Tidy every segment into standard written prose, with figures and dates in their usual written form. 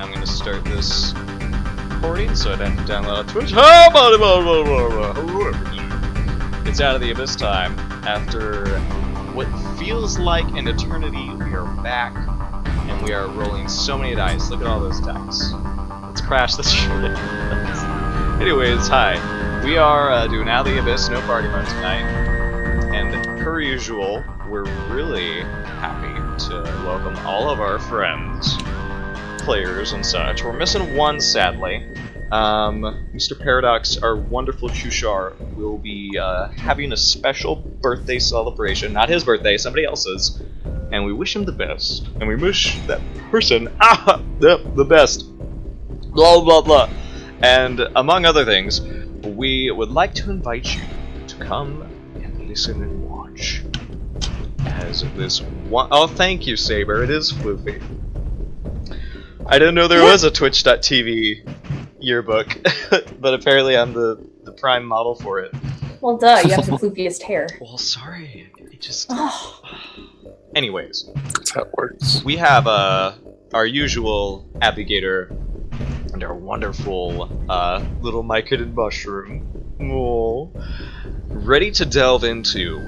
I'm gonna start this recording so I don't have to download on Twitch. It's Out of the Abyss time. After what feels like an eternity, we are back, and we are rolling so many dice. Look at all those dice. Let's crash this shit. Anyways, hi. We are doing Out of the Abyss, no party mode tonight, and per usual, we're really happy to welcome all of our friends, players and such. We're missing one, sadly. Mr. Paradox, our wonderful Jimjar, will be having a special birthday celebration. Not his birthday, somebody else's. And we wish him the best. And we wish that person the best. Blah, blah, blah. And among other things, we would like to invite you to come and listen and watch as this one. Oh, thank you, Saber. It is Floofy. I didn't know there was a Twitch.tv yearbook, but apparently I'm the prime model for it. Well, duh, you have the floopiest hair. Well, sorry. It just... Anyways. That's how it works. We have our usual Abigator and our wonderful little mycodid mushroom. Aww. Ready to delve into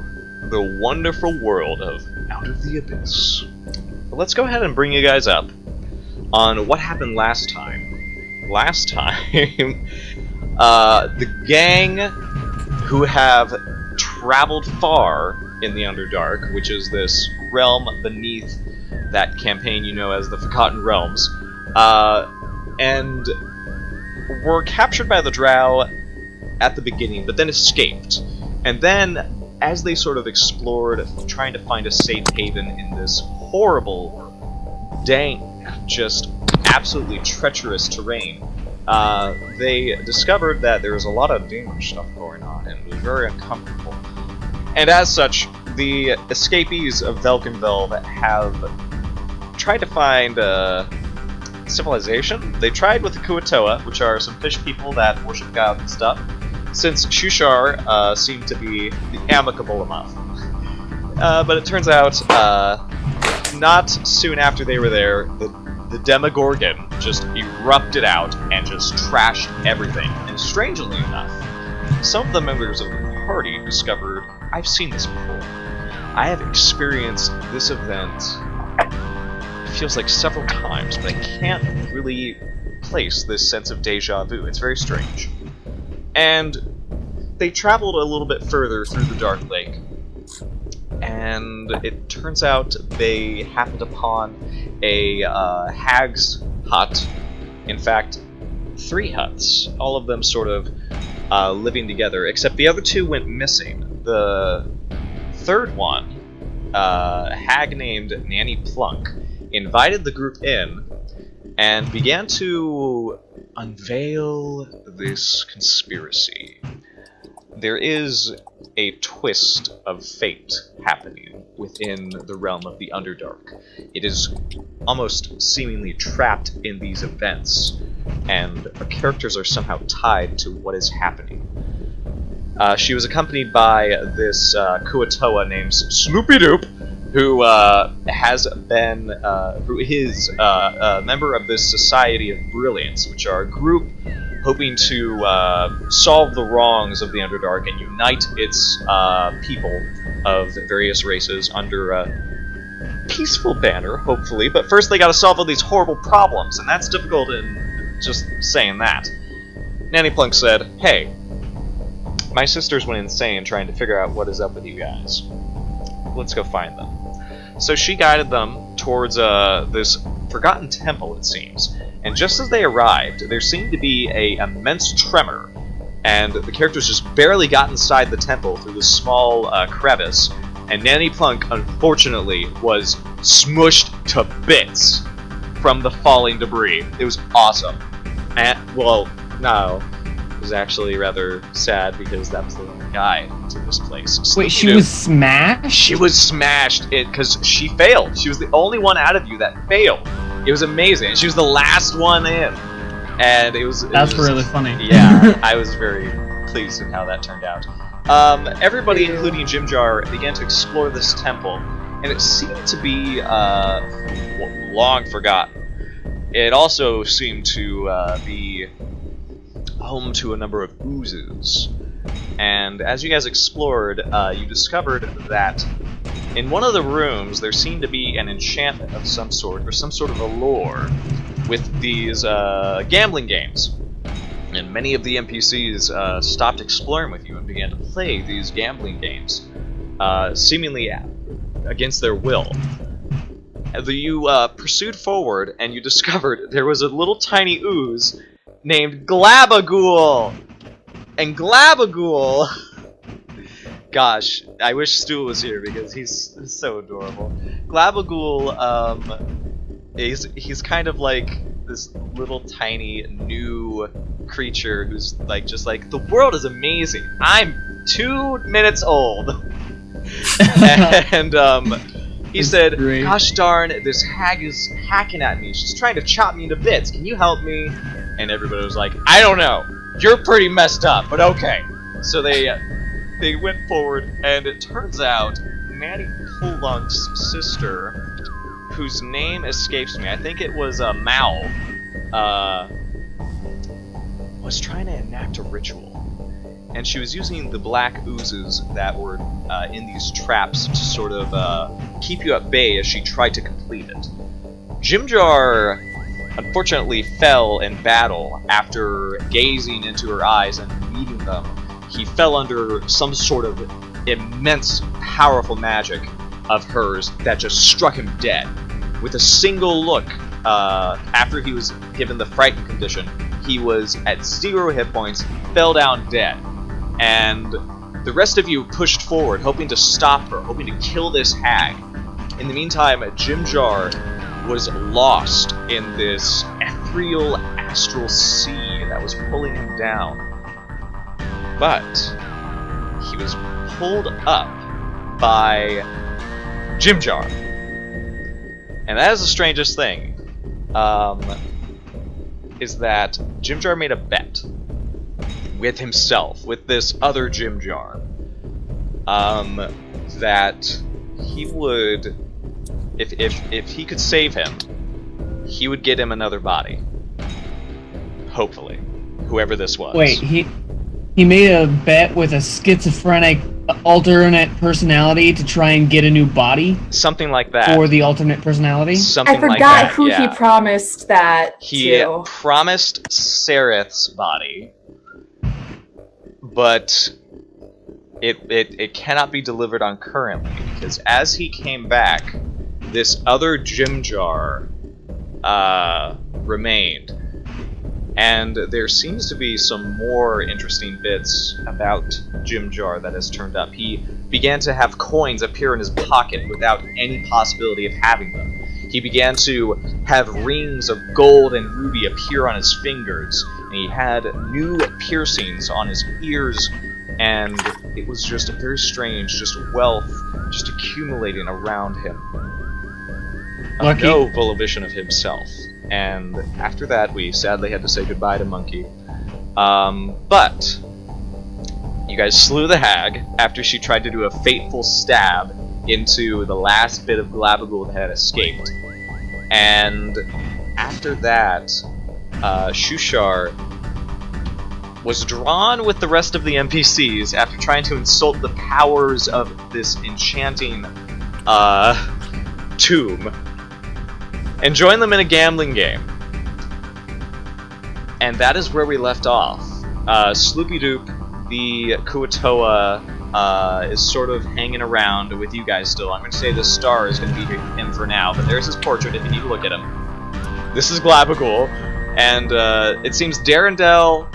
the wonderful world of Out of the Abyss. Let's go ahead and bring you guys up on what happened last time. Last time, the gang who have traveled far in the Underdark, which is this realm beneath that campaign you know as the Forgotten Realms, and were captured by the Drow at the beginning, but then escaped. And then, as they sort of explored, trying to find a safe haven in this horrible, dank, just absolutely treacherous terrain, they discovered that there was a lot of dangerous stuff going on, and it was very uncomfortable. And as such, the escapees of Velkynvelve have tried to find civilization. They tried with the Kuatoa, which are some fish people that worship gods and stuff, since Jimjar seemed to be amicable enough. But it turns out, not soon after they were there, the Demogorgon just erupted out and just trashed everything. And strangely enough, some of the members of the party discovered, I've seen this before. I have experienced this event, it feels like several times, but I can't really place this sense of deja vu. It's very strange. And they traveled a little bit further through the Dark Lake, and it turns out they happened upon a hag's hut. In fact, 3 huts, all of them sort of living together, except the other 2 went missing. The third one, a hag named Nanny Plunk, invited the group in and began to unveil this conspiracy. There is a twist of fate happening within the realm of the Underdark. It is almost seemingly trapped in these events, and our characters are somehow tied to what is happening. She was accompanied by this Kuatoa named Sloopy Doop, who has been, who is a member of this Society of Brilliance, which are a group hoping to solve the wrongs of the Underdark and unite its people of various races under a peaceful banner, hopefully. But first they gotta solve all these horrible problems, and that's difficult in just saying that. Nanny Plunk said, "Hey, my sisters went insane trying to figure out what is up with you guys. Let's go find them." So she guided them towards this forgotten temple, it seems. And just as they arrived, there seemed to be an immense tremor, and the characters just barely got inside the temple through this small crevice, and Nanny Plunk, unfortunately, was smushed to bits from the falling debris. It was awesome. And, well, no. It was actually rather sad because that was the only guide to this place. Wait, she was smashed? She was smashed because she failed. She was the only one out of you that failed. It was amazing. She was the last one in. And That's really funny. Yeah, I was very pleased with how that turned out. Everybody, including Jimjar, began to explore this temple, and it seemed to be long forgotten. it also seemed to be home to a number of oozes. And as you guys explored, you discovered that in one of the rooms there seemed to be an enchantment of some sort, or some sort of a lore, with these gambling games. And many of the NPCs stopped exploring with you and began to play these gambling games, seemingly against their will. You pursued forward, and you discovered there was a little tiny ooze named Glabagool! And Glabagool... Gosh, I wish Stu was here because he's so adorable. Glabagool, he's kind of like this little tiny new creature who's like just like, the world is amazing. I'm 2 minutes old. And he said, great. Gosh darn, this hag is hacking at me. She's trying to chop me into bits. Can you help me? And everybody was like, I don't know. You're pretty messed up, but okay. So they went forward, and it turns out Manny Polunk's sister, whose name escapes me, I think it was Mal, was trying to enact a ritual. And she was using the black oozes that were in these traps to sort of keep you at bay as she tried to complete it. Jimjar unfortunately fell in battle after gazing into her eyes and meeting them. He fell under some sort of immense, powerful magic of hers that just struck him dead. With a single look, after he was given the frightened condition, he was at 0 hit points, fell down dead. And the rest of you pushed forward, hoping to stop her, hoping to kill this hag. In the meantime, Jimjar was lost in this ethereal astral sea that was pulling him down. But he was pulled up by Jimjar. And that is the strangest thing, is that Jimjar made a bet with himself, with this other Jimjar, that he would, if he could save him, he would get him another body. Hopefully. Whoever this was. Wait, he made a bet with a schizophrenic alternate personality to try and get a new body? Something like that. For the alternate personality? Something I forgot like that, who yeah. he promised that He to. promised Sereth's body, but it cannot be delivered on currently, because as he came back, this other Jimjar remained. And there seems to be some more interesting bits about Jimjar that has turned up. He began to have coins appear in his pocket without any possibility of having them. He began to have rings of gold and ruby appear on his fingers, and he had new piercings on his ears, and it was just very strange, just wealth just accumulating around him. Lucky. No volition of himself. And after that, we sadly had to say goodbye to Monkey. But you guys slew the hag after she tried to do a fateful stab into the last bit of Glabagool that had escaped. And after that, Shushar was drawn with the rest of the NPCs after trying to insult the powers of this enchanting tomb, and join them in a gambling game. And that is where we left off. Sloopy Doop, the Kuatoa, is sort of hanging around with you guys still. I'm going to say the star is going to be him for now, but there's his portrait if you need to look at him. This is Glabagool, and it seems Darendelle,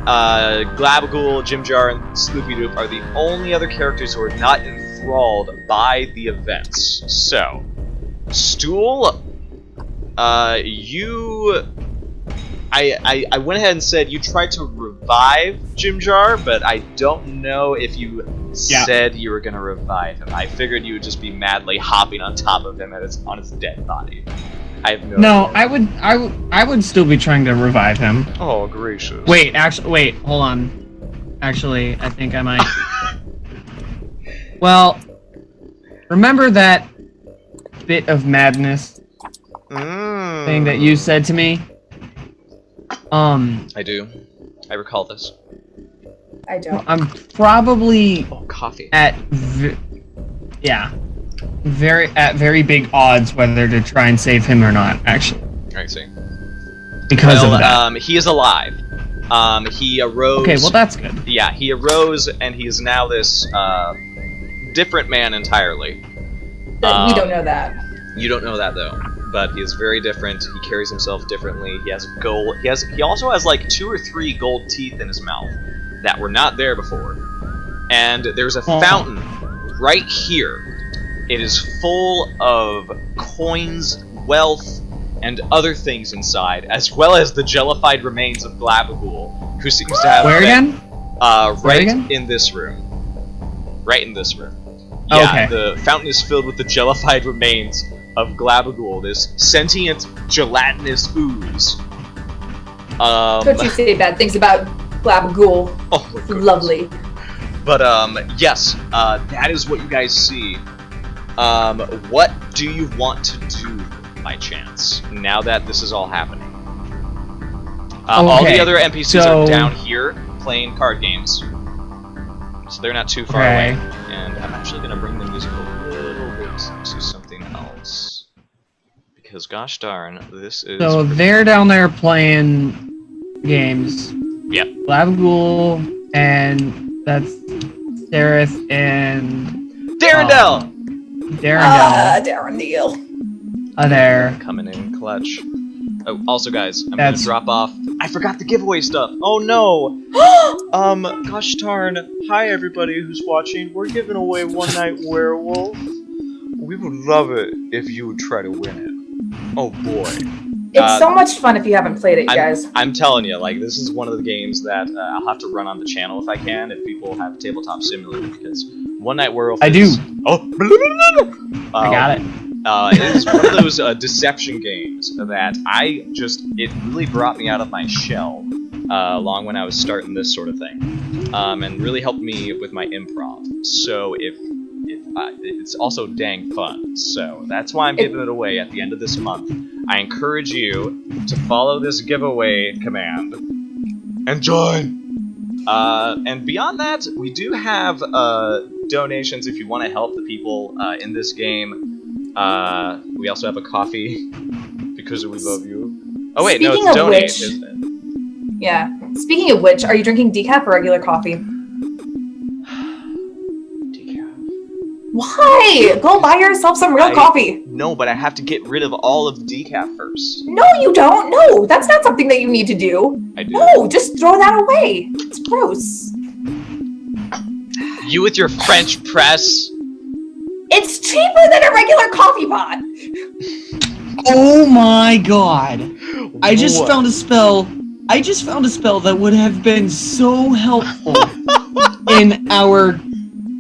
Glabagool, Jimjar, and Sloopy Doop are the only other characters who are not enthralled by the events. So, Stool, you... I went ahead and said you tried to revive Jimjar, but I don't know if you said you were going to revive him. I figured you would just be madly hopping on top of him on his dead body. I have no idea. I would still be trying to revive him. Oh, gracious. Wait, hold on. Actually, I think I might. Well, remember that bit of madness thing that you said to me. I do. I recall this. I don't. I'm probably Coffee. at very big odds whether to try and save him or not. Actually, I see. Because of that. He is alive. He arose. Okay, well that's good. Yeah, he arose, and he is now this different man entirely. We don't know that. You don't know that though, but he is very different. He carries himself differently. He has gold. He also has like 2 or 3 gold teeth in his mouth that were not there before. And there's a fountain right here. It is full of coins, wealth, and other things inside, as well as the jellified remains of Glabagool, who seems to have Where again? Right in this room. Right in this room. Yeah, okay. The fountain is filled with the jellified remains of Glabagool, this sentient, gelatinous ooze. Don't you say bad things about Glabagool. Oh my goodness. Lovely. But, yes, that is what you guys see. What do you want to do, by chance, now that this is all happening? All the other NPCs are down here, playing card games. So they're not too far away. And I'm actually going to bring the music a little bit to something else. Because, gosh darn, this is... So they're down there playing games. Yep. Glabagool, and that's Derith and... Darendelle! Darendelle. There. Coming in clutch. Oh, also guys, I'm gonna drop off. I forgot the giveaway stuff. Oh no! Gosh darn. Hi everybody who's watching. We're giving away One Night Werewolf. We would love it if you would try to win it. Oh boy. It's so much fun if you haven't played it, you guys. I'm telling you, like, this is one of the games that I'll have to run on the channel if I can, if people have Tabletop Simulator, because One Night Werewolf is... I got it. It is one of those deception games that it really brought me out of my shell along when I was starting this sort of thing, and really helped me with my improv. So it's also dang fun. So that's why I'm giving it away at the end of this month. I encourage you to follow this giveaway command and join. And beyond that, we do have donations if you want to help the people in this game. We also have a coffee because we love you. Oh wait, no, it's donate, isn't it? Yeah. Speaking of which, are you drinking decaf or regular coffee? Why? Go buy yourself some real coffee. No, but I have to get rid of all of the decaf first. No, you don't. No, that's not something that you need to do. I do. No, just throw that away. It's gross. You with your French press. It's cheaper than a regular coffee pot. Oh my god. I just found a spell that would have been so helpful in our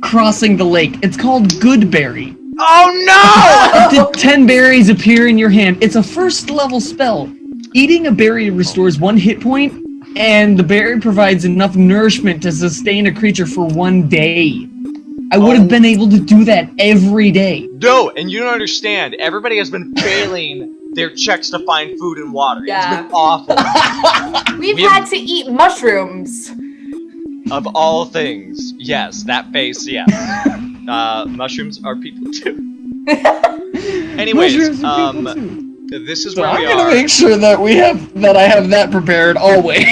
crossing the lake. It's called Goodberry. Oh no! The 10 berries appear in your hand. It's a first level spell. Eating a berry restores 1 hit point, and the berry provides enough nourishment to sustain a creature for 1 day. I would have been able to do that every day. No, and you don't understand. Everybody has been failing their checks to find food and water. Yeah. It's been awful. We've had to eat mushrooms. Of all things, yes, that face, yes. Mushrooms are people too. Anyways, this is where we are. I'm gonna make sure that I have that prepared always.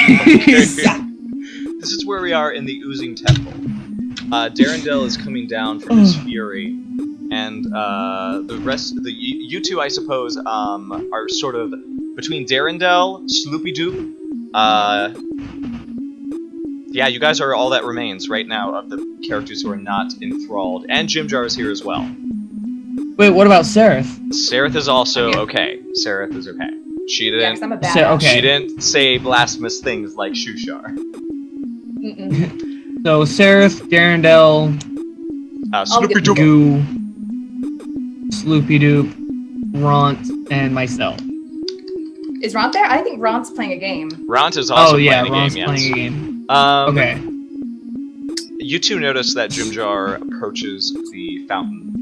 This is where we are in the Oozing Temple. Darendelle is coming down from his fury, and the rest, you two, I suppose, are sort of between Darendelle, Sloopy Doop. Yeah, you guys are all that remains right now of the characters who are not enthralled, and Jimjar is here as well. Wait, what about Seraph? Seraph is also okay. Seraph is okay. She didn't. Yeah, 'cause I'm a badass. She didn't say blasphemous things like Shushar. So Seraph, Darendelle, Sloopy Doop, Goo, Sloopy Doop, Ront, and myself. Is Ront there? I think Ront's playing a game. Ront is also playing a Ront's game, playing yes. a game. Okay. You two notice that Jimjar approaches the fountain,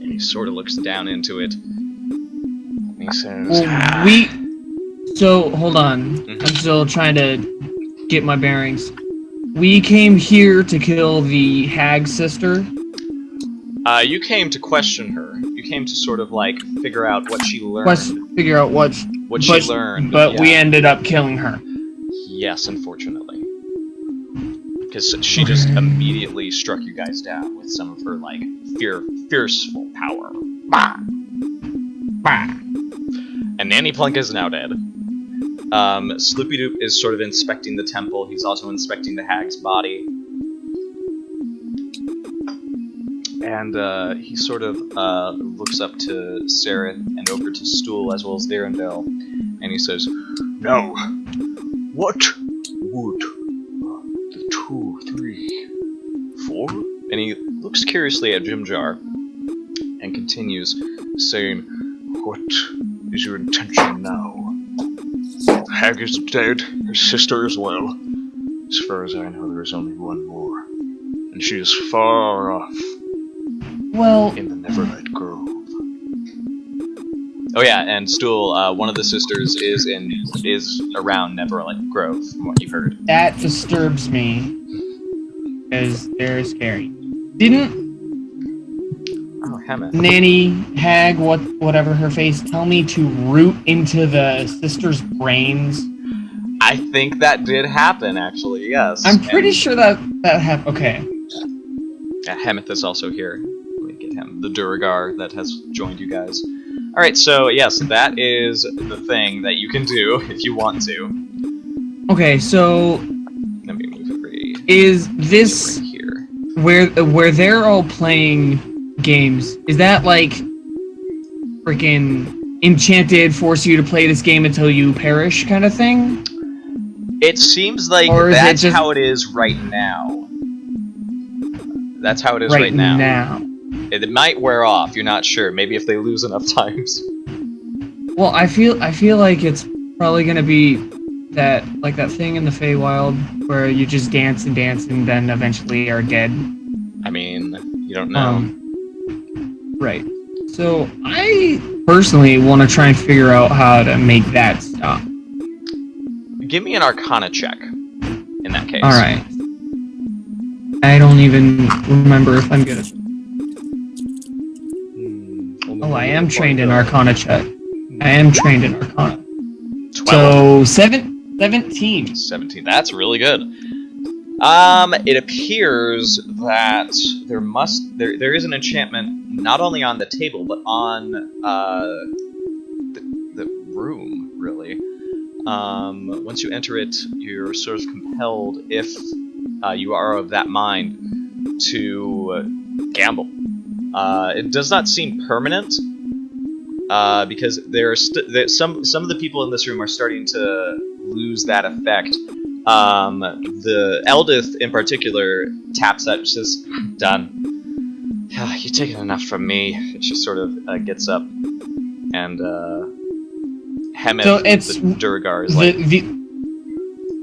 and he sort of looks down into it. And He says, Well, So, hold on. Mhm. I'm still trying to get my bearings. We came here to kill the hag sister. you came to question her. You came to sort of like figure out what she learned. Figure out what she learned. But yeah. we ended up killing her. Yes, unfortunately. Because she just immediately struck you guys down with some of her, like, fierceful power. Bah! Bah! And Nanny Plunk is now dead. Sloopy Doop is sort of inspecting the temple. He's also inspecting the hag's body. And he sort of looks up to Sereth and over to Stool as well as Darendale. And he says, "Now, what would the 2, 3, 4?" And he looks curiously at Jimjar and continues, saying, "What is your intention now? The hag is dead, her sister as well. As far as I know, there is only one more. And she is far off Well, in the Neverlight Grove." Oh yeah, and Stool, one of the sisters is around Neverlight Grove, from what you heard. that disturbs me. Because they're scary. Didn't Oh, Hammett. Nanny, hag, whatever her face, tell me to root into the sister's brains? I think that did happen, actually, yes. I'm pretty sure that happened. Okay. Yeah, Hemeth is also here. Let me get him. The Duragar that has joined you guys. Alright, so yes, that is the thing that you can do if you want to. Okay, so Let me move every is this right here. where they're all playing games? Is that like freaking enchanted, force you to play this game until you perish kind of thing? It seems like Or is that's it just how it is right now. That's how it is right now. It might wear off, you're not sure. Maybe if they lose enough times. Well, I feel like it's probably gonna be that thing in the Feywild where you just dance and then eventually are dead. I mean, you don't know. Right. So I personally want to try and figure out how to make that stop. Give me an Arcana check, in that case. Alright. I don't even remember if I'm good at it. Oh, I am trained in Arcana check. I am trained in Arcana. 12. So, 17. 17. That's really good. It appears that there is an enchantment not only on the table but on the room, really. Once you enter it, you're sort of compelled, if you are of that mind, to gamble. It does not seem permanent, because there are some of the people in this room are starting to lose that effect. The Eldith, in particular, taps out and says, "Done. You've taken enough from me." She sort of gets up, and Hemeth, So it's the Duragar, is like...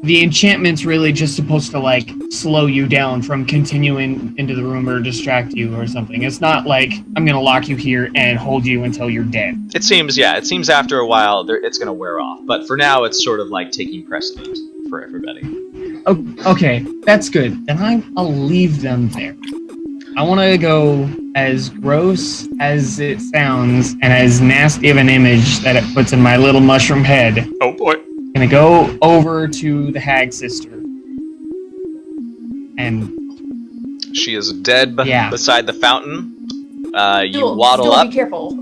The enchantment's really just supposed to, like, slow you down from continuing into the room or distract you or something. It's not like, I'm gonna lock you here and hold you until you're dead. It seems after a while it's gonna wear off. But for now, it's sort of like taking precedent for everybody. Okay, that's good. Then I'll leave them there. I want to go, as gross as it sounds and as nasty of an image that it puts in my little mushroom head. Oh boy. Gonna go over to the hag sister. And she is dead beside the fountain. You waddle up. Be careful.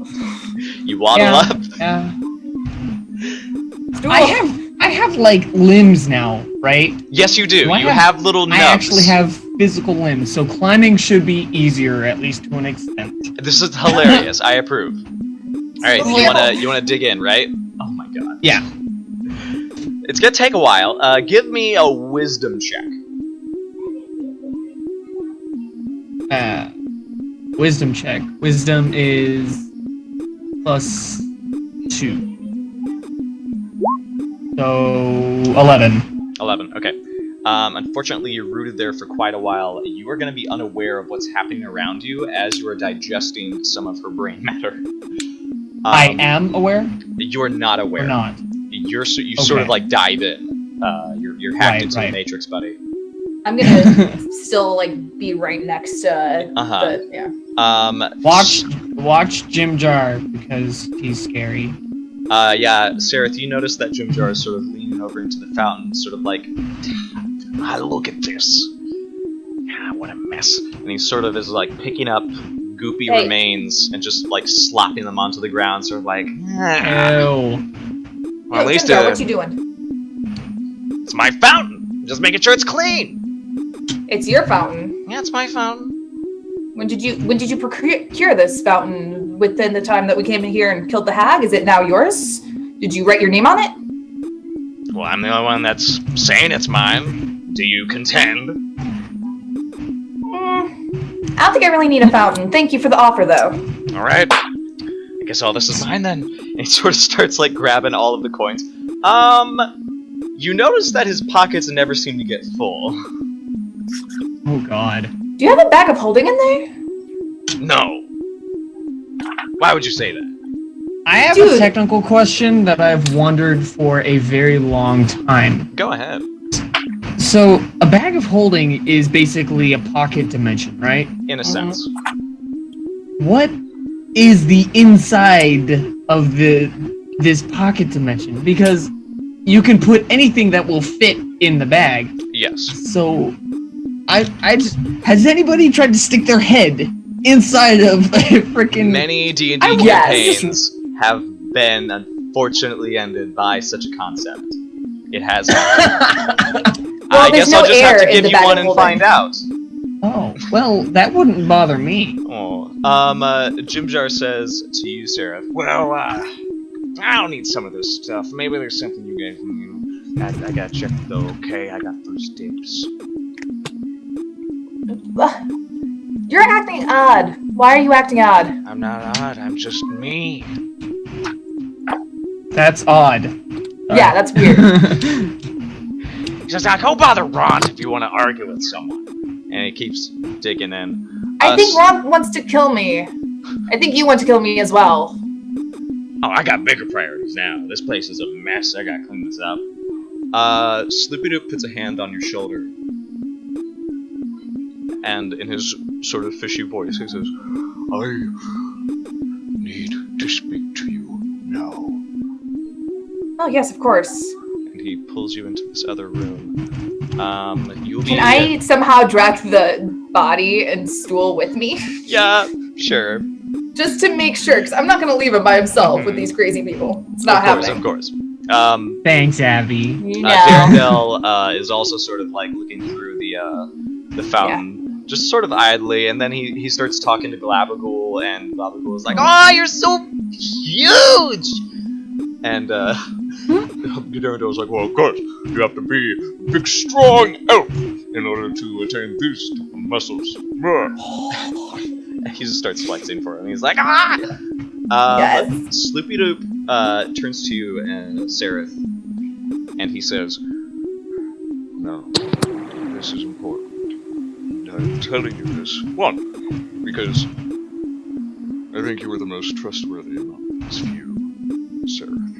You waddle up. Yeah. I have like limbs now, right? Yes, you do. You have little nubs. I actually have physical limbs, so climbing should be easier, at least to an extent. This is hilarious. I approve. All right, you wanna dig in, right? Oh my god. Yeah. It's gonna take a while. Give me a wisdom check. Wisdom check. Wisdom is +2. So 11. 11. Okay. Unfortunately, you're rooted there for quite a while. You are going to be unaware of what's happening around you as you are digesting some of her brain matter. I am aware? You're not aware. Or not? You sort of like dive in. You're hacked into the Matrix, buddy. I'm gonna still like be right next to Watch Jimjar because he's scary. Yeah, Sereth, you notice that Jimjar is sort of leaning over into the fountain, sort of like, look at this. What a mess. And he sort of is like picking up goopy remains and just like slapping them onto the ground, sort of like, Ew. Well, at least Jimjar, what you doing? It's my fountain. Just making sure it's clean. It's your fountain. Yeah, it's my fountain. When did you procure this fountain? Within the time that we came in here and killed the hag? Is it now yours? Did you write your name on it? Well, I'm the only one that's saying it's mine. Do you contend? I don't think I really need a fountain. Thank you for the offer, though. Alright. I guess all this is mine then. And he sort of starts like grabbing all of the coins. You notice that his pockets never seem to get full. Oh god. Do you have a bag of holding in there? No. Why would you say that? I have a technical question that I've wondered for a very long time. Go ahead. So, a bag of holding is basically a pocket dimension, right? In a sense. What is the inside of this pocket dimension? Because you can put anything that will fit in the bag. Yes. So, I just... Has anybody tried to stick their head inside of a freaking... Many D&D campaigns have been unfortunately ended by such a concept. It has happened. Well, I guess I'll just have to give you one and find out. Oh, well, that wouldn't bother me. Oh. Jimjar says to you, Sarah, well, I don't need some of this stuff. Maybe there's something you gave me. I got checked though, okay? I got first dibs. You're acting odd. Why are you acting odd? I'm not odd, I'm just me. That's odd. Yeah, that's weird. He says, go bother Ron if you want to argue with someone. And he keeps digging in. I think Ron wants to kill me. I think you want to kill me as well. Oh, I got bigger priorities now. This place is a mess. I gotta clean this up. Sloopy-Doop puts a hand on your shoulder. And in his sort of fishy voice, he says, I need to speak to you now. Oh, yes, of course. And he pulls you into this other room. You'll be... Can I somehow drag the body and stool with me? Yeah, sure. Just to make sure, because I'm not going to leave him by himself with these crazy people. It's not happening. Of course. Thanks, Abby. Darendelle is also sort of like looking through the fountain, just sort of idly, and then he starts talking to Glabagool, and Glabagool is like, "Oh, you're so huge!" And Darendelle's like, "Well, of course, you have to be a big, strong elf in order to attain these muscles." He just starts flexing for him. He's like, "Ah!" Yes. Sloopy-Doop turns to you and Sereth, and he says, "No, this is important. I'm telling you this, one, because I think you are the most trustworthy among this few, Sereth.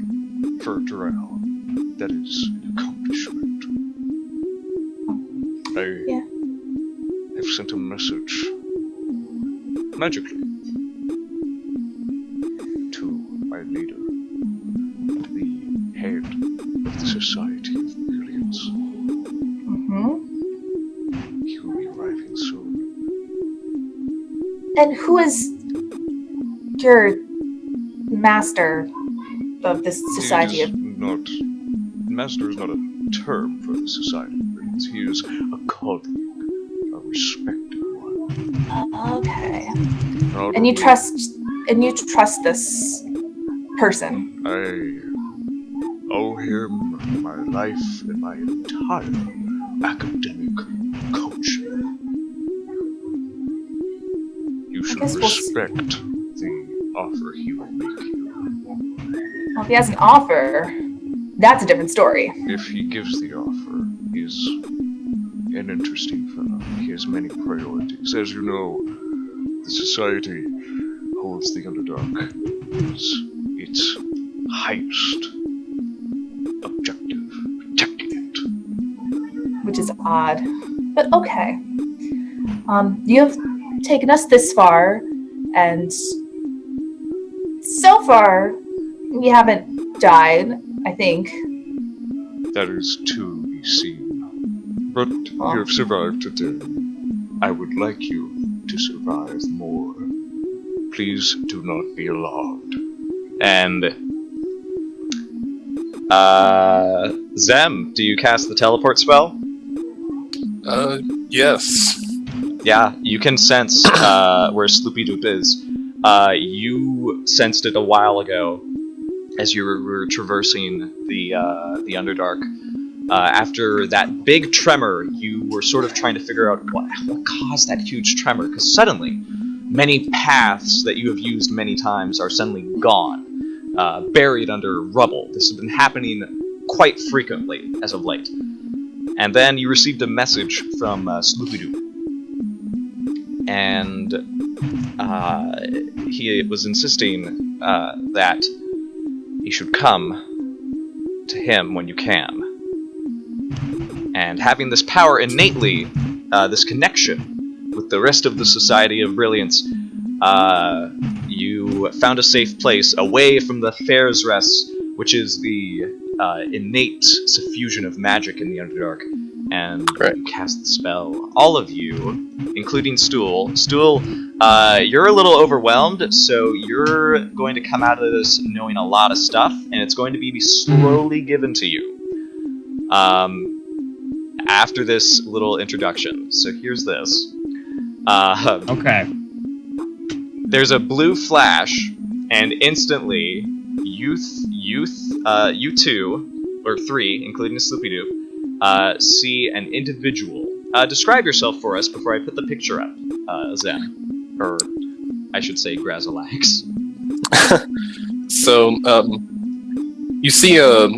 For Darrell, that is an accomplishment. I have sent a message, magically, to my leader, the head of the Society of Brilliance. He will be arriving soon. And who is your master of this Society of... Master is not a term for the Society of Brilliance. He is a colleague, a respected one. Okay. And you trust this person? I owe him my life and my entire academic culture. You should respect the offer he will make you. Well, if he has an offer, that's a different story. If he gives the offer, he's an interesting fellow. He has many priorities. As you know, the Society holds the Underdark as its highest objective, protecting it. Which is odd. But okay. You have taken us this far, and so far, we haven't died, I think. That is to be seen. But you have survived today. I would like you to survive more. Please do not be alarmed. And, Zem, do you cast the teleport spell? Yes. Yeah, you can sense, where Sloopy Doop is. You sensed it a while ago as you were traversing the Underdark. After that big tremor, you were sort of trying to figure out what caused that huge tremor, because suddenly, many paths that you have used many times are suddenly gone, buried under rubble. This has been happening quite frequently as of late. And then you received a message from Sloopy-Doop. And he was insisting that you should come to him when you can. And having this power innately, this connection with the rest of the Society of Brilliance, you found a safe place away from the Fair's Rest, which is the innate suffusion of magic in the Underdark, and you cast the spell. All of you, including Stool. Stool, you're a little overwhelmed, so you're going to come out of this knowing a lot of stuff, and it's going to be slowly given to you after this little introduction. So here's this. Okay. There's a blue flash, and instantly, you two, or three, including Sloopy-Doop, see an individual. Describe yourself for us before I put the picture up, Zen. Or, I should say, Grazalax. So, you see a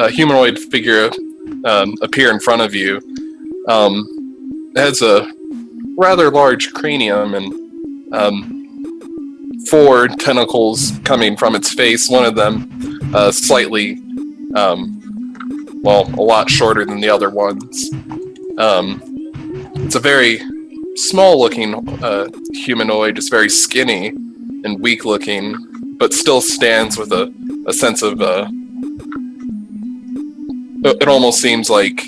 humanoid figure appear in front of you. It has a rather large cranium and 4 tentacles coming from its face. One of them slightly, a lot shorter than the other ones. It's a very small-looking humanoid, just very skinny and weak-looking, but still stands with a sense of... it almost seems like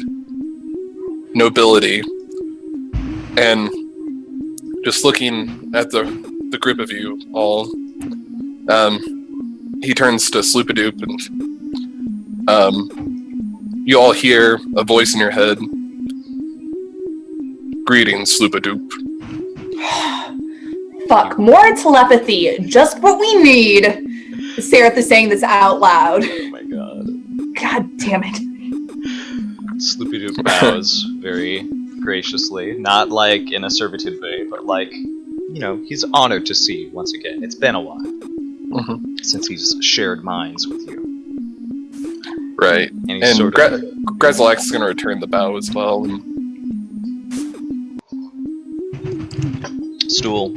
nobility. And just looking at the group of you all, he turns to Sloopy-Doop, and you all hear a voice in your head. Greetings, Sloopy-Doop. Fuck, more telepathy. Just what we need. Seraph is saying this out loud. Oh my god. God damn it. Sloopy-Doop bows very graciously, not like in a servitude way, but like, you know, he's honored to see you once again. It's been a while since he's shared minds with you. Right. And Grazalax is going to return the bow as well. Stool,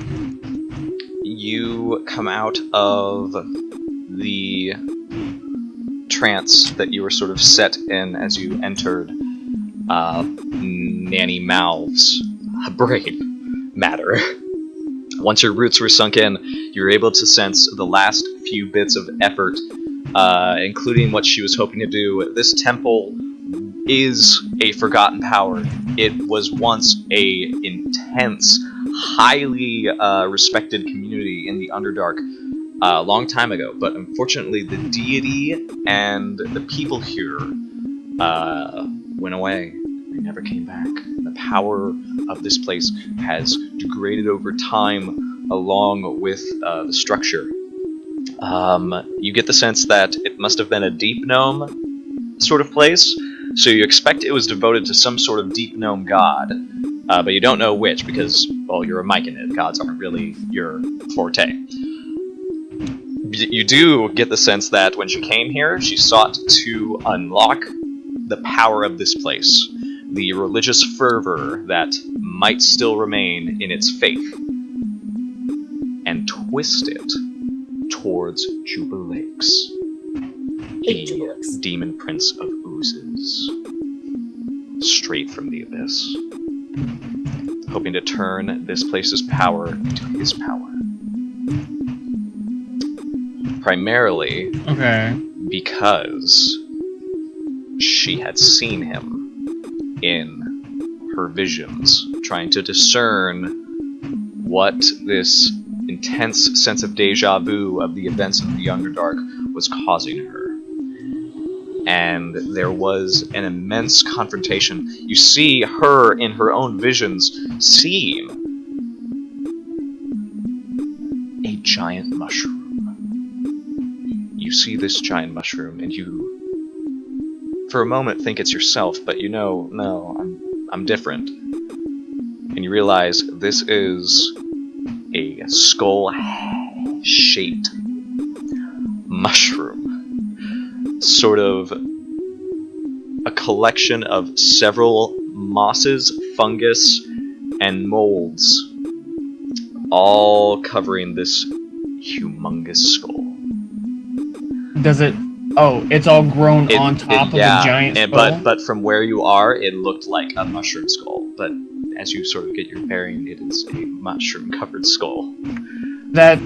you come out of the trance that you were sort of set in as you entered Nanny Malv's brain matter. Once your roots were sunk in, you were able to sense the last few bits of effort, including what she was hoping to do. This temple is a forgotten power. It was once a intense, highly respected community in the Underdark a long time ago, but unfortunately the deity and the people here went away. They never came back. The power of this place has degraded over time along with the structure. You get the sense that it must have been a deep gnome sort of place, so you expect it was devoted to some sort of deep gnome god, but you don't know which because, well, you're a Myconid. Gods aren't really your forte. You do get the sense that when she came here, she sought to unlock the power of this place, the religious fervor that might still remain in its faith, and twist it towards Juba Lakes. the demon prince of oozes, straight from the abyss, hoping to turn this place's power into his power. Primarily because she had seen him in her visions, trying to discern what this intense sense of deja vu of the events of the Underdark was causing her. And there was an immense confrontation. You see her in her own visions seeing a giant mushroom. You see this giant mushroom, and you, for a moment, think it's yourself, but you know, no, I'm different. And you realize this is a skull-shaped mushroom. Sort of a collection of several mosses, fungus, and molds, all covering this humongous skull. Does it... Oh, it's all grown on top of a giant skull? But from where you are, it looked like a mushroom skull. But as you sort of get your bearing, it is a mushroom-covered skull. That...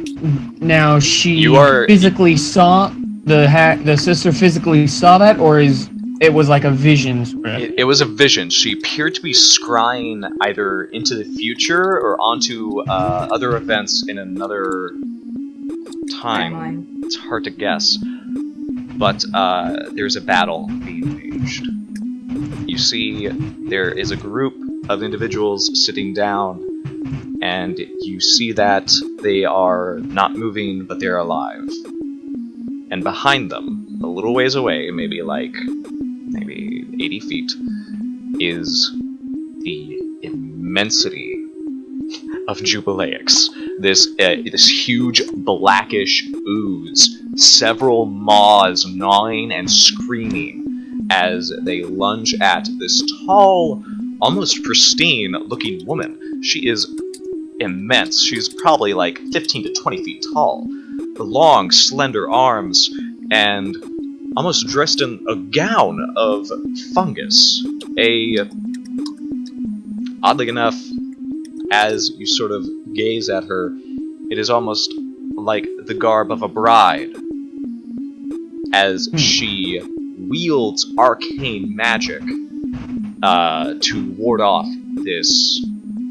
Now, she physically saw... The sister physically saw that, or it was like a vision? It was a vision. She appeared to be scrying either into the future or onto other events in another time. It's hard to guess. But there's a battle being waged. You see there is a group of individuals sitting down, and you see that they are not moving, but they're alive. And behind them, a little ways away, maybe 80 feet, is the immensity of Jubileix. This huge blackish ooze, several maws gnawing and screaming as they lunge at this tall, almost pristine-looking woman. She is immense. She's probably 15 to 20 feet tall. Long, slender arms, and almost dressed in a gown of fungus. Oddly enough, as you sort of gaze at her, it is almost like the garb of a bride, as she wields arcane magic to ward off this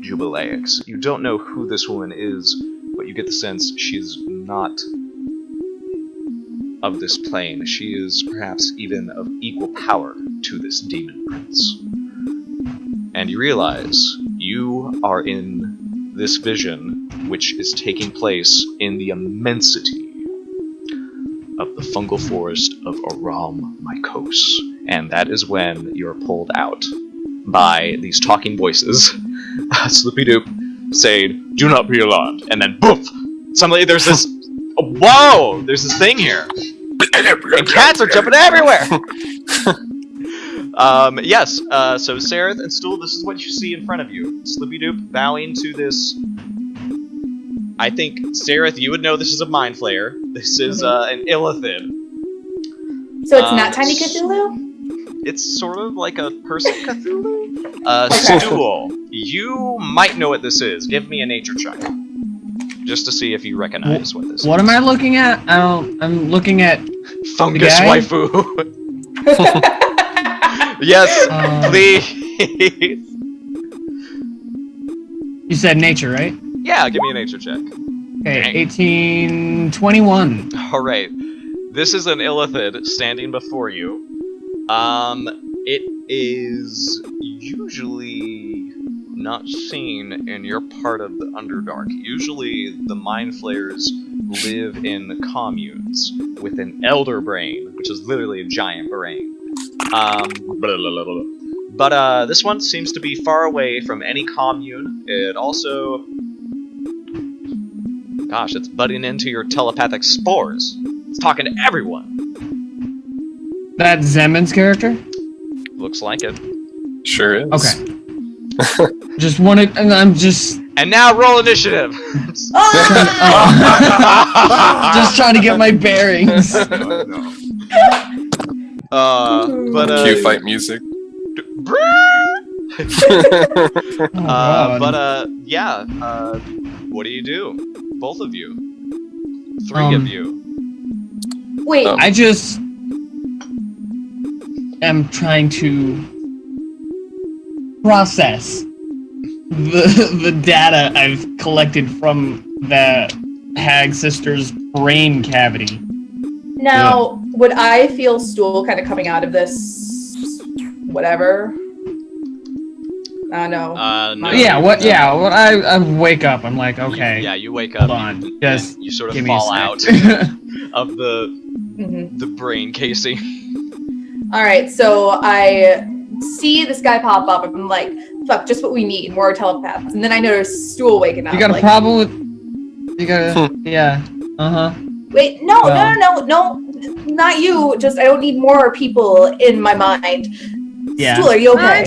Jubileix. You don't know who this woman is, but you get the sense she's not of this plane. She is perhaps even of equal power to this demon prince. And you realize you are in this vision, which is taking place in the immensity of the fungal forest of Aram Mykos. And that is when you're pulled out by these talking voices, Slippy Doop, saying, "Do not be alarmed," and then boof! Suddenly there's this, whoa! There's this thing here! And cats are jumping everywhere! Yes, so Sareth and Stool, this is what you see in front of you. Slippy Doop bowing to this. I think, Sareth, you would know this is a Mind Flayer. This is an Illithid. So it's not Tiny Cthulhu? It's sort of like a person Cthulhu? Stool, you might know what this is. Give me a nature check. Just to see if you recognize what this is. What am I looking at? I'm looking at... Fungus waifu. Yes, please. You said nature, right? Yeah, give me a nature check. Okay, 1821. Alright. This is an Illithid standing before you. It is usually not seen in your part of the Underdark. Usually the Mind Flayers live in communes with an elder brain, which is literally a giant brain. But this one seems to be far away from any commune. It also... Gosh, it's butting into your telepathic spores. It's talking to everyone. That's Zeman's character? Looks like it. Sure is. Okay. Just wanted... I'm just... And now roll initiative! Just trying to get my bearings. No. Cue fight music. What do you do? Both of you. Three of you. Wait. I just am trying to process the data I've collected from the hag sister's brain cavity. Now, would I feel stool kind of coming out of this? Whatever. No. No. Yeah. What? Yeah. Well, I wake up. I'm like, okay. You wake Hold up. on. And Just you sort of give me fall a out sec. of the brain casing. All right, so I see this guy pop up. I'm like, fuck, just what we need, more telepaths. And then I notice stool waking up. You got a like, problem with? You got yeah. Wait, no, not you. Just I don't need more people in my mind. Yeah. Stool, are you okay?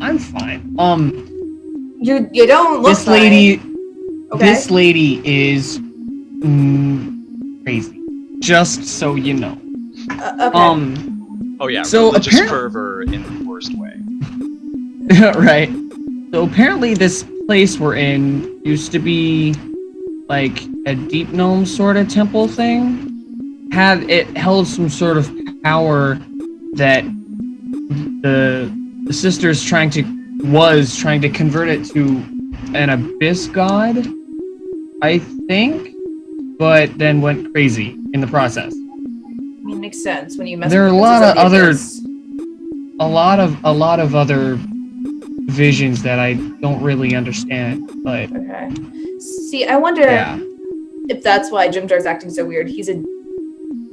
I'm fine. You don't look This lady. fine. Okay. This lady is crazy. Just so you know. Okay. Oh yeah, So religious fervor in the worst way. Right. So apparently this place we're in used to be like a deep gnome sort of temple thing. It held some sort of power that the sister's was trying to convert it to an abyss god, I think, but then went crazy in the process. I mean, makes sense when you mess. There are with a lot of princesses a lot of other visions that I don't really understand, but okay. See, I wonder if that's why Jimjar's acting so weird. He's a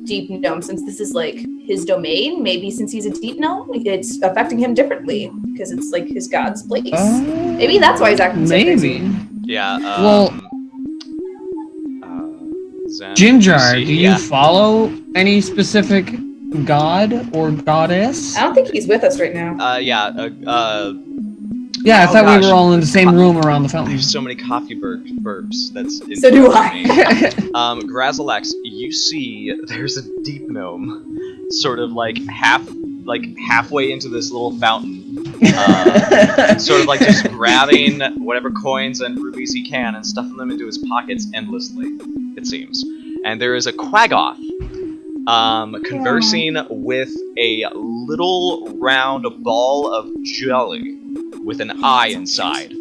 deep gnome. Since this is like his domain, maybe since he's a deep gnome, it's affecting him differently because it's like his god's place. Maybe that's why he's acting so crazy. Yeah. Jimjar, do you follow any specific god or goddess? I don't think he's with us right now. Yeah, I thought we were all in the same room around the fountain. There's so many coffee burps. That's so do I. Grazalax, you see there's a deep gnome, sort of like halfway into this little fountain, sort of like just grabbing whatever coins and rubies he can and stuffing them into his pockets endlessly, it seems. And there is a Quaggoth conversing with a little round ball of jelly with an eye inside.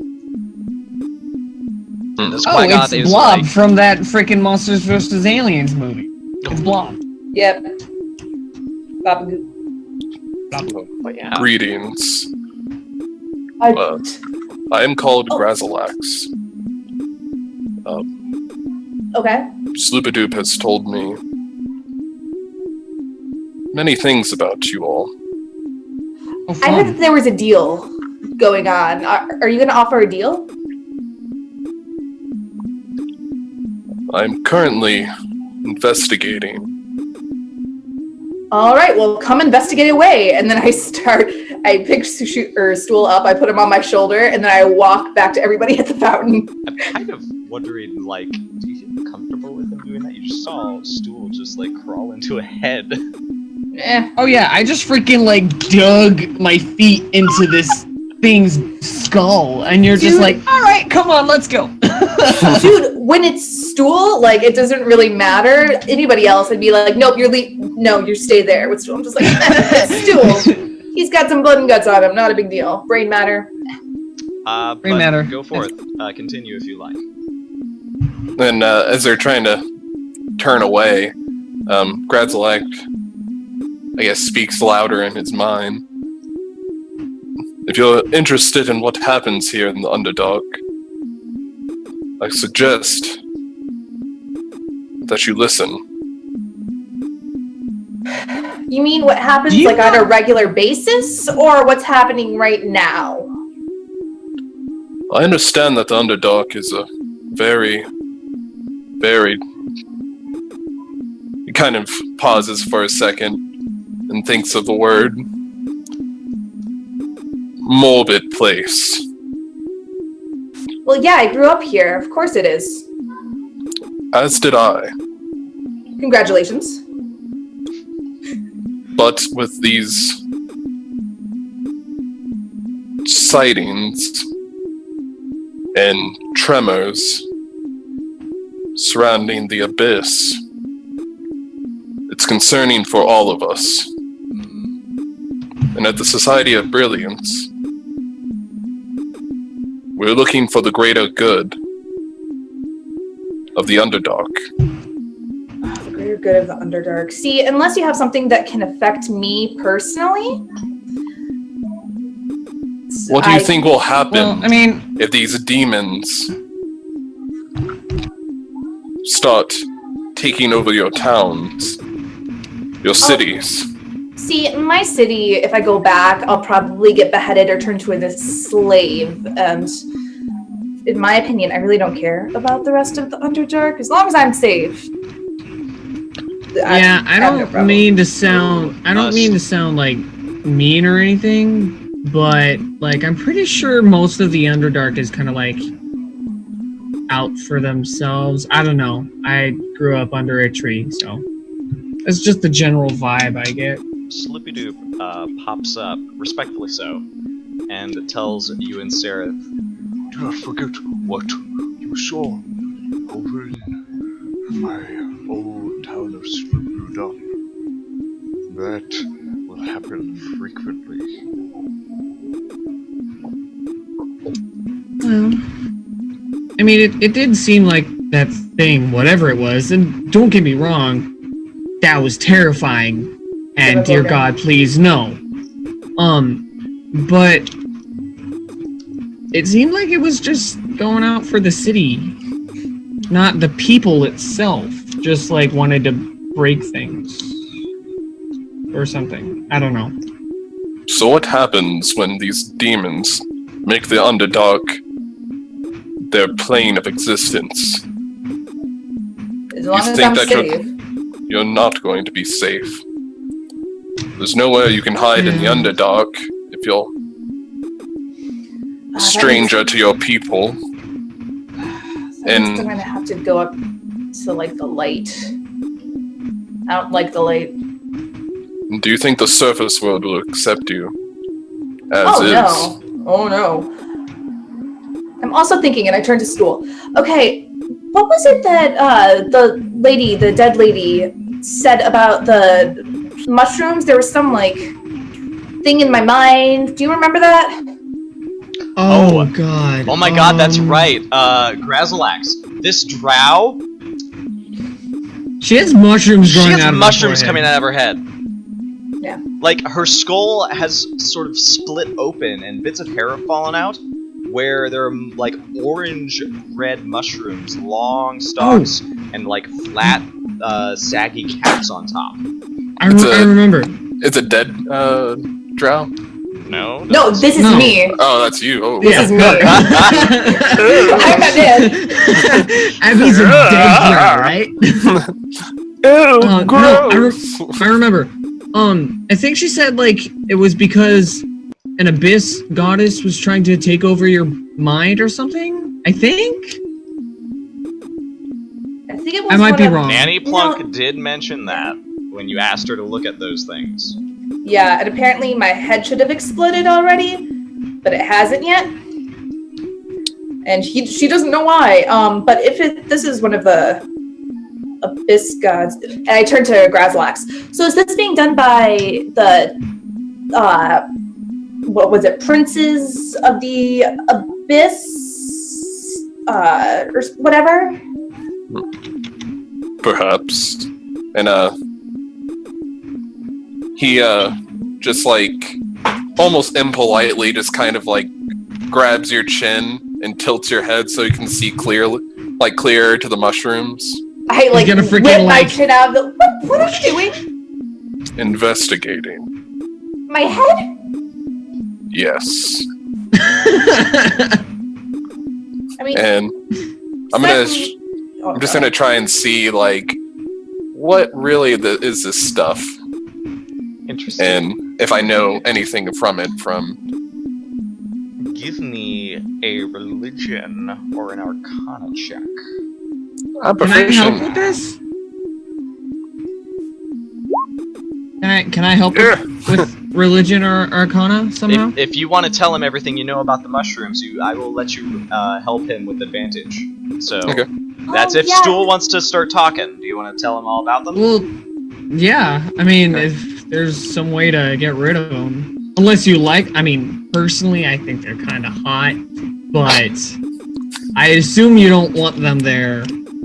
And this Quaggoth it's is Blob from that freaking Monsters vs. Aliens movie. It's Blob. Yep. Babagoo. But yeah. Greetings. I am called Grazalax. Okay. Sloopadoop has told me many things about you all. I heard that there was a deal going on. Are you going to offer a deal? I'm currently investigating. All right, well, come investigate away. And then I pick Stool up, I put him on my shoulder, and then I walk back to everybody at the fountain. I'm kind of wondering, do you feel comfortable with him doing that? You just saw Stool just, crawl into a head. Oh yeah, I just freaking, dug my feet into this thing's skull, and you're just like, alright, come on, let's go. Dude, when it's Stool, it doesn't really matter. Anybody else would be like, nope, you stay there with Stool. I'm just like, it's Stool. He's got some blood and guts on him, not a big deal. Brain matter. Brain matter. Go forth. Continue if you like. And as they're trying to turn away, Grazalac, I guess, speaks louder in his mind. If you're interested in what happens here in the Underdark, I suggest that you listen. You mean what happens on a regular basis, or what's happening right now? I understand that the Underdark is a very, very... He kind of pauses for a second and thinks of the word morbid place. Well, yeah, I grew up here. Of course it is. As did I. Congratulations. But with these sightings and tremors surrounding the abyss, it's concerning for all of us. And at the Society of Brilliance, we're looking for the greater good of the Underdark. The greater good of the Underdark. See, unless you have something that can affect me personally. What do you think will happen Well, if these demons start taking over your towns, your cities? See, in my city, if I go back, I'll probably get beheaded or turned to a slave. And in my opinion, I really don't care about the rest of the Underdark as long as I'm safe. Yeah, I don't mean to sound like mean or anything, but like I'm pretty sure most of the Underdark is kind of like out for themselves. I don't know. I grew up under a tree, so it's just the general vibe I get. Slippy-Doop pops up, respectfully so, and tells you and Seraph, Do not forget what you saw over in my old town of Slippy-Doop. That will happen frequently. Well, I mean, it did seem like that thing, whatever it was, and don't get me wrong, that was terrifying. And dear God, please no. But it seemed like it was just going out for the city, not the people itself. Just like wanted to break things or something. I don't know. So what happens when these demons make the Underdark their plane of existence? As long You as think I'm that safe. you're not going to be safe. There's nowhere you can hide in the Underdark if you're a stranger to your people. I'm gonna have to go up to like the light. I don't like the light. Do you think the surface world will accept you as is? Oh no. I'm also thinking, and I turned to Stool. Okay, what was it that the dead lady, said about the mushrooms? There was some like thing in my mind. Do you remember that? Oh God. Oh my God, that's right. Grazalax, this drow. She has mushrooms growing out of her mushrooms forehead. coming out of her head. Yeah. Like, her skull has sort of split open and bits of hair have fallen out, where there are, like, orange-red mushrooms, long stalks, and, like, flat, saggy caps on top. I remember. It's a dead, drow? No? No, this is me. Oh, that's you. Oh. This is me. I'm not dead. Abby's a dead drow, right? Ew, gross. No, I remember. I think she said, like, it was because an abyss goddess was trying to take over your mind or something? I think? I think it was I might be wrong. Nanny Plunk did mention that when you asked her to look at those things. Yeah, and apparently my head should have exploded already, but it hasn't yet. And she doesn't know why. But if this is one of the abyss gods, and I turn to Grazalax. So is this being done by the what was it, princes of the abyss, or whatever? Perhaps. And he just like almost impolitely just kind of like grabs your chin and tilts your head so you can see clearer to the mushrooms. I like whip my chin out of the. What are you doing? Investigating. My head? Yes. I mean, and I'm just gonna try and see like what really is this stuff. Interesting. And if I know anything from it from. Give me a religion or an arcana check. I'm Can I help with this? Can I help with religion or arcana somehow? If you want to tell him everything you know about the mushrooms, I will let you help him with advantage. So that's if Stool wants to start talking. Do you want to tell him all about them? Well, yeah. I mean, if there's some way to get rid of them, unless you like. I mean, personally, I think they're kind of hot, but I assume you don't want them there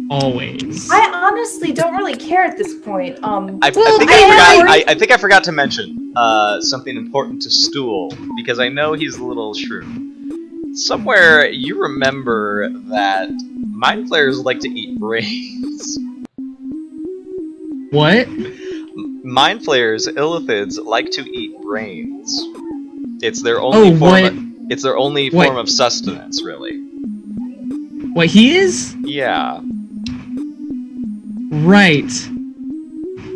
always. I honestly don't really care at this point. I think I forgot to mention something important to Stool, because I know he's a little shrewd. Somewhere you remember that mind flayers like to eat brains. What? Mind flayers, illithids, like to eat brains. It's their only it's their only form of sustenance, really. What, he is? Yeah. Right.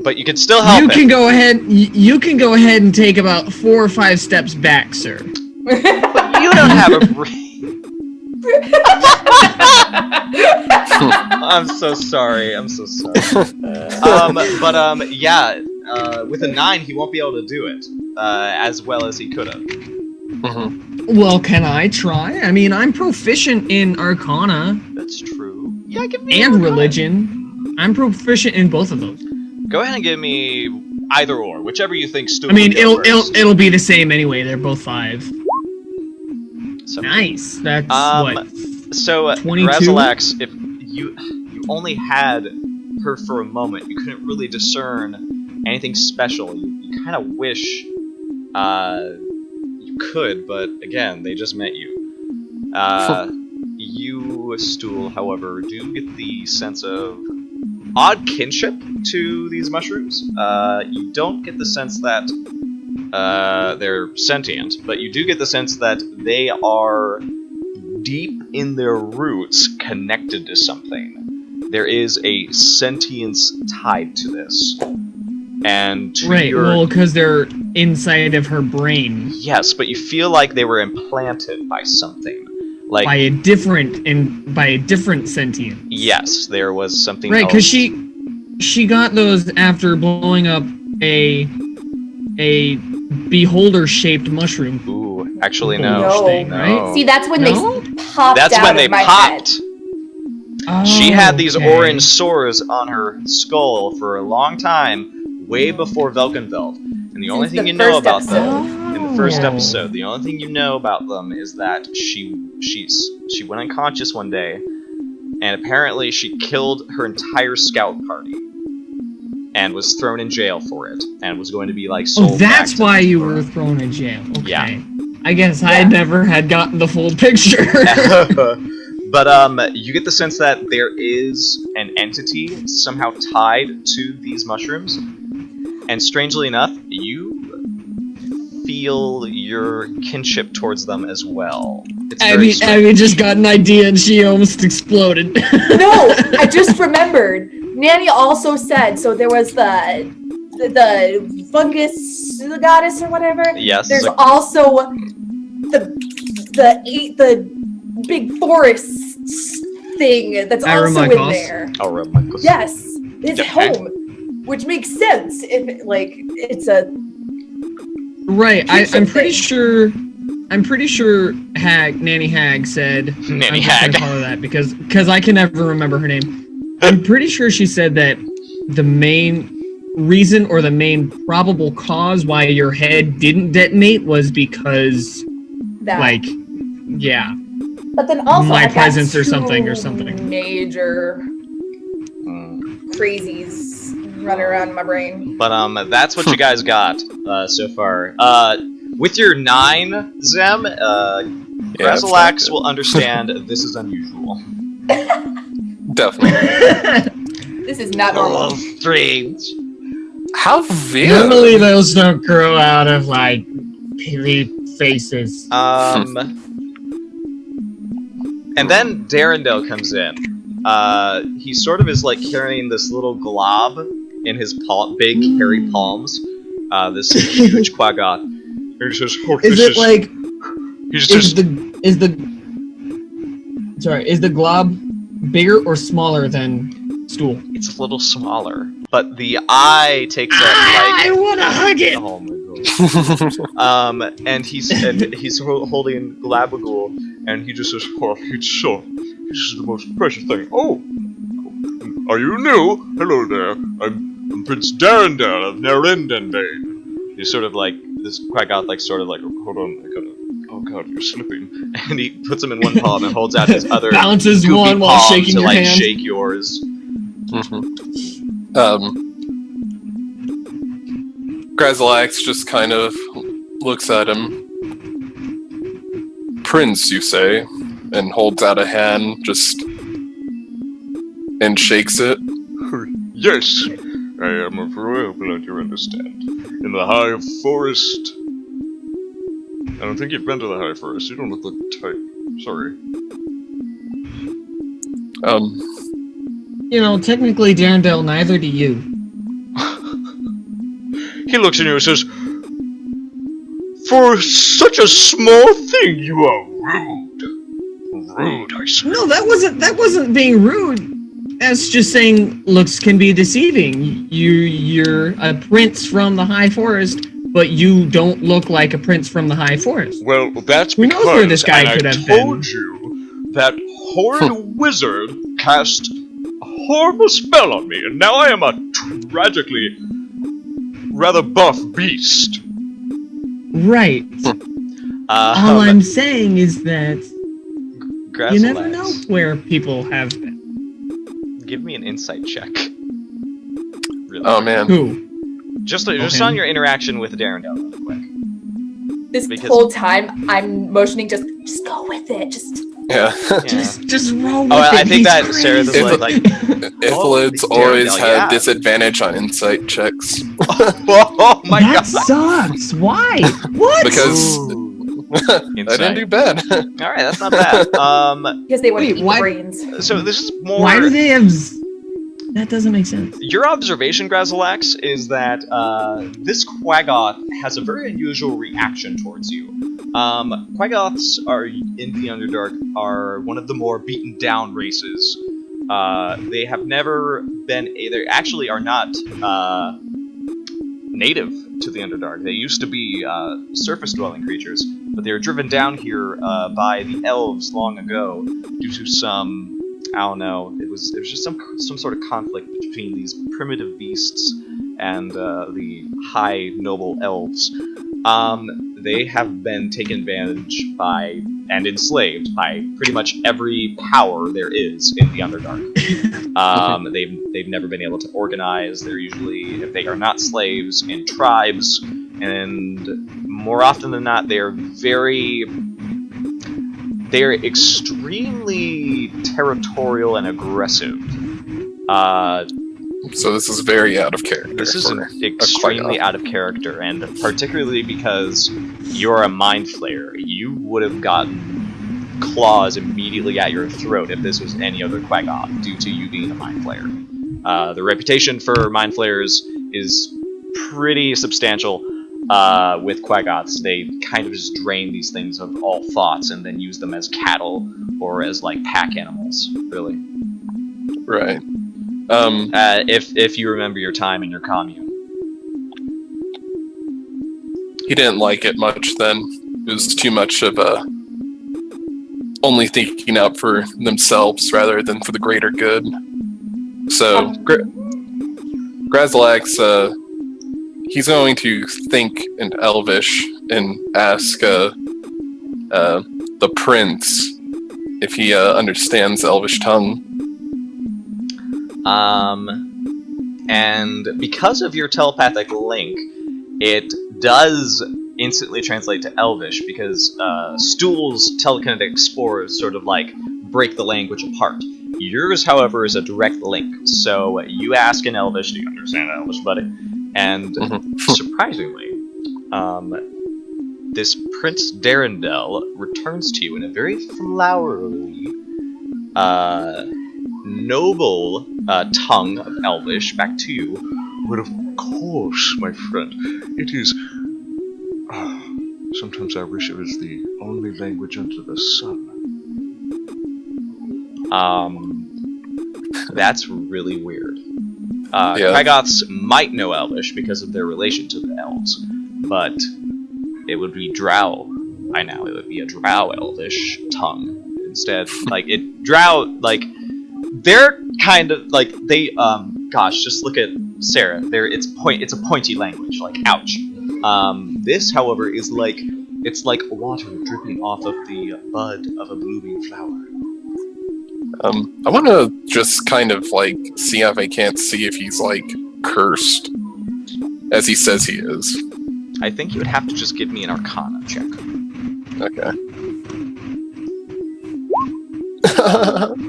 But you can still help You can go ahead. You can go ahead and take about 4 or 5 steps back, sir. But you don't have a brain. I'm so sorry. Yeah. With a 9, he won't be able to do it as well as he could have. Well, can I try? I mean, I'm proficient in Arcana. That's true. Yeah, give me and religion. I'm proficient in both of those. Go ahead and give me either or, whichever you think. I mean, it'll be the same anyway. They're both 5. So, nice. That's what. So, 22? Razalax, if you only had her for a moment, you couldn't really discern anything special. You kind of wish you could, but again, they just met you. You, Stool, however, do get the sense of odd kinship to these mushrooms. You don't get the sense that they're sentient, but you do get the sense that they are deep in their roots connected to something. There is a sentience tied to this. And to because they're inside of her brain. Yes, but you feel like they were implanted by something. Like by a different sentient. Yes, there was something. Right, because she got those after blowing up a beholder-shaped mushroom. Ooh, actually no. Thing, right? See, that's when they popped. That's out when they of my popped. Head. Oh, she had these orange sores on her skull for a long time, way before Velkynvelve. And the only thing you know about them in the first episode, the only thing you know about them is that she went unconscious one day, and apparently she killed her entire scout party, and was thrown in jail for it, and was going to be like sold. Oh, that's back why you were thrown in jail. Okay. Yeah. I guess I never had gotten the full picture. But you get the sense that there is an entity somehow tied to these mushrooms, and strangely enough, you feel your kinship towards them as well. Abby just got an idea and she almost exploded. No, I just remembered. Nanny also said, so there was the fungus goddess or whatever. Yes. There's also the big forest thing that's also in there. Aramikos. Yes, it's home, which makes sense if it's a. Right, I'm pretty sure. Nanny Hag said. Nanny Hag. Call her that because I can never remember her name. I'm pretty sure she said that the main reason or the main probable cause why your head didn't detonate was because But then also my I've presence got or something. Major crazies running around in my brain. But that's what you guys got so far. With your 9, Zem, Razalax will understand this is unusual. Definitely. This is not normal. Strange. How weird. Normally those don't grow out of pili faces. And then Darendale comes in. He sort of is carrying this little glob in his big hairy palms. This huge quaggoth. Is the glob bigger or smaller than Stool? It's a little smaller. but the eye takes it I want to hug it. Oh my god. And he's holding Glabagool, and he just says, "Oh, it's so. This is the most precious thing. Oh, are you new? Hello there. I'm Prince Darendal of Nerendenbane." He's sort of like this Quaggoth, like sort of like, hold on, I gotta. Oh god, you're slipping. And he puts him in one palm and holds out his other balances goofy one while palm shaking to your like hand. shake yours. Grazalax just kind of looks at him. Prince, you say? And holds out a hand, just... and shakes it. Yes, I am of royal blood, you understand. In the High Forest. I don't think you've been to the High Forest. You don't look the type. Sorry. You know, technically, Darendale, neither do you. He looks at you and says, "For such a small thing, you are rude. Rude, I say." No, that wasn't being rude. That's just saying looks can be deceiving. You're a prince from the High Forest, but you don't look like a prince from the High Forest. Well, that's Who because knows where this guy could I have told been. you that horrid wizard cast a horrible spell on me, and now I am a tragically rather buff beast. Right. All I'm saying is that you never Grazalax, know where people have been. give me an insight check. Really? Oh man. Who? Just Okay. on your interaction with Darendale, real quick. This Because- whole time, I'm motioning, just go with it. Just Yeah. Just roll with Oh, it. I think He's that crazy. Sarah's is like Ithalids Oh, always Darendale, have yeah. disadvantage on insight checks. oh my that god. sucks. Why? What? Because I Insight. didn't do bad. All right, that's not bad. because they want to Wait, eat why- the brains. So this is more. Why do they have? That doesn't make sense. Your observation, Grazalax, is that this Quaggoth has a very unusual reaction towards you. Quaggoths are in the Underdark are one of the more beaten down races. They have never been. They actually are not native to the Underdark. They used to be surface-dwelling creatures, but they were driven down here by the elves long ago due to some. I don't know. It was just some sort of conflict between these primitive beasts and the high noble elves. They have been taken advantage by and enslaved by pretty much every power there is in the Underdark. They've never been able to organize. They're usually, if they are not slaves, in tribes, and more often than not, they're extremely territorial and aggressive. So this is very out of character. This is for extremely Quaggoth. out of character, and particularly because you're a mind flayer. You would have gotten claws immediately at your throat if this was any other Quaggoth, due to you being a mind flayer. The reputation for mind flayers is pretty substantial. With Quaggoths, they kind of just drain these things of all thoughts and then use them as cattle or as like pack animals, really. Right. If you remember your time in your commune. He didn't like it much then. It was too much of a only thinking out for themselves rather than for the greater good. So, Grazalax, he's going to think in Elvish and ask the prince if he understands Elvish tongue. And because of your telepathic link, it does instantly translate to Elvish, because Stool's telekinetic spores sort of like break the language apart. Yours, however, is a direct link. So you ask in Elvish, do you understand Elvish, buddy? And surprisingly, this Prince Darendel returns to you in a very flowery, noble tongue of Elvish back to you. But of course, my friend, it is... sometimes I wish it was the only language under the sun. That's really weird. Quaggoths might know Elvish because of their relation to the elves, but it would be Drow by now. It would be a Drow Elvish tongue instead. Drow, they're kind of like they. Gosh, just look at Sarah. It's a pointy language. Like, ouch. This, however, is it's like water dripping off of the bud of a blooming flower. I want to just kind of see if I can't see if he's cursed, as he says he is. I think you would have to just give me an Arcana check. Okay.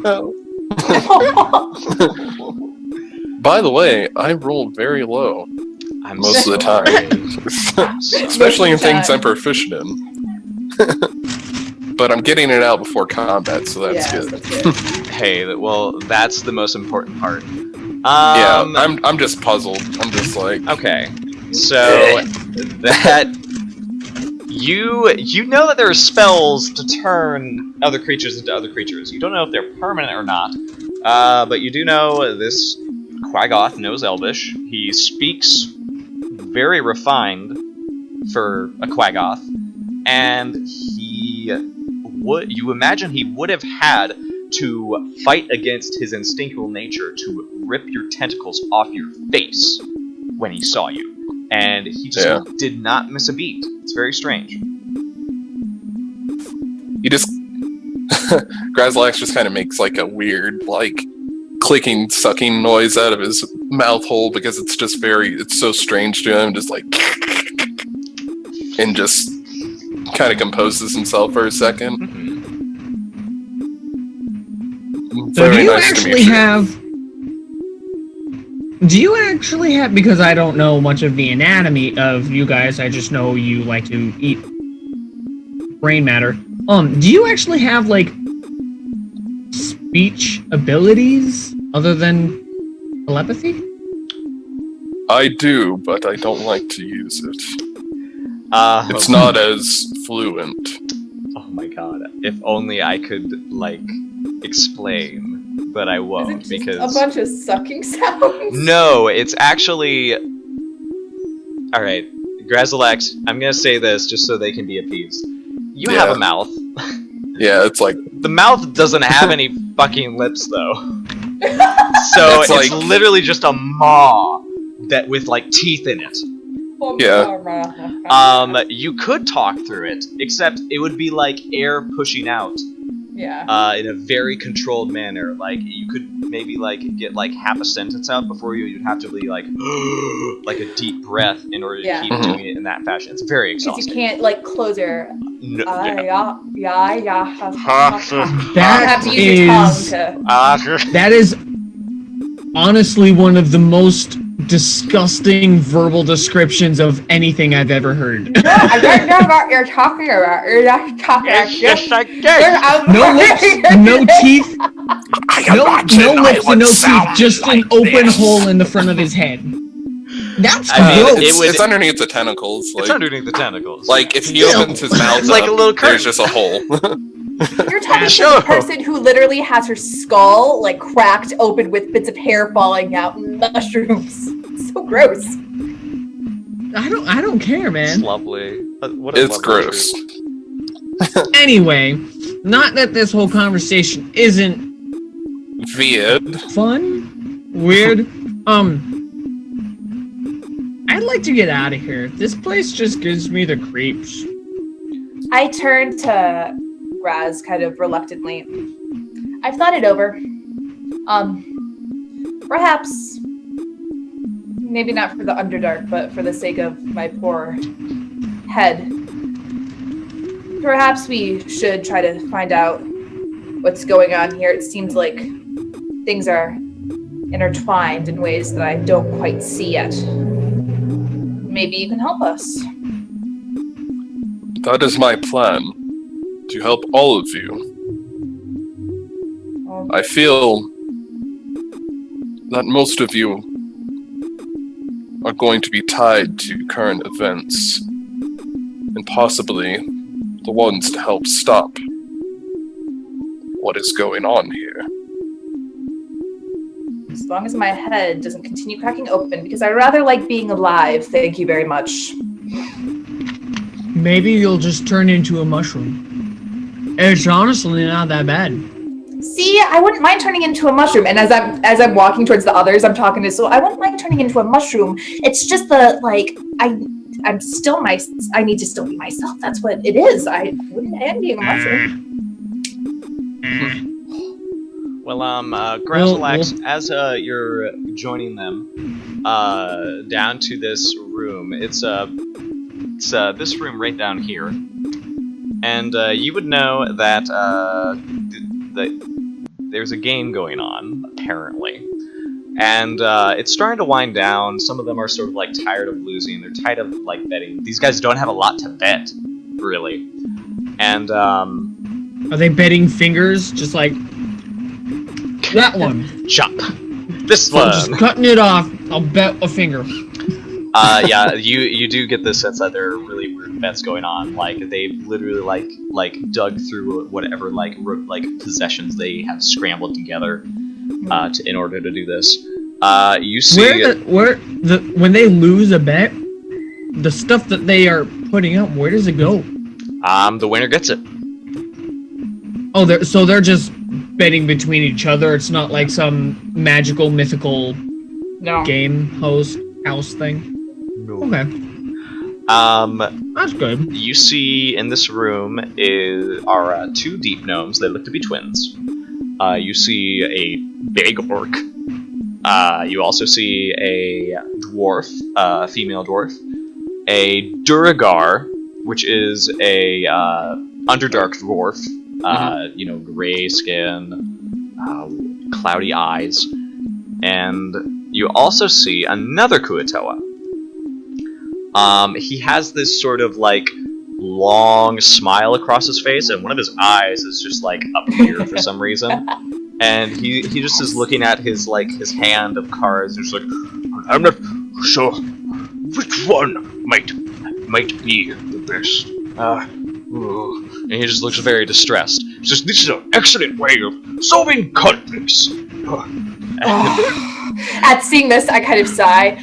No. By the way, I rolled very low most of the time, especially in things I'm proficient in. But I'm getting it out before combat, so that's good. That's good. Hey, well, that's the most important part. Yeah, I'm just puzzled. I'm just okay, so that you know that there are spells to turn other creatures into other creatures. You don't know if they're permanent or not, but you do know this Quaggoth knows Elvish. He speaks very refined for a Quaggoth, and you imagine he would have had to fight against his instinctual nature to rip your tentacles off your face when he saw you. And he just did not miss a beat. It's very strange. He just... Grazlax just kind of makes a weird, clicking, sucking noise out of his mouth hole because it's just it's so strange to him, just and just kind of composes himself for a second. So do you actually have, because I don't know much of the anatomy of you guys, I just know you like to eat brain matter. Do you actually have, speech abilities other than telepathy? I do, but I don't like to use it. It's not as fluent. Oh my god. If only I could, explain. But I won't, is it just because... a bunch of sucking sounds? No, it's actually... Alright, Grazalax, I'm gonna say this just so they can be appeased. You have a mouth. Yeah, it's The mouth doesn't have any fucking lips, though. So it's literally just a maw that with, teeth in it. Yeah. You could talk through it, except it would be air pushing out. Yeah. In a very controlled manner. You could maybe get half a sentence out before you'd have to be a deep breath in order to keep doing it in that fashion. It's very exhausting. Because you can't close your No, That is honestly one of the most disgusting verbal descriptions of anything I've ever heard. No, I don't know what you're talking about. You're just talking like this. No lips, no teeth, no lips and no teeth, just an open hole in the front of his head. That's gross. It's underneath the tentacles. It's underneath the tentacles. If he opens his mouth it's like a little curtain. there's just a hole. You're talking to the person who literally has her skull cracked open with bits of hair falling out and mushrooms. So gross. I don't care, man. It's lovely. It's gross. Anyway, not that this whole conversation isn't weird. Fun? Weird? I'd like to get out of here. This place just gives me the creeps. I turn to Raz kind of reluctantly. I've thought it over. Perhaps, maybe not for the Underdark, but for the sake of my poor head, perhaps we should try to find out what's going on here. It seems like things are intertwined in ways that I don't quite see yet. Maybe you can help us. That is my plan, to help all of you. I feel that most of you are going to be tied to current events, and possibly the ones to help stop what is going on here. long as my head doesn't continue cracking open, because I rather like being alive. Thank you very much. Maybe you'll just turn into a mushroom. It's honestly not that bad. See, I wouldn't mind turning into a mushroom. And as I'm walking towards the others, I'm talking to, so I wouldn't mind turning into a mushroom. It's just the, like, I'm still I need to still be myself. That's what it is. I wouldn't end being a mushroom. Well, Grazalax, as you're joining them down to this room, it's this room right down here, and you would know that there's a game going on, apparently. And it's starting to wind down. Some of them are sort of like tired of losing. They're tired of like betting. These guys don't have a lot to bet, really. And are they betting fingers? Just like that one. Chop. This one. Just cutting it off. I'll bet a finger. Yeah, you do get the sense that there are really weird bets going on. Like they've literally like dug through whatever like possessions they have scrambled together in order to do this. You see when they lose a bet, the stuff that they are putting up, where does it go? The winner gets it. Oh, they're just betting between each other. It's not like some magical mythical game house thing. No. Okay. That's good. You see in this room are two deep gnomes. They look to be twins. You see a big orc. You also see a dwarf, female dwarf. A Duragar, which is a Underdark dwarf. Gray skin, cloudy eyes. And you also see another Kuatoa. He has this sort of like long smile across his face, and one of his eyes is just like up here for some reason. And he just is looking at his hand of cards, and just like, I'm not sure which one might be the best. And he just looks very distressed. This is an excellent way of solving conflicts. At seeing this, I kind of sigh.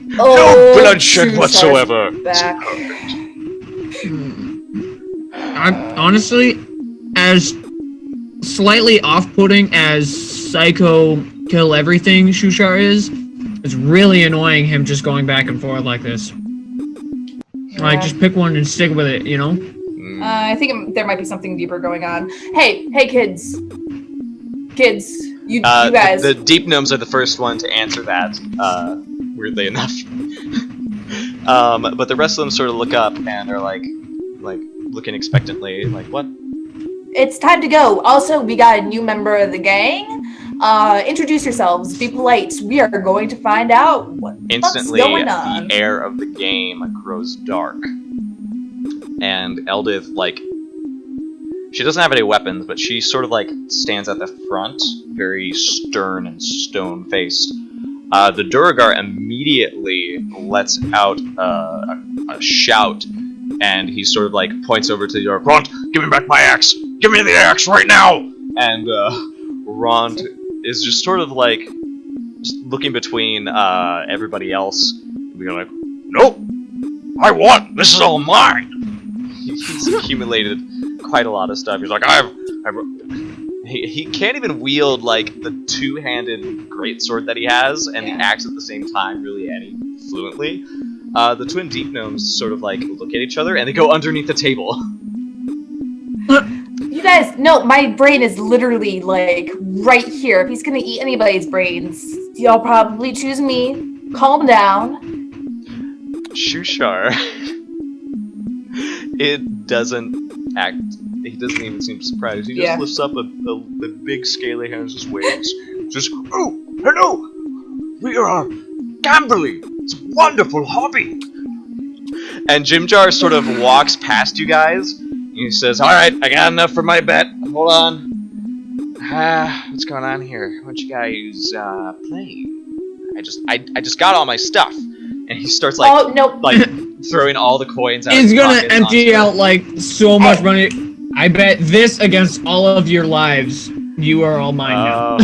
No bloodshed whatsoever. Back. I'm honestly, as slightly off-putting as Psycho Kill Everything Shushar is, it's really annoying him just going back and forth like this. Yeah. Like, just pick one and stick with it, you know? I think there might be something deeper going on. Hey, kids, you guys. The deep gnomes are the first one to answer that. Weirdly enough, but the rest of them sort of look up and they're like looking expectantly, like what? It's time to go. Also, we got a new member of the gang. Introduce yourselves. Be polite. We are going to find out what Instantly, what's going on. The air of the game grows dark. And Eldith, she doesn't have any weapons, but she sort of, stands at the front, very stern and stone-faced. The Duragar immediately lets out a shout, and he sort of, points over to the door. Ront, give me back my axe! Give me the axe right now! And, Ront is just sort of, just looking between, everybody else, and being like, nope! I won! This is all mine! He's accumulated quite a lot of stuff. He's like, he can't even wield the two-handed greatsword that he has and the axe at the same time really any fluently. The twin deep gnomes sort of look at each other and they go underneath the table. You guys, no, my brain is literally right here. If he's gonna eat anybody's brains, y'all probably choose me. Calm down. Shushar. It doesn't act. He doesn't even seem surprised. He just lifts up a big scaly hand and just waves. Just, oh, hello! We are gambling! It's a wonderful hobby! And Jimjar sort of walks past you guys. And he says, alright, I got enough for my bet. Hold on. What's going on here? Why don't you guys play? I just got all my stuff. And he starts throwing all the coins out. He's gonna empty out so much money. I bet this against all of your lives. You are all mine now.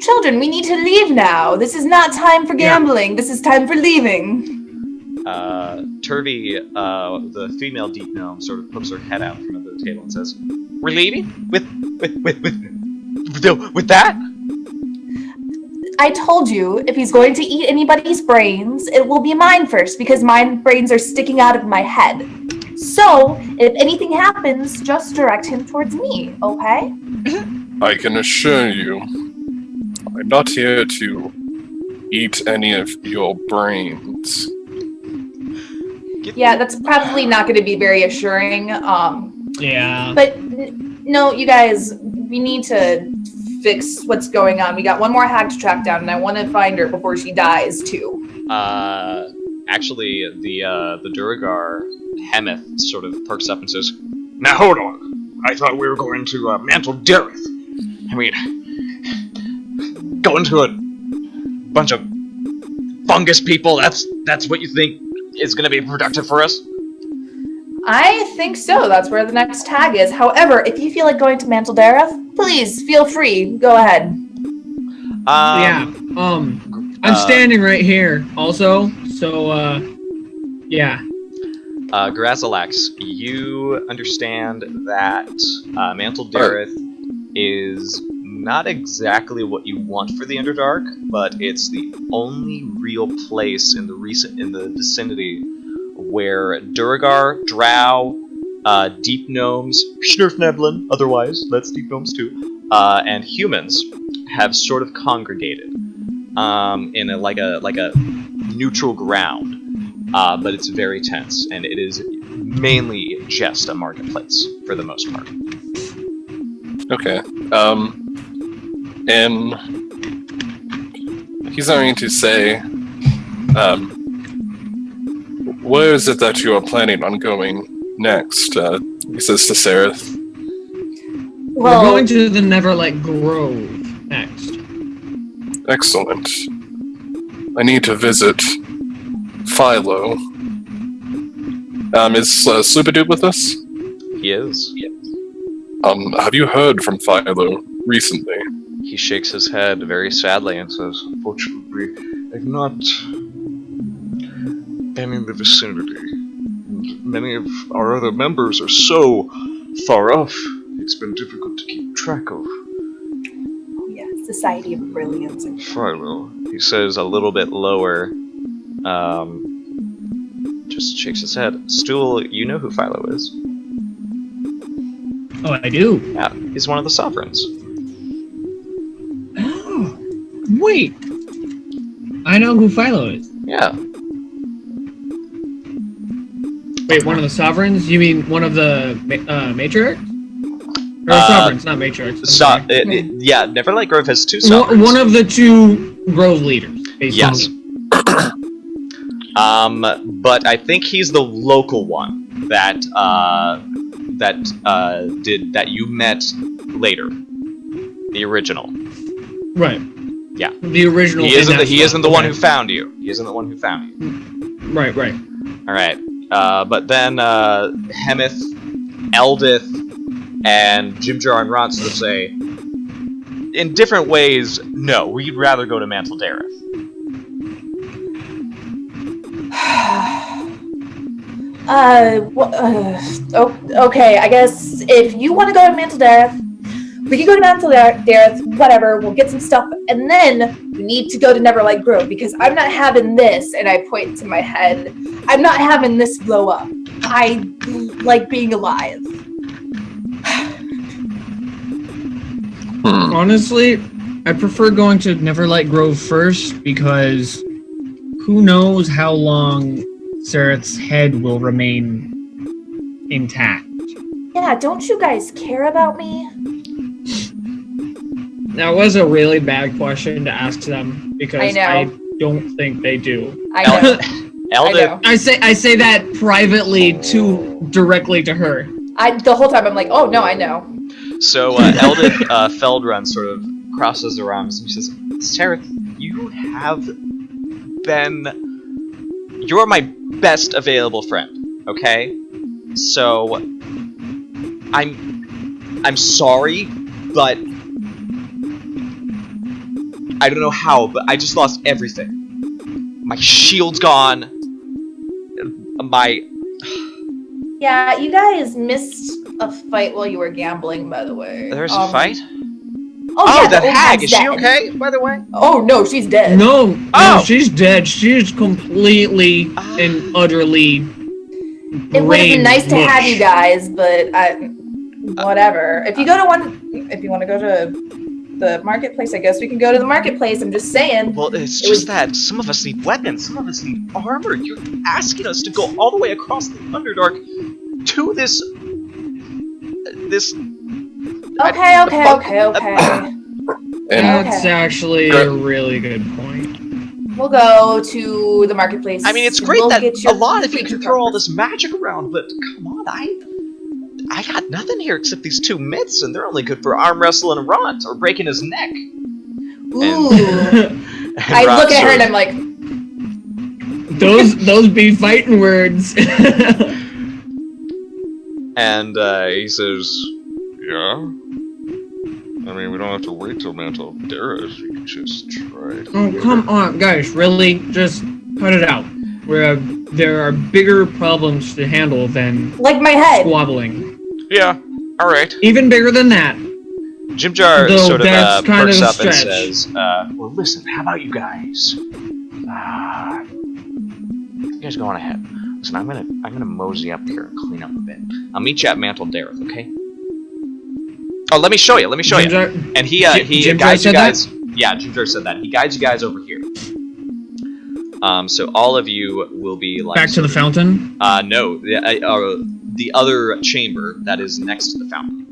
children, we need to leave now. This is not time for gambling. This is time for leaving. Turvy, the female deep gnome, sort of pokes her head out from under the table and says, "We're leaving? With that?" I told you, if he's going to eat anybody's brains, it will be mine first, because my brains are sticking out of my head. So, if anything happens, just direct him towards me, okay? I can assure you, I'm not here to eat any of your brains. Yeah, that's probably not going to be very assuring. Yeah. But, no, you guys, we need to fix what's going on. We got one more hag to track down, and I want to find her before she dies, too. Actually, the Duragar, Hemeth, sort of perks up and says, Now hold on. I thought we were going to Mantol-Derith. I mean, going to a bunch of fungus people, that's what you think is going to be productive for us? I think so. That's where the next tag is. However, if you feel like going to Mantol-Derith, please feel free. Go ahead. I'm standing right here also, so, yeah. Grazalax, you understand that Mantol-Derith is not exactly what you want for the Underdark, but it's the only real place in the vicinity where Duragar, Drow, deep gnomes, Schnurfneblin, otherwise, that's deep gnomes too, and humans have sort of congregated in a neutral ground, but it's very tense, and it is mainly just a marketplace for the most part. Okay. And he's going to say, where is it that you are planning on going next? He says to Sereth. Well, we're going to the Neverlight Grove next. Excellent. I need to visit Philo. Is Sloopadoop with us? He is. Have you heard from Philo recently? He shakes his head very sadly and says, Fortunately, I've not been in the vicinity. And many of our other members are so far off, it's been difficult to keep track of. Oh, yeah, Society of Brilliance. Philo. he says a little bit lower, just shakes his head. Stool, you know who Philo is? Oh, I do. Yeah, he's one of the sovereigns. Oh, wait. I know who Philo is. Yeah. Wait, one of the sovereigns? You mean one of the matriarchs? Or sovereigns, not matriarchs. Yeah, Neverlight Grove has two sovereigns. One of the two grove leaders, basically. Yes. But I think he's the local one that you met later. The original. Right. Yeah. The original. He isn't the one who found you. He isn't the one who found you. Right. Right. All right. But then Hemeth, Eldith, and Jimjar and Ron sort of say, in different ways, no, we'd rather go to Mantol-Derith. Okay, I guess if you want to go to Mantol-Derith, we can go to Mantol-Derith, whatever, we'll get some stuff, and then we need to go to Neverlight Grove, because I'm not having this, and I point to my head, I'm not having this blow up. I like being alive. Honestly, I prefer going to Neverlight Grove first, because who knows how long Sereth's head will remain intact. Yeah, don't you guys care about me? That was a really bad question to ask them, because I don't think they do. I know. Eldith, I say that privately directly to her. The whole time I'm like, oh no, I know. So Eldith Feldrun sort of crosses her arms and she says, Sereth, you're my best available friend, okay? So I'm sorry, but I don't know how, but I just lost everything. My shield's gone. Yeah, you guys missed a fight while you were gambling, by the way. There's a fight? Oh, yeah, that the old hag, hag's is she dead. okay, by the way? Oh, no, she's dead. No, Oh. she's dead. She's completely and utterly. It would have been nice to have you mush. guys, but whatever. If you want to go to the marketplace, I guess we can go to the marketplace. I'm just saying. Well, it's just that some of us need weapons, some of us need armor. You're asking us to go all the way across the Underdark to this. Okay. That's actually a really good point. We'll go to the marketplace. I mean, it's great that a lot of you can throw all this magic around, but come on, I got nothing here except these 2 myths, and they're only good for arm wrestling and Ront, or breaking his neck. Ooh. And I Ront look at her sort and of- I'm like, Those be fighting words. And he says, yeah? I mean, we don't have to wait till Mantol-Derith. We can just try it. Oh, come on, guys, really? Just cut it out. There are bigger problems to handle than like my head. squabbling. Yeah, alright. Even bigger than that. Jimjar Though sort of that's kind perks of a up and stretch. says, well, listen, how about you guys? You guys go on ahead. Listen, I'm gonna mosey up here and clean up a bit. I'll meet you at Mantol-Derith, okay? Oh, let me show you. Jimjar- And he Jimjar guides you said that? guys. Yeah, Jimjar said that. He guides you guys over here. So all of you will be like Back to the fountain. No, the other chamber that is next to the fountain.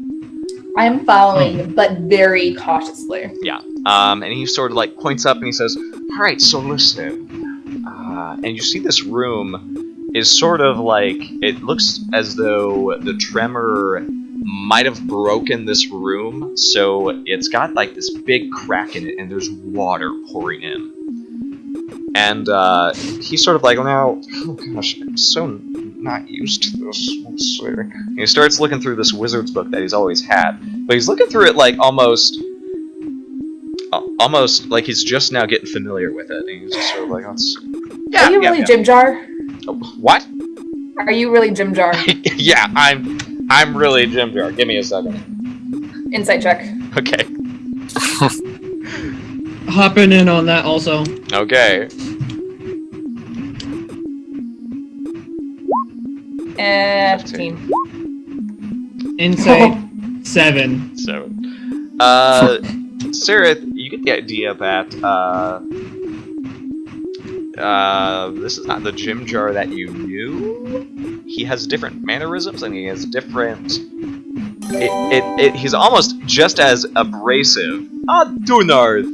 I am following, but very cautiously. Yeah. And he sort of like points up and he says, "All right, so listen." And you see this room is sort of like, it looks as though the tremor might have broken this room, so it's got like this big crack in it, and there's water pouring in. And he's sort of like, now, oh gosh, I'm so not used to this. Let's see. And he starts looking through this wizard's book that he's always had, but he's looking through it like almost like he's just now getting familiar with it. And he's just sort of like, let's. Yeah, Are you really Jimjar? Oh, what? Are you really Jimjar? Yeah, I'm really Jimjar. Give me a second. Insight check. Okay. Hopping in on that also. Okay. 15. Insight 7. 7. Sarith, you get the idea that this is not the Jimjar that you knew. He has different mannerisms, and he has different. He's almost just as abrasive. Tunarth.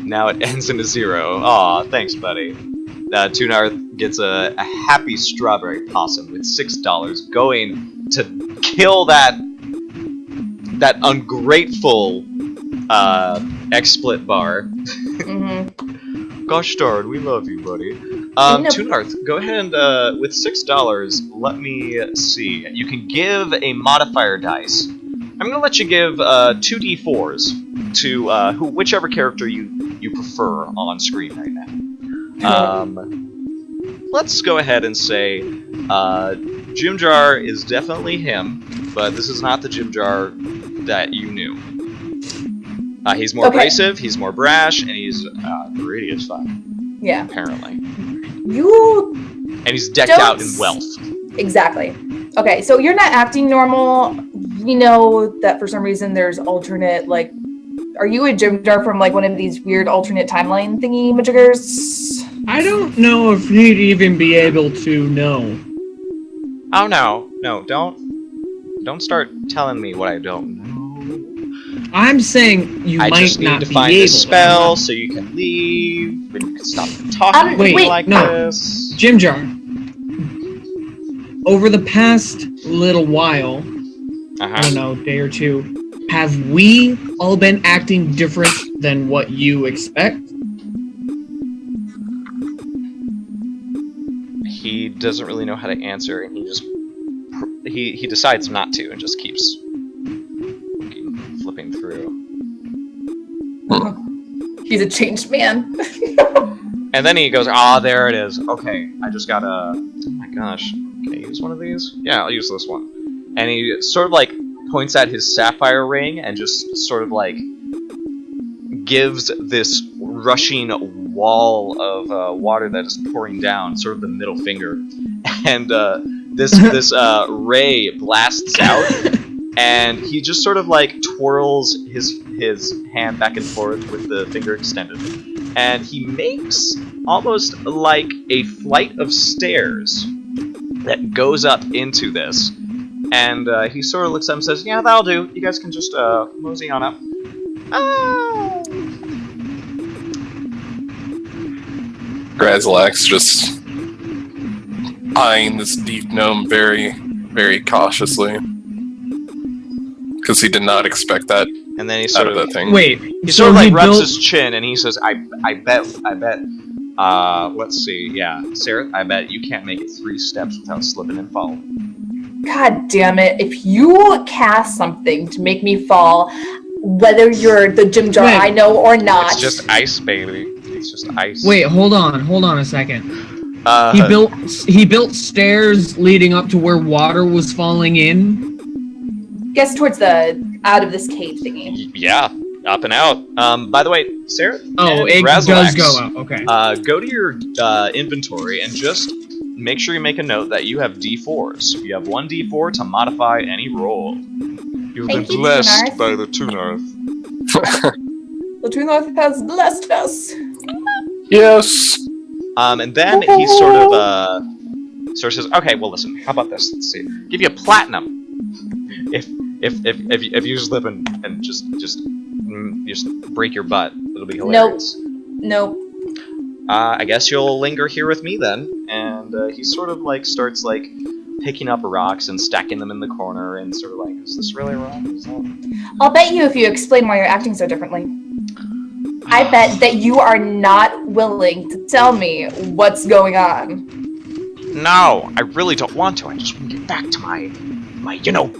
Now it ends in a 0. Aw, thanks, buddy. Tunarth gets a happy strawberry possum with $6 going to kill that ungrateful XSplit bar. Mm-hmm. Gosh darn, we love you, buddy. Tunarth, go ahead and with $6, let me see. You can give a modifier dice. I'm gonna let you give 2d4s to whichever character you prefer on screen right now. Let's go ahead and say Jimjar is definitely him, but this is not the Jimjar that you knew. He's more abrasive, he's more brash, and he's greedy as fuck. Yeah. Apparently. And he's decked out in wealth. Exactly. Okay, so you're not acting normal. We know that for some reason there's alternate, like, are you a Jimjar from like one of these weird alternate timeline thingy majiggers? I don't know if he'd even be able to know. Oh no, don't start telling me what I don't know. I'm saying you I might just need not to be find able a spell so you can leave, and you can stop talking Wait, like no. this. Jimjar, over the past little while, I don't know, day or two, have we all been acting different than what you expect? He doesn't really know how to answer, and he just he decides not to, and just keeps flipping through. He's a changed man. And then he goes, ah, there it is. Okay, I just gotta... Oh my gosh. Can I use one of these? Yeah, I'll use this one. And he sort of like points at his sapphire ring and just sort of like gives this rushing wall of water that is pouring down, sort of the middle finger. And this ray blasts out, and he just sort of like twirls his hand back and forth with the finger extended. And he makes almost like a flight of stairs that goes up into this. And he sort of looks up and says, yeah, that'll do. You guys can just mosey on up. Oh! Grazlax just eyeing this deep gnome very, very cautiously. Because he did not expect that And then he out sort of of that thing. Wait, he so sort of like he rubs built- his chin and he says, I bet, let's see, yeah, Sarah, I bet you can't make it 3 steps without slipping and falling. God damn it. If you cast something to make me fall, whether you're the Jimjar Wait. I know or not. It's just ice, baby. It's just ice. Wait, hold on a second. Uh, He built stairs leading up to where water was falling in. Guess towards the out of this cave thingy. Yeah, up and out. By the way, Sarah. Oh, and it Grazlax, does go out. Okay. Go to your inventory and just make sure you make a note that you have D4s. You have 1 D4 to modify any roll. You've Thank been you, blessed Tunarth. by the Tunarth. The Tunarth has blessed us. Yes! And then he sort of says, "Okay, well, listen. How about this? Let's see. Give you a platinum if you just live and just break your butt. It'll be hilarious." Nope. I guess you'll linger here with me then. And he sort of like starts like picking up rocks and stacking them in the corner and sort of like, is this really wrong? Is that... I'll bet you if you explain why you're acting so differently. I bet that you are not willing to tell me what's going on. No, I really don't want to. I just want to get back to my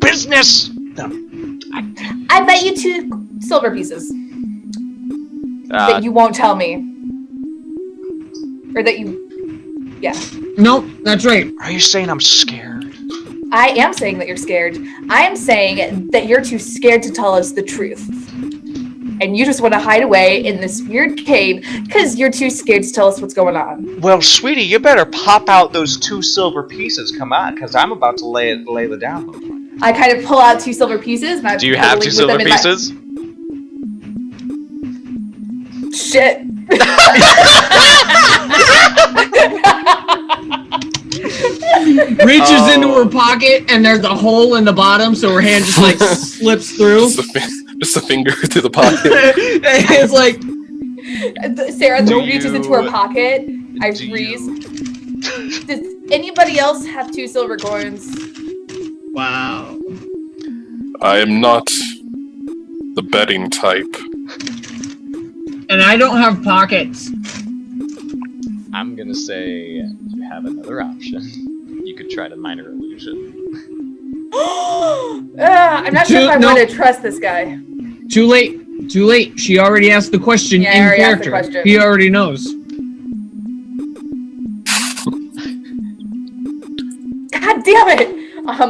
business. I bet you 2 silver pieces that you won't tell me. Or that you... Yeah. Nope, that's right. Are you saying I'm scared? I am saying that you're scared. I am saying that you're too scared to tell us the truth. And you just want to hide away in this weird cave because you're too scared to tell us what's going on. Well, sweetie, you better pop out those 2 silver pieces. Come on, because I'm about to lay the download. I kind of pull out 2 silver pieces. And Do you have 2 silver pieces? Shit. Reaches into her pocket and there's a hole in the bottom, so her hand just like slips through. Just a finger through the pocket. It's like Sarah Do reaches you- into her pocket. I do freeze. you- Does anybody else have 2 silver coins? wow. I am not the betting type. And I don't have pockets. I'm gonna say you have another option. You could try to minor illusion. I'm not sure if I No. want to trust this guy. Too late. She already asked the question Yeah, I in already asked the character. question. He already knows. God damn it! I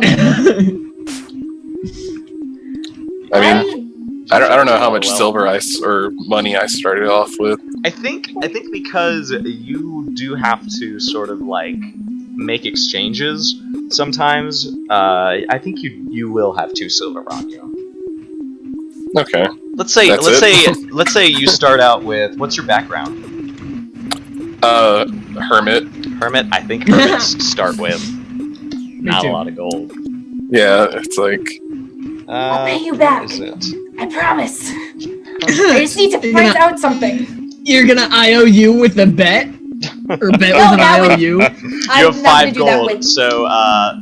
mean, I don't know how much Well. silver or money I started off with. I think because you do have to sort of like make exchanges sometimes. I think you will have 2 silver on you. Okay. Let's say That's let's say you start out with, what's your background? Hermit. Hermit. I think hermits start with not too. a lot of gold. Yeah, it's like I'll pay you back. What is it? I promise. I just need to find out something. You're gonna IOU with the bet? Or bet with an that would- IOU? You I'm have not 5 gonna do that gold, with. so Yeah.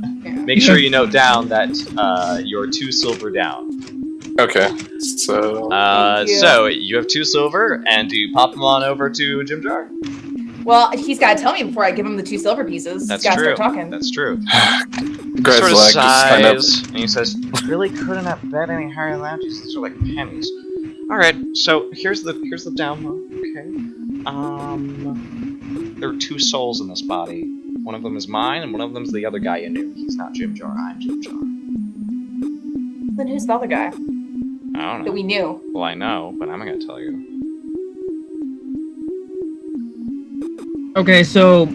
make sure you note down that you're 2 silver down. okay. So Thank you. So you have 2 silver, and do you pop them on over to Jimjar? Well, he's got to tell me before I give him the 2 silver pieces. That's he's got to true. start talking. That's true. Grazlax Sort of just kind of sighs, and he says, "Really couldn't have bet any higher than that. These are like pennies." All right. So here's the download. Okay. There are 2 souls in this body. One of them is mine, and one of them's the other guy you knew. He's not Jimjar. I'm Jimjar. Then who's the other guy I don't know. that we knew? Well, I know, but I'm not gonna tell you. Okay, so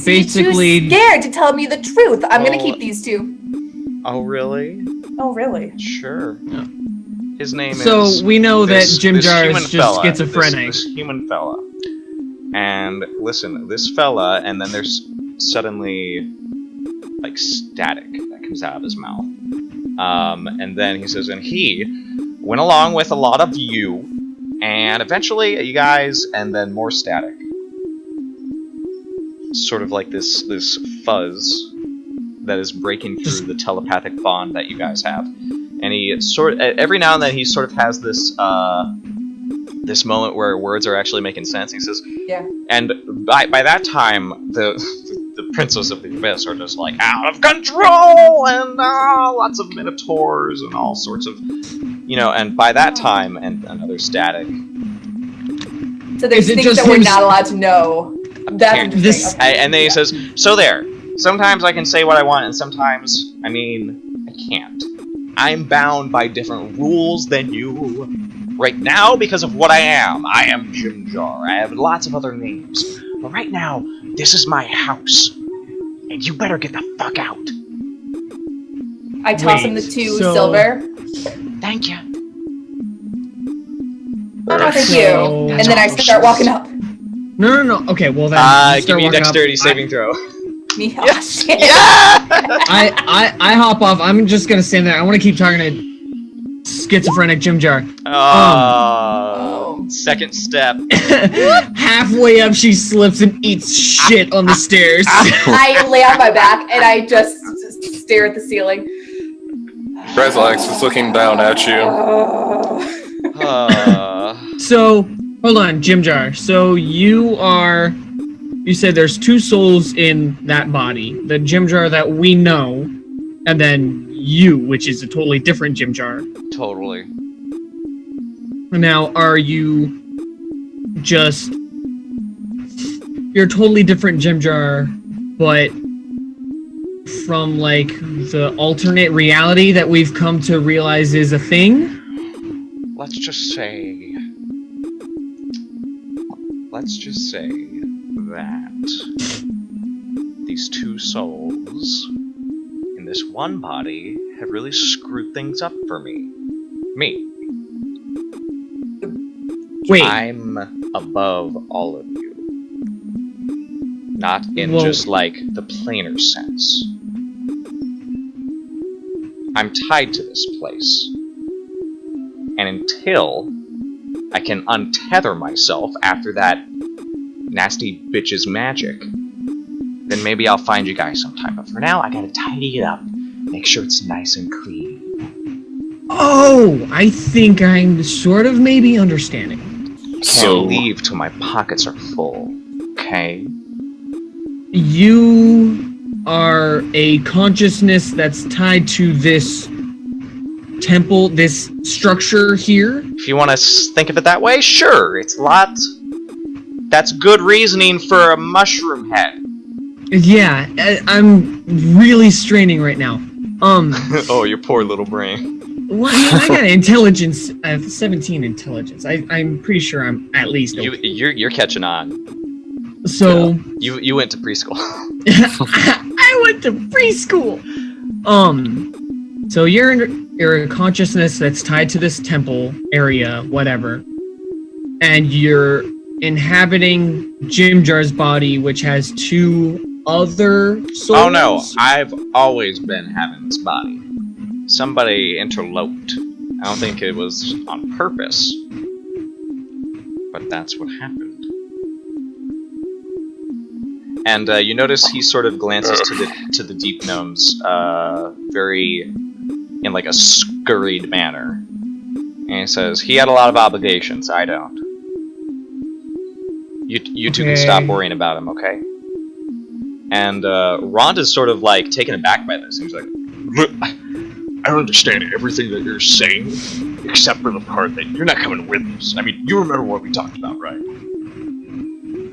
basically, Too scared to tell me the truth. I'm gonna Oh. keep these 2. Oh, really? Oh, really? Sure. Yeah. His name is. so we know that this Jimjar human is just fella, schizophrenic. This human fella. And listen, this fella, and then there's suddenly like static that comes out of his mouth. And then he says, and he went along with a lot of you, and eventually you guys, and then more static. Sort of like this fuzz that is breaking through the telepathic bond that you guys have. And he every now and then he sort of has this this moment where words are actually making sense. He says, Yeah. and by that time the princes of the abyss are just like out of control, and lots of minotaurs and all sorts of, and by that time, and another static. So there's Is it things just that we're him not allowed to know. That's Can't- interesting. Okay. And then he says, so there, sometimes I can say what I want, and sometimes, I can't. I'm bound by different rules than you. Right now, because of what I am Jimjar. I have lots of other names. But right now, this is my house. And you better get the fuck out. I toss him the Wait, 2 so- silver. Thank you. Oh, no, thank So- you. And then I start walking up. No. Okay, well then. you Give start me a walking up. dexterity saving throw. Me. Oh, Yes! shit. Yeah! I hop off. I'm just gonna stand there. I want to keep talking to schizophrenic Jimjar. Second step. Halfway up, she slips and eats shit on the stairs. I lay on my back and I just stare at the ceiling. Reslax is looking down at you. So, hold on, Jimjar. So you said there's 2 souls in that body. The Jimjar that we know, and then you, which is a totally different Jimjar. Totally. Now, are you just... You're a totally different Jimjar, but from, like, the alternate reality that we've come to realize is a thing? Let's just say that these 2 souls in this one body have really screwed things up for me. Wait. I'm above all of you. Not in Well- just like the plainer sense. I'm tied to this place. And until I can untether myself after that nasty bitch's magic, then maybe I'll find you guys sometime. But for now, I gotta tidy it up. Make sure it's nice and clean. Oh, I think I'm sort of maybe understanding. Can't So, leave till my pockets are full. Okay? You are a consciousness that's tied to this temple, this structure here. If you want to think of it that way, sure. It's a lot. That's good reasoning for a mushroom head. Yeah, I'm really straining right now. Oh, your poor little brain. Well, I got intelligence. I have 17 intelligence. I'm pretty sure I'm at least. Okay. You're catching on. So You went to preschool. I went to preschool. So you're a consciousness that's tied to this temple area, whatever, and you're inhabiting Jimjar's body, which has 2 other souls. Oh no, I've always been having this body. Somebody interloped. I don't think it was on purpose, but that's what happened. And you notice he sort of glances to the deep gnomes, very in like a scurried manner, and he says, "He had a lot of obligations. I don't. You two can stop worrying about him, okay?" And Rhonda's sort of like taken aback by this. He's like, Look, I don't understand everything that you're saying, except for the part that you're not coming with us. I mean, you remember what we talked about, right?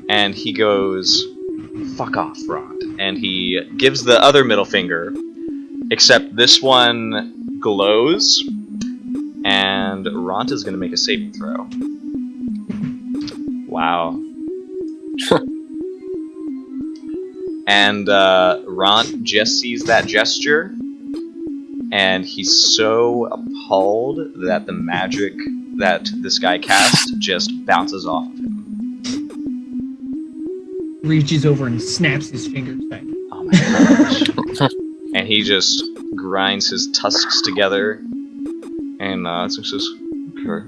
And he goes, "Fuck off, Rod." And he gives the other middle finger, except this one glows, and Ront is going to make a saving throw. Wow. And Ront just sees that gesture, and he's so appalled that the magic that this guy cast just bounces off of him. Reaches over and snaps his fingers back. Oh my gosh. And he just grinds his tusks together, and says, Okay.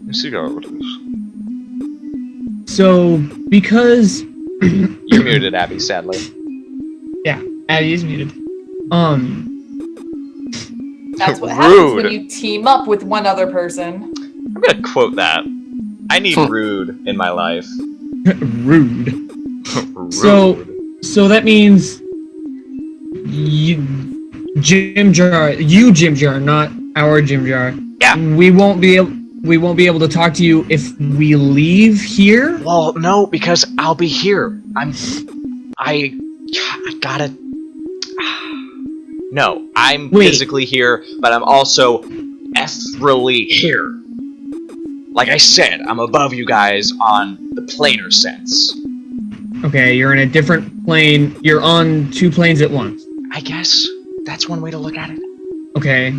I see how it is. So, because... You're muted, Abby, sadly. Yeah, Abby is muted. That's what happens when you team up with one other person. I'm gonna quote that. I need rude in my life. Rude. Rude. So that means Jimjar, not our Jimjar. Yeah. We won't be able to talk to you if we leave here. Well, no, because I'll be here. I gotta. No, I'm physically here, but I'm also ethereally here. Like I said, I'm above you guys on the planar sense. Okay, you're in a different plane. You're on two planes at once. I guess that's one way to look at it. Okay.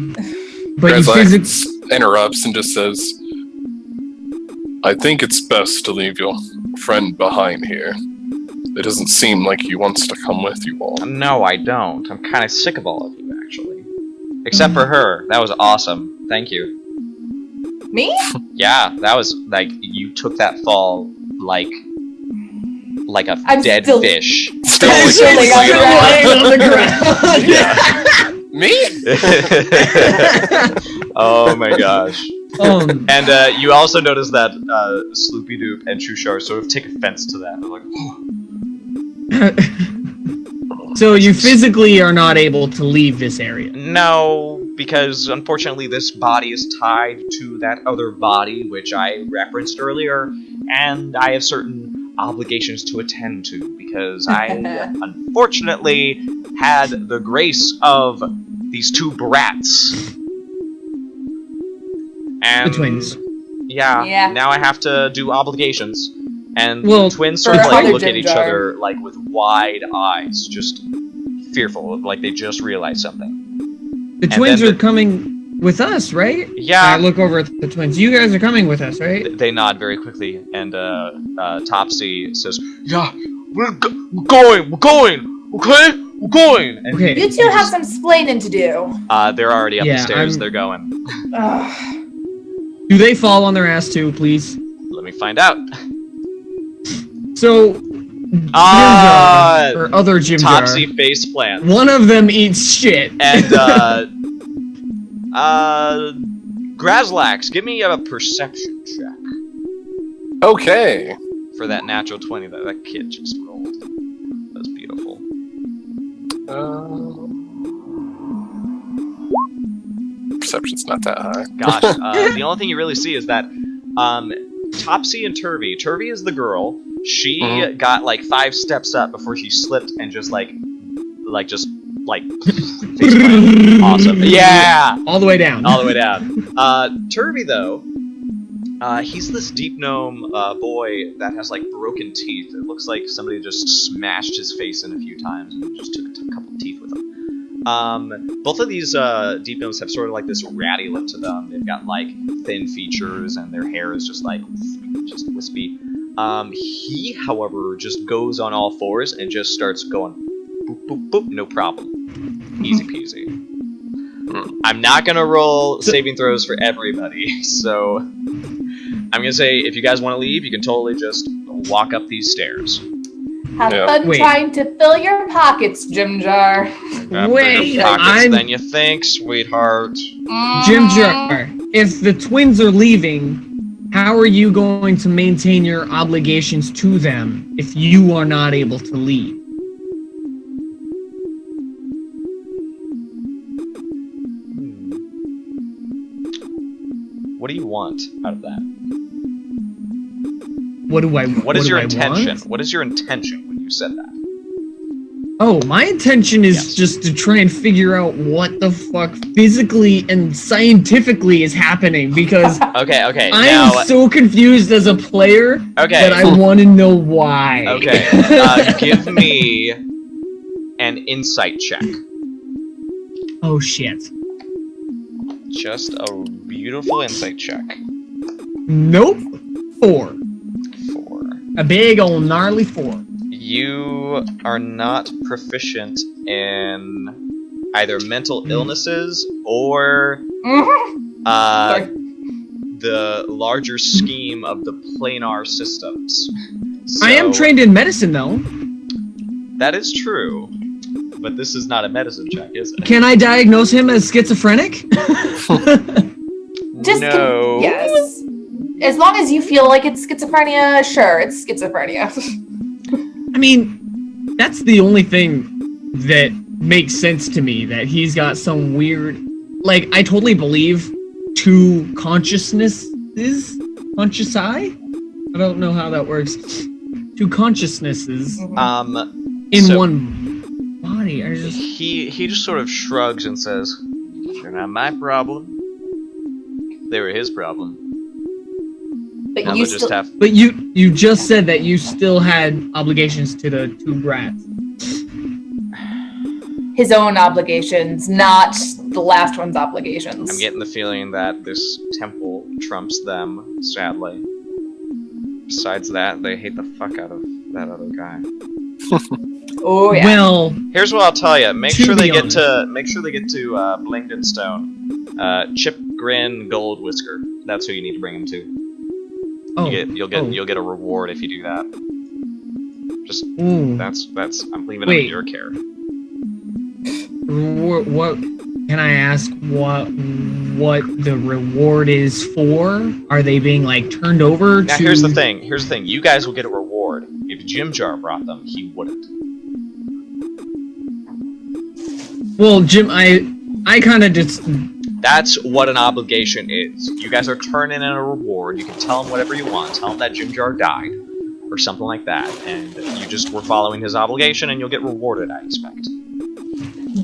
But you physically interrupts and just says, I think it's best to leave your friend behind here. It doesn't seem like he wants to come with you all. No, I don't. I'm kind of sick of all of you, actually. Except for her. That was awesome. Thank you. Me? Yeah, that was, like, you took that fall like a dead fish. Still laying on the ground. Yeah. Me? Oh my gosh. And you also notice that Sloopy Doop and Chushar sort of take offense to that. They're like, So you physically are not able to leave this area? no, because unfortunately this body is tied to that other body, which I referenced earlier, and I have certain obligations to attend to, because I unfortunately had the grace of these two brats. And The twins. Yeah, now I have to do obligations. And Well, the twins sort of like Father look at each Jimjar. other like with wide eyes, just fearful, like they just realized something. The And twins then are coming with us, right? Yeah. I look over at the twins. You guys are coming with us, right? They nod very quickly, and Topsy says, "Yeah, we're going, okay, we're going." And Okay. You two have some splaining to do. they're already up the Yeah, stairs. I'm- They're going. Ugh. Do they fall on their ass too, please? Let me find out. So, Jimjar, or other Jimjar, Topsy face plant. one of them eats shit. And Grazlax, give me a perception check Okay. for that natural 20 that kid just rolled. That's beautiful. Perception's not that high. Gosh, the only thing you really see is that Topsy and Turvy. Turvy is the girl. She got like 5 steps up before she slipped and just faceplant. Awesome. Yeah! All the way down. All the way down. Turvy, though, he's this deep gnome boy that has like broken teeth. It looks like somebody just smashed his face in a few times and just took a couple teeth with him. Both of these deep gnomes have sort of like this ratty look to them. They've got like thin features and their hair is just wispy. He, however, just goes on all fours and just starts going boop, boop, boop, no problem. Easy peasy. I'm not gonna roll saving throws for everybody, so I'm gonna say if you guys want to leave, you can totally just walk up these stairs. Have Yeah. fun Wait. trying to fill your pockets, Jimjar. Got Wait, bigger pockets I'm- than you think, sweetheart. Jimjar, if the twins are leaving, how are you going to maintain your obligations to them if you are not able to leave? What do you want out of that? What do I? What is your intention? Want? What is your intention when you said that? Oh, my intention is Yes. just to try and figure out what the fuck physically and scientifically is happening because Okay. I Now, am so confused as a player okay. that I want to know why. Okay. Give me an insight check. Oh shit. Just a beautiful insight check. Nope. 4. 4. A big old gnarly 4. You are not proficient in either mental illnesses or Sorry. the larger scheme of the planar systems. I am So, trained in medicine though. That is true, but this is not a medicine check, is it? Can I diagnose him as schizophrenic? No. Yes. As long as you feel like it's schizophrenia, sure, it's schizophrenia. I mean, that's the only thing that makes sense to me, that he's got some weird... Like, I totally believe 2 consciousnesses? Conscious eye? I don't know how that works. 2 consciousnesses in So- one body. I just... He just sort of shrugs and says, "They're not my problem. They were his problem. But Now you they'll just still, have." But you just said that you still had obligations to the 2 brats. his own obligations, not the last one's obligations. I'm getting the feeling that this temple trumps them, sadly. Besides that, they hate the fuck out of that other guy. Oh yeah. Well, Here's what I'll tell you: make To sure they be get to Blingden Stone. Chip, Grin, Gold Whisker. That's who you need to bring him to. You'll get a reward if you do that. Just Ooh. that's I'm leaving it Wait. in your care. What can I ask? What the reward is for? Are they being like turned over Now to? here's the thing. You guys will get a reward. If Jimjar brought them, he wouldn't. Well, Jim, I kind of just. That's what an obligation is. You guys are turning in a reward. You can tell him whatever you want. Tell him that Jimjar died, or something like that, and you just were following his obligation, and you'll get rewarded, I expect.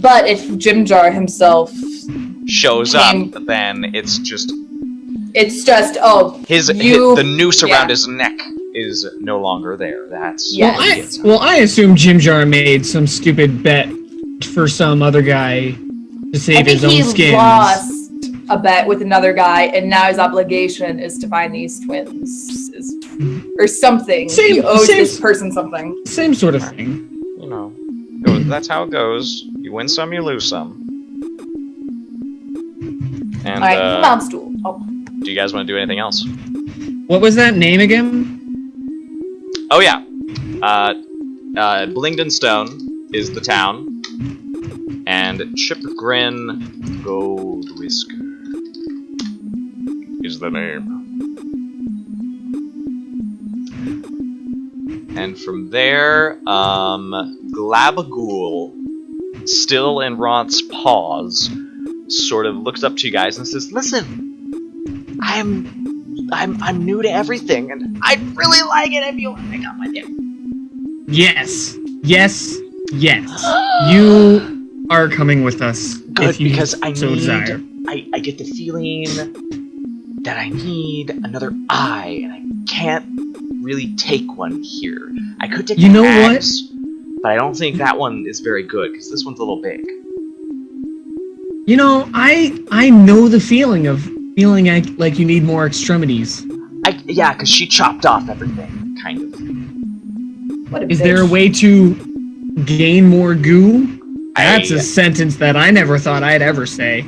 But if Jimjar himself, Shows up, then it's just the noose around his neck is no longer there. That's Yes. what he gets. I assume Jimjar made some stupid bet for some other guy to save I think his own he skins. lost a bet with another guy, and now his obligation is to find these twins, or something. He owes this person something. Same sort of thing. You know, that's how it goes. You win some, you lose some. And All right, mouse stool. Oh. do you guys want to do anything else? What was that name again? Oh yeah, Blingden Stone is the town, and Chip Grin Gold Whisker is the name. And from there, Glabagool, still in Ront's paws, sort of looks up to you guys and says, "Listen, I'm new to everything, and I'd really like it if you want to pick up with you." Yes. You are coming with us. Good, if you because I so desire. I get the feeling that I need another eye, and I can't really take one here. I could take an axe, but I don't think that one is very good, because this one's a little big. You know, I know the feeling of feeling like you need more extremities. Yeah, because she chopped off everything, kind of. What a Is bitch. there a way to gain more goo? That's a sentence that I never thought I'd ever say.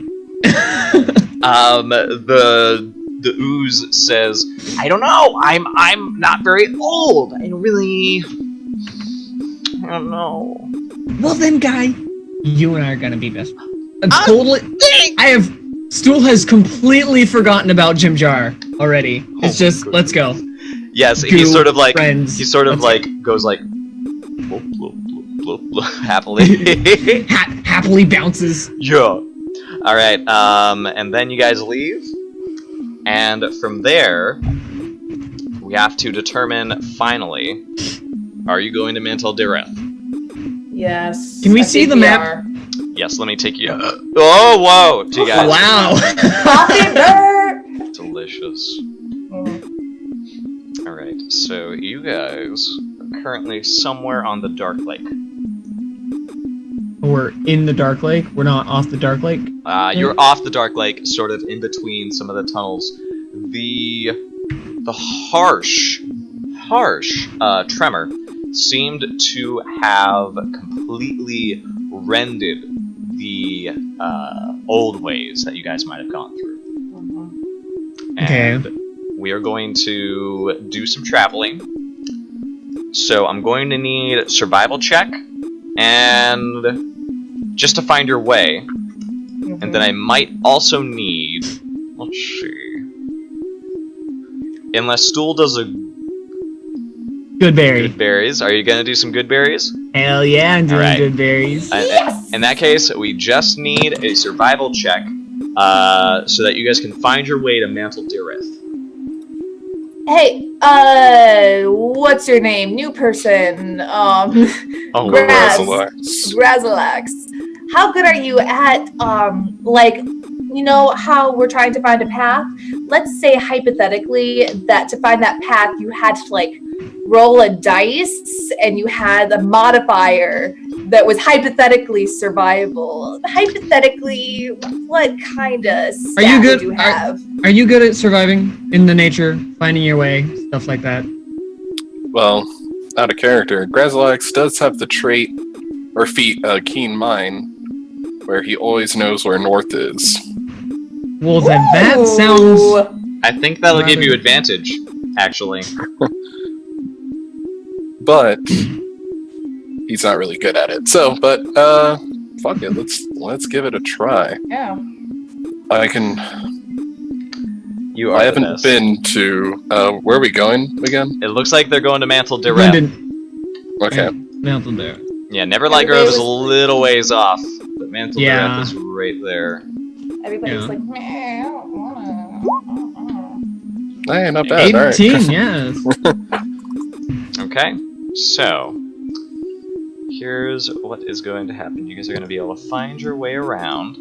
The ooze says, "I don't know. I'm not very old. I don't know." Well then, guy, you and I are gonna be best. Stool has completely forgotten about Jimjar already. It's just, let's go. Yes, Goo he's sort of like friends. goes like bloop, bloop, bloop, bloop, bloop, happily. Happily bounces. Yeah. All right. And then you guys leave. And from there, we have to determine, finally, are you going to Mantol-Derith? Yes. Can we I see think the we map? are. Yes, let me take you. Oh, whoa! Do you guys? Wow. Coffee bear! Delicious. Mm. Alright, so you guys are currently somewhere on the Dark Lake. We're in the Dark Lake. We're not off the Dark Lake. You're off the Dark Lake, sort of in between some of the tunnels. The harsh tremor seemed to have completely rended the old ways that you guys might have gone through. And we are going to do some traveling. So I'm going to need a survival check and just to find your way. And then I might also need, let's see, unless Stool does a Good berry. good berries. Are you gonna do some good berries? Hell yeah, I'm doing Alright. good berries. Yes! In that case, we just need a survival check so that you guys can find your way to Mantol-Derith. Hey, what's your name? New person. Oh, Grazalax. How good are you at, like, you know how we're trying to find a path? Let's say, hypothetically, that to find that path, you had to, like, roll a dice, and you had a modifier that was hypothetically survival. Hypothetically, what kind of stat would you have? Are you good at surviving in the nature, finding your way, stuff like that? Well, out of character, Grazalax does have the trait or feat keen mind, where he always knows where north is. Well, then that sounds... I think that'll give you advantage, actually. But he's not really good at it. So, but fuck it, let's give it a try. Yeah. I can. You are I the haven't best. been to. Where are we going again? It looks like they're going to Mantol-Derith. London. Okay. Mantol-Derith. Yeah, Neverlight Grove is a little ways off, but Mantol-Derith Yeah. is right there. Everybody's Yeah. like, meh, I don't wanna. Hey, not bad. 18, All right. yes. Okay, so here's what is going to happen. You guys are going to be able to find your way around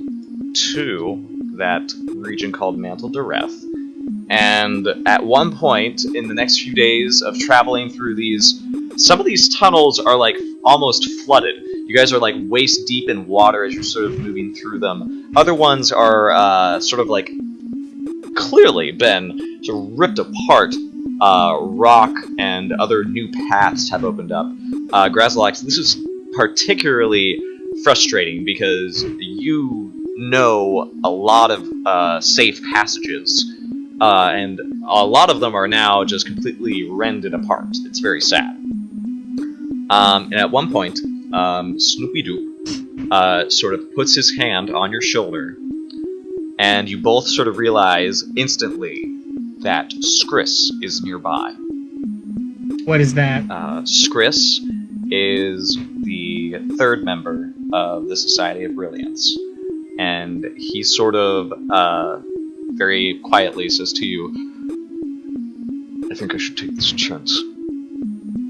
to that region called Mantol-Derith. And at one point in the next few days of traveling through these, some of these tunnels are like almost flooded. You guys are like waist deep in water as you're sort of moving through them. Other ones are sort of like clearly been sort of ripped apart. Rock and other new paths have opened up. Grazalax, this is particularly frustrating because you know a lot of safe passages, and a lot of them are now just completely rended apart. It's very sad. And at one point, Snoopy Doop sort of puts his hand on your shoulder, and you both sort of realize instantly that Skris is nearby. What is that? Skris is the third member of the Society of Brilliance, and he sort of very quietly says to you, I think I should take this chance.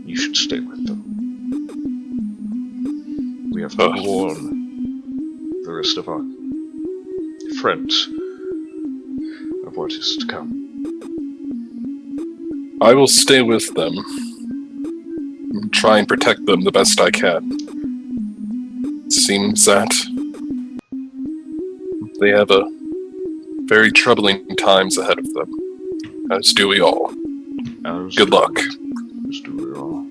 You should stay with them. We have to warn the rest of our friends of what is to come. I will stay with them. Try and protect them the best I can. Seems that they have a very troubling times ahead of them. As do we all. Good luck. As do we all.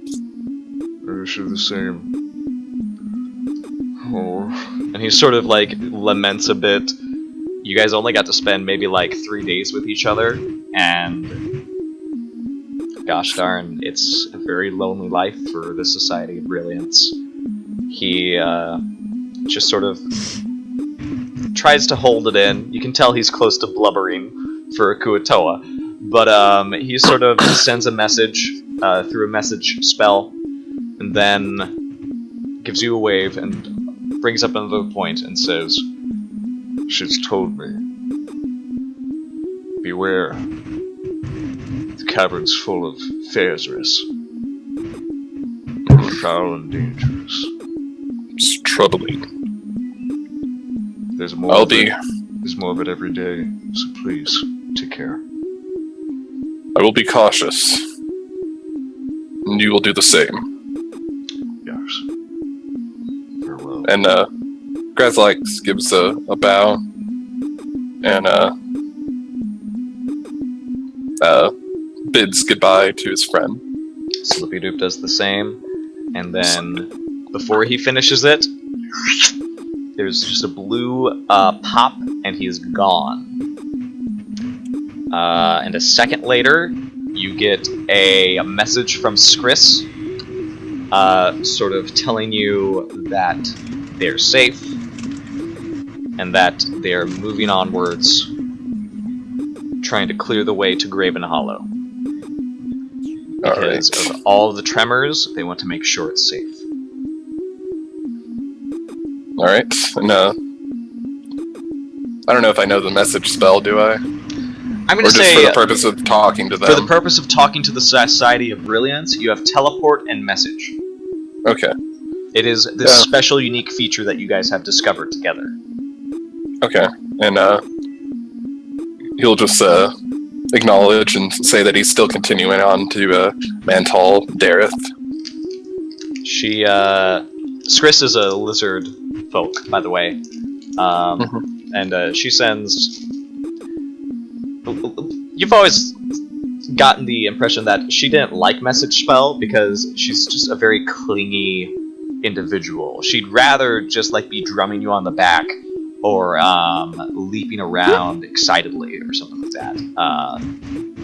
I wish you the same. Oh. and he sort of like laments a bit. You guys only got to spend maybe like 3 days with each other, and gosh darn, it's a very lonely life for the Society of Brilliance. He just sort of tries to hold it in. You can tell he's close to blubbering for Kuatoa, but he sort of sends a message through a message spell, and then gives you a wave and brings up another point and says, She's told me. beware. The cavern's full of Feyazris. Foul and dangerous. It's troubling. There's more of it every day, so please, take care. I will be cautious. And you will do the same. Yes. Farewell. And Grazlax gives a bow and bids goodbye to his friend. Slippy-Doop does the same, and then before he finishes it, there's just a blue pop, and he is gone. And a second later, you get a message from Skris, sort of telling you that they're safe, and that they're moving onwards, trying to clear the way to Graven Hollow. Because of all of the tremors, they want to make sure it's safe. Alright, and I don't know if I know the message spell, do I? I'm going to say... for the purpose of talking to them? For the purpose of talking to the Society of Brilliance, you have Teleport and Message. Okay. It is this special, unique feature that you guys have discovered together. Okay, and he'll just acknowledge and say that he's still continuing on to Mantol-Derith. Skris is a lizard folk, by the way. And she sends... You've always gotten the impression that she didn't like Message Spell because she's just a very clingy individual. She'd rather just be drumming you on the back or leaping around excitedly or something like that.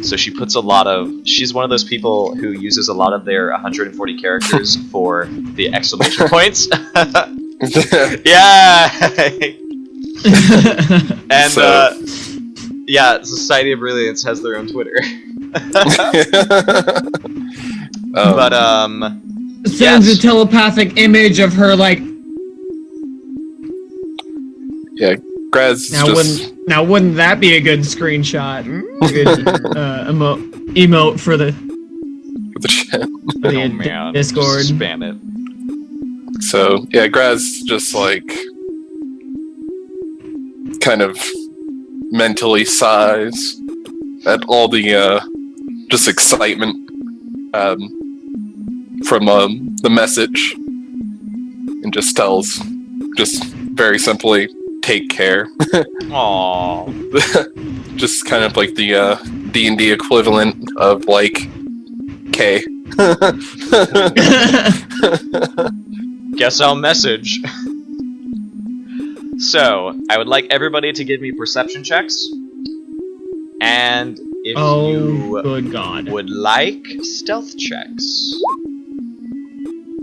So she puts she's one of those people who uses a lot of their 140 characters for the exclamation points. Yeah! And, Society of Brilliance has their own Twitter. Sends a telepathic image of her, Yeah, Graz Now wouldn't that be a good screenshot? A good emote for the chat. Discord. Spam it. So, yeah, Graz just, kind of mentally sighs at all the, just excitement, from, the message, and just tells, very simply, take care. Aww. Just kind of like the D&D equivalent of K. Guess I'll message. So, I would like everybody to give me perception checks. And if you good God. would like stealth checks.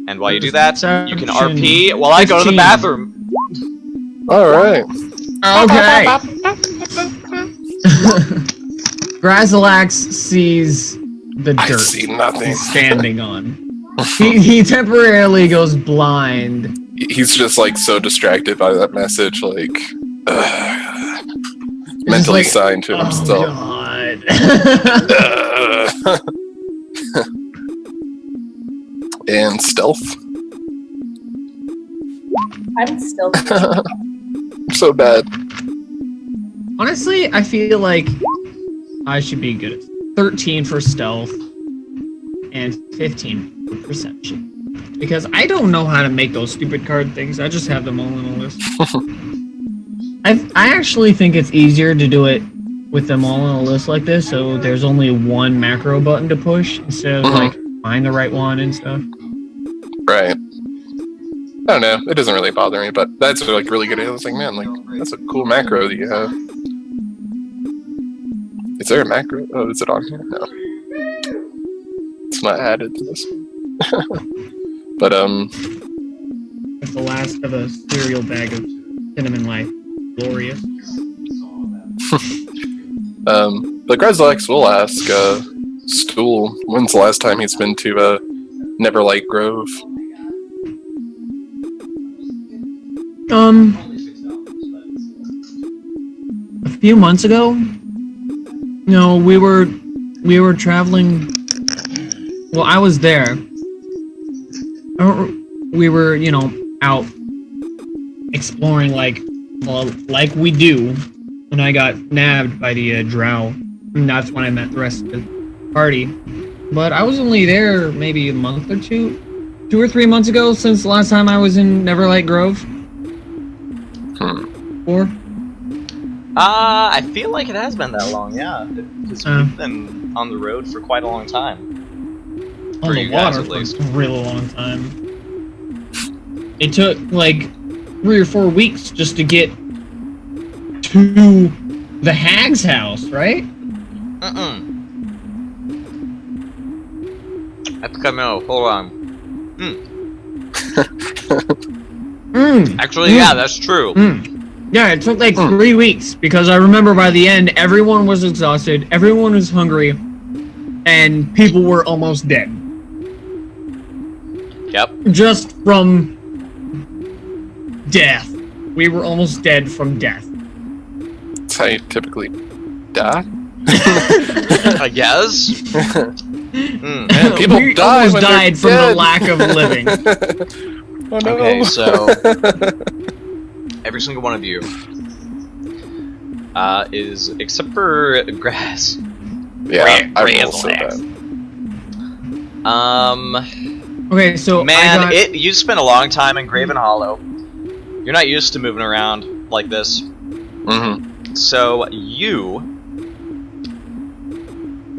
And while you do that, you can RP while I go to the bathroom. Alright. Okay. Grazlax sees the dirt I see nothing. he's standing on. He temporarily goes blind. He's just so distracted by that message, mentally sighing to himself. God. And stealth. I'm still. So bad. Honestly, I feel like I should be good at 13 for stealth and 15 for perception. Because I don't know how to make those stupid card things. I just have them all on a list. I actually think it's easier to do it with them all on a list like this, so there's only one macro button to push instead of find the right one and stuff. Right. I don't know. It doesn't really bother me, but that's really good. I was like, man, that's a cool macro that you have. Is there a macro? Oh, is it on here? No. It's not added to this one. But, It's the last of a cereal bag of cinnamon life. Glorious. but Grazlax will ask, Stool, when's the last time he's been to, Neverlight Grove? A few months ago, No, we were traveling. Well, I was there. We were, out exploring like we do. When I got nabbed by the drow, and that's when I met the rest of the party. But I was only there maybe a month or 2 or 3 months ago since the last time I was in Neverlight Grove. Or? I feel like it has been that long, yeah. Because we've been on the road for quite a long time. On the water for a really long time. It took like 3 or 4 weeks just to get to the hag's house, right? I think I know. Hold on. Actually, yeah, that's true. Yeah, it took like 3 weeks because I remember by the end, everyone was exhausted, everyone was hungry, and people were almost dead. Yep. Just from death. We were almost dead from death. That's how you typically die. I guess. Man, people we die almost when died from they're the lack of living. Oh, no. Okay, so every single one of you is, except for Grass. Yeah, I roll so bad. Okay, so Man, you spent a long time in Graven Hollow. You're not used to moving around like this. So you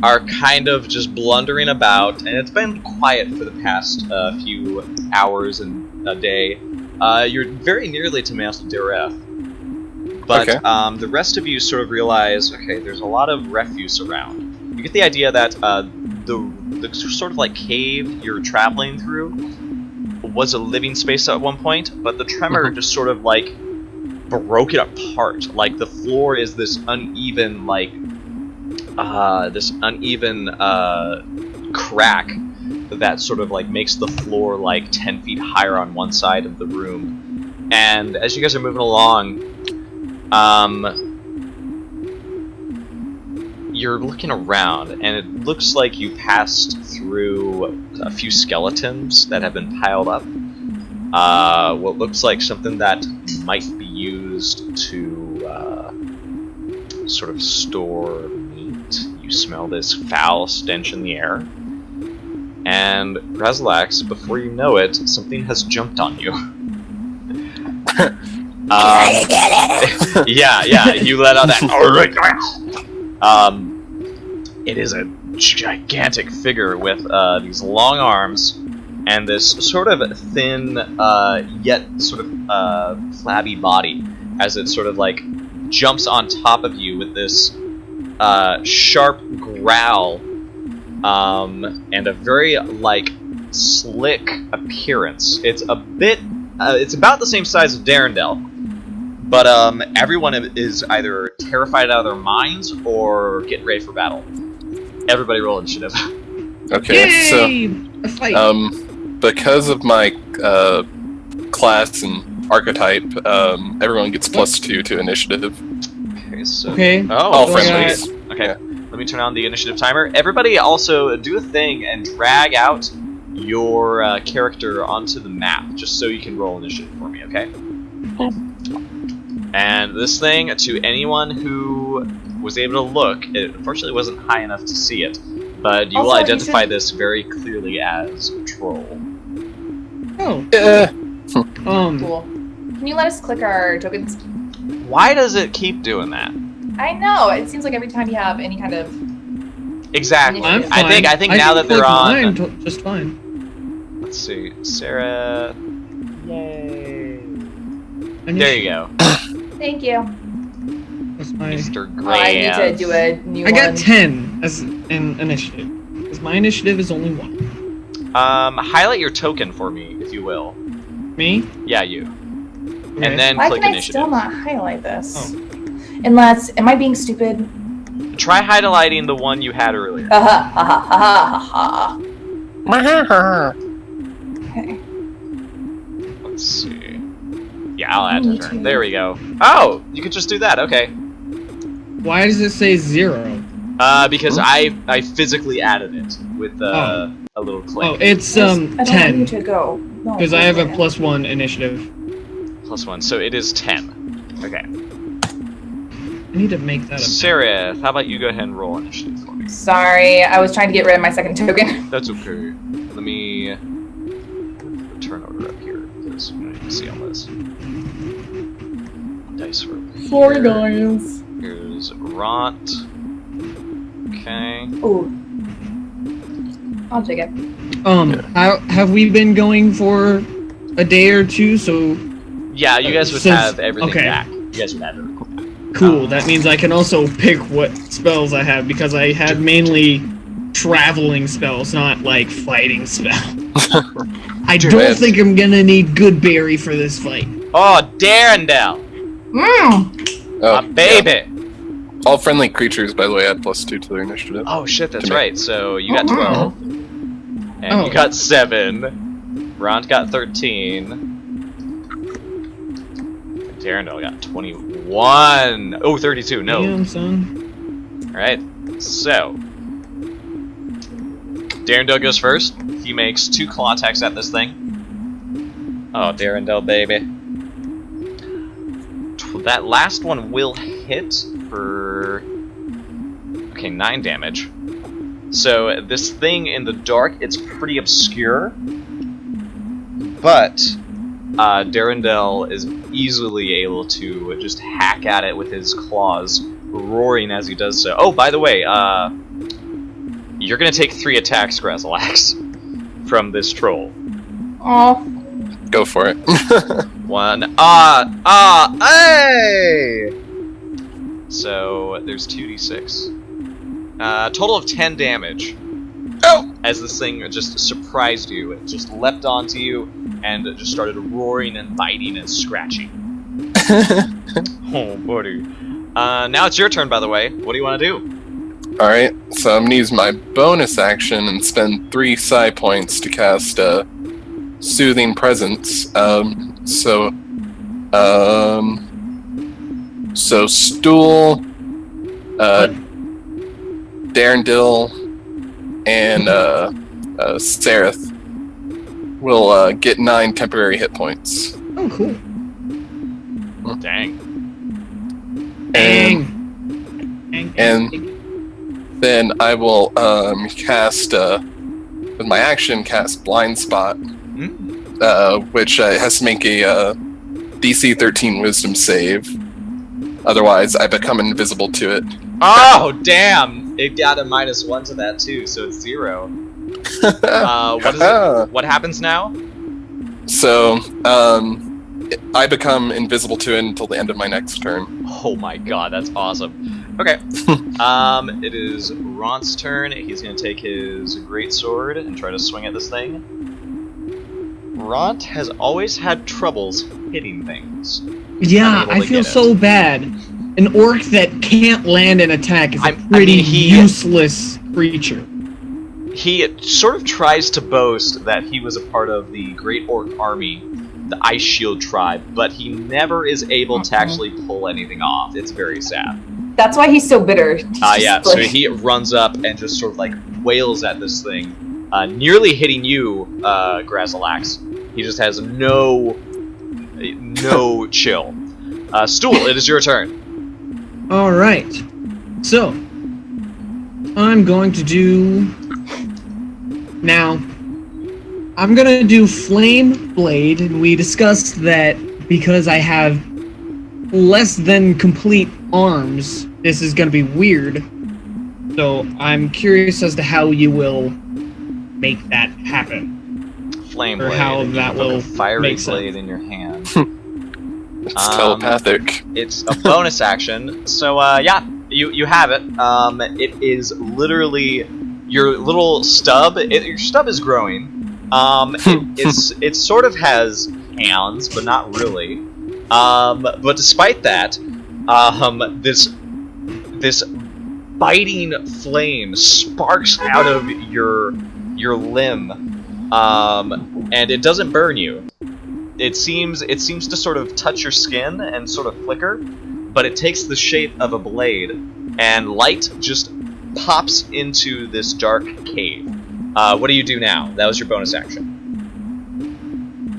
are kind of just blundering about, and it's been quiet for the past few hours and a day. You're very nearly to Mantol-Derith, but the rest of you sort of realize, okay, there's a lot of refuse around. You get the idea that the sort of like cave you're traveling through was a living space at one point, but the tremor just sort of like broke it apart. Like the floor is this uneven, crack that sort of like makes the floor like 10 feet higher on one side of the room. And as you guys are moving along, you're looking around, and it looks like you passed through a few skeletons that have been piled up. What looks like something that might be used to sort of store meat. You smell this foul stench in the air. And Grazalax, before you know it, something has jumped on you. Yeah, you let out that. It is a gigantic figure with these long arms and this sort of thin, yet sort of flabby body, as it sort of like jumps on top of you with this sharp growl and a very like slick appearance. It's a bit, it's about the same size as Darendelle, but everyone is either terrified out of their minds or getting ready for battle. Everybody roll initiative. Yay! Okay, so A fight. because of my class and archetype, everyone gets +2 to initiative. Okay, so All friendlies. Okay, let me turn on the initiative timer. Everybody also do a thing and drag out your character onto the map, just so you can roll initiative for me, okay? And this thing, to anyone who was able to look, it unfortunately wasn't high enough to see it, but you will identify this very clearly as a troll. Oh. Cool. Can you let us click our tokens? Why does it keep doing that? I know. It seems like every time you have any kind of. Exactly. I'm fine. I think now that they're on. Just fine. Let's see, Sarah. Yay! There you go. Thank you. What's my? Mr. Graham. I need to do a new one. I got 10 as an initiative. Because my initiative is only 1. Highlight your token for me, if you will. Me? Yeah, you. Okay. And then Why click can I initiative. still not highlight this? Oh. Unless, am I being stupid? Try highlighting the one you had earlier. Ha ha ha ha ha ha. Okay. Let's see. Yeah, I'll add Me to turn. too. There we go. Oh, you could just do that. Okay. Why does it say 0? Because I physically added it with a little click. Oh, it's I don't want 10. you to go. No, Because I have a +1 initiative. +1, so it is 10. Okay. I need to make that a... Sarah, how about you go ahead and roll initiative for me? Sorry, I was trying to get rid of my second token. That's okay. Let me put the turn order up here because I need to see all this. Dice roll. 4 dice. Here's Rot. Okay. Ooh. I'll take it. How have we been going for a day or two? So Yeah, you guys would Since- have everything okay. back. You guys would have everything back. cool. That means I can also pick what spells I have because I have mainly traveling spells, not like fighting spells. I don't think I'm gonna need Goodberry for this fight. Oh, Darendelle! Oh, My baby! yeah. All friendly creatures, by the way, add +2 to their initiative. Oh shit, that's To me. right. So you got 12. And Oh. you got 7. Ront got 13. Darendelle got 21. Oh, 32. No. Damn, son. Alright. So. Darendelle goes first. He makes 2 claw attacks at this thing. Oh, Darendelle, baby. That last one will hit for... Okay, 9 damage. So, this thing in the dark, it's pretty obscure. But, Darendelle is easily able to just hack at it with his claws, roaring as he does so. Oh, by the way, you're gonna take 3 attacks, Grazilax, from this troll. Oh. Go for it. 1. Hey! So, there's 2d6. Total of 10 damage. Oh! As this thing just surprised you. It just leapt onto you and just started roaring and biting and scratching. Oh, buddy. Now it's your turn, by the way. What do you want to do? Alright, so I'm gonna use my bonus action and spend 3 psi points to cast Soothing Presence. So Stool, Darendille, and Sereth will get 9 temporary hit points. Oh, cool. Dang. Dang. And then I will cast, with my action, cast Blind Spot, which has to make a DC 13 Wisdom save. Otherwise, I become invisible to it. Oh, damn! It got a -1 to that, too, so it's 0. What is it? What happens now? So, I become invisible to it until the end of my next turn. Oh my god, that's awesome. Okay. It is Ront's turn. He's gonna take his greatsword and try to swing at this thing. Ront has always had troubles hitting things. Yeah, Unable I to feel get it. so bad. An orc that can't land an attack is a pretty useless creature. He sort of tries to boast that he was a part of the Great Orc Army, the Ice Shield tribe, but he never is able to actually pull anything off. It's very sad. That's why he's so bitter. He's Yeah, just so like- he runs up and just sort of like wails at this thing, nearly hitting you, Grazilax. He just has no chill. Stool, it is your turn. Alright. So, I'm going to do... Now, I'm gonna do Flame Blade, and we discussed that because I have less than complete arms, this is gonna be weird. So, I'm curious as to how you will make that happen. Flame Or blade. how and you that put will a fiery make sense. blade in your hand. It's telepathic. It's a bonus action, so yeah, you have it. It is literally your little stub. Your stub is growing. It sort of has hands, but not really. But despite that, this biting flame sparks out of your limb, and it doesn't burn you. It seems to sort of touch your skin and sort of flicker, but it takes the shape of a blade, and light just pops into this dark cave. What do you do now? That was your bonus action.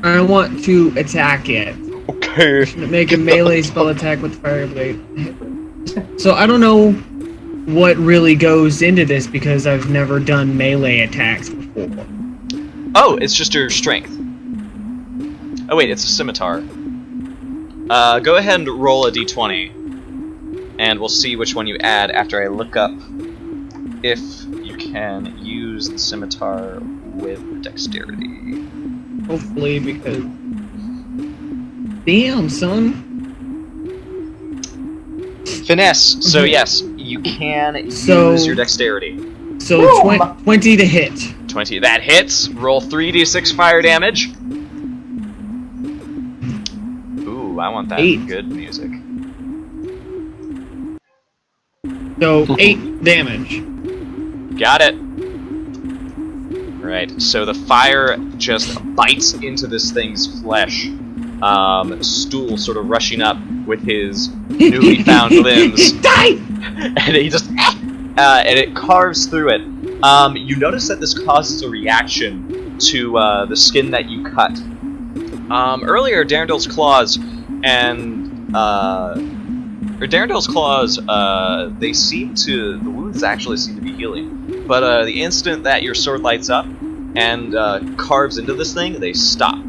I want to attack it. Okay. Make a melee spell attack with Fire Blade. So I don't know what really goes into this because I've never done melee attacks before. Oh, it's just your strength. Oh wait, it's a scimitar. Go ahead and roll a d20, and we'll see which one you add after I look up if you can use the scimitar with dexterity. Hopefully, because... Damn, son. Finesse. So yes, you can use your dexterity. So 20 to hit. 20. That hits. Roll 3d6 fire damage. Ooh, I want that 8. good music. So 8 damage. Got it. Right, so the fire just bites into this thing's flesh. Stool sort of rushing up with his newly found limbs. Die! And he just... and it carves through it. You notice that this causes a reaction to the skin that you cut. Earlier, Darrendel's claws they seem to... The wounds actually seem to be healing. But the instant that your sword lights up and carves into this thing, they stop.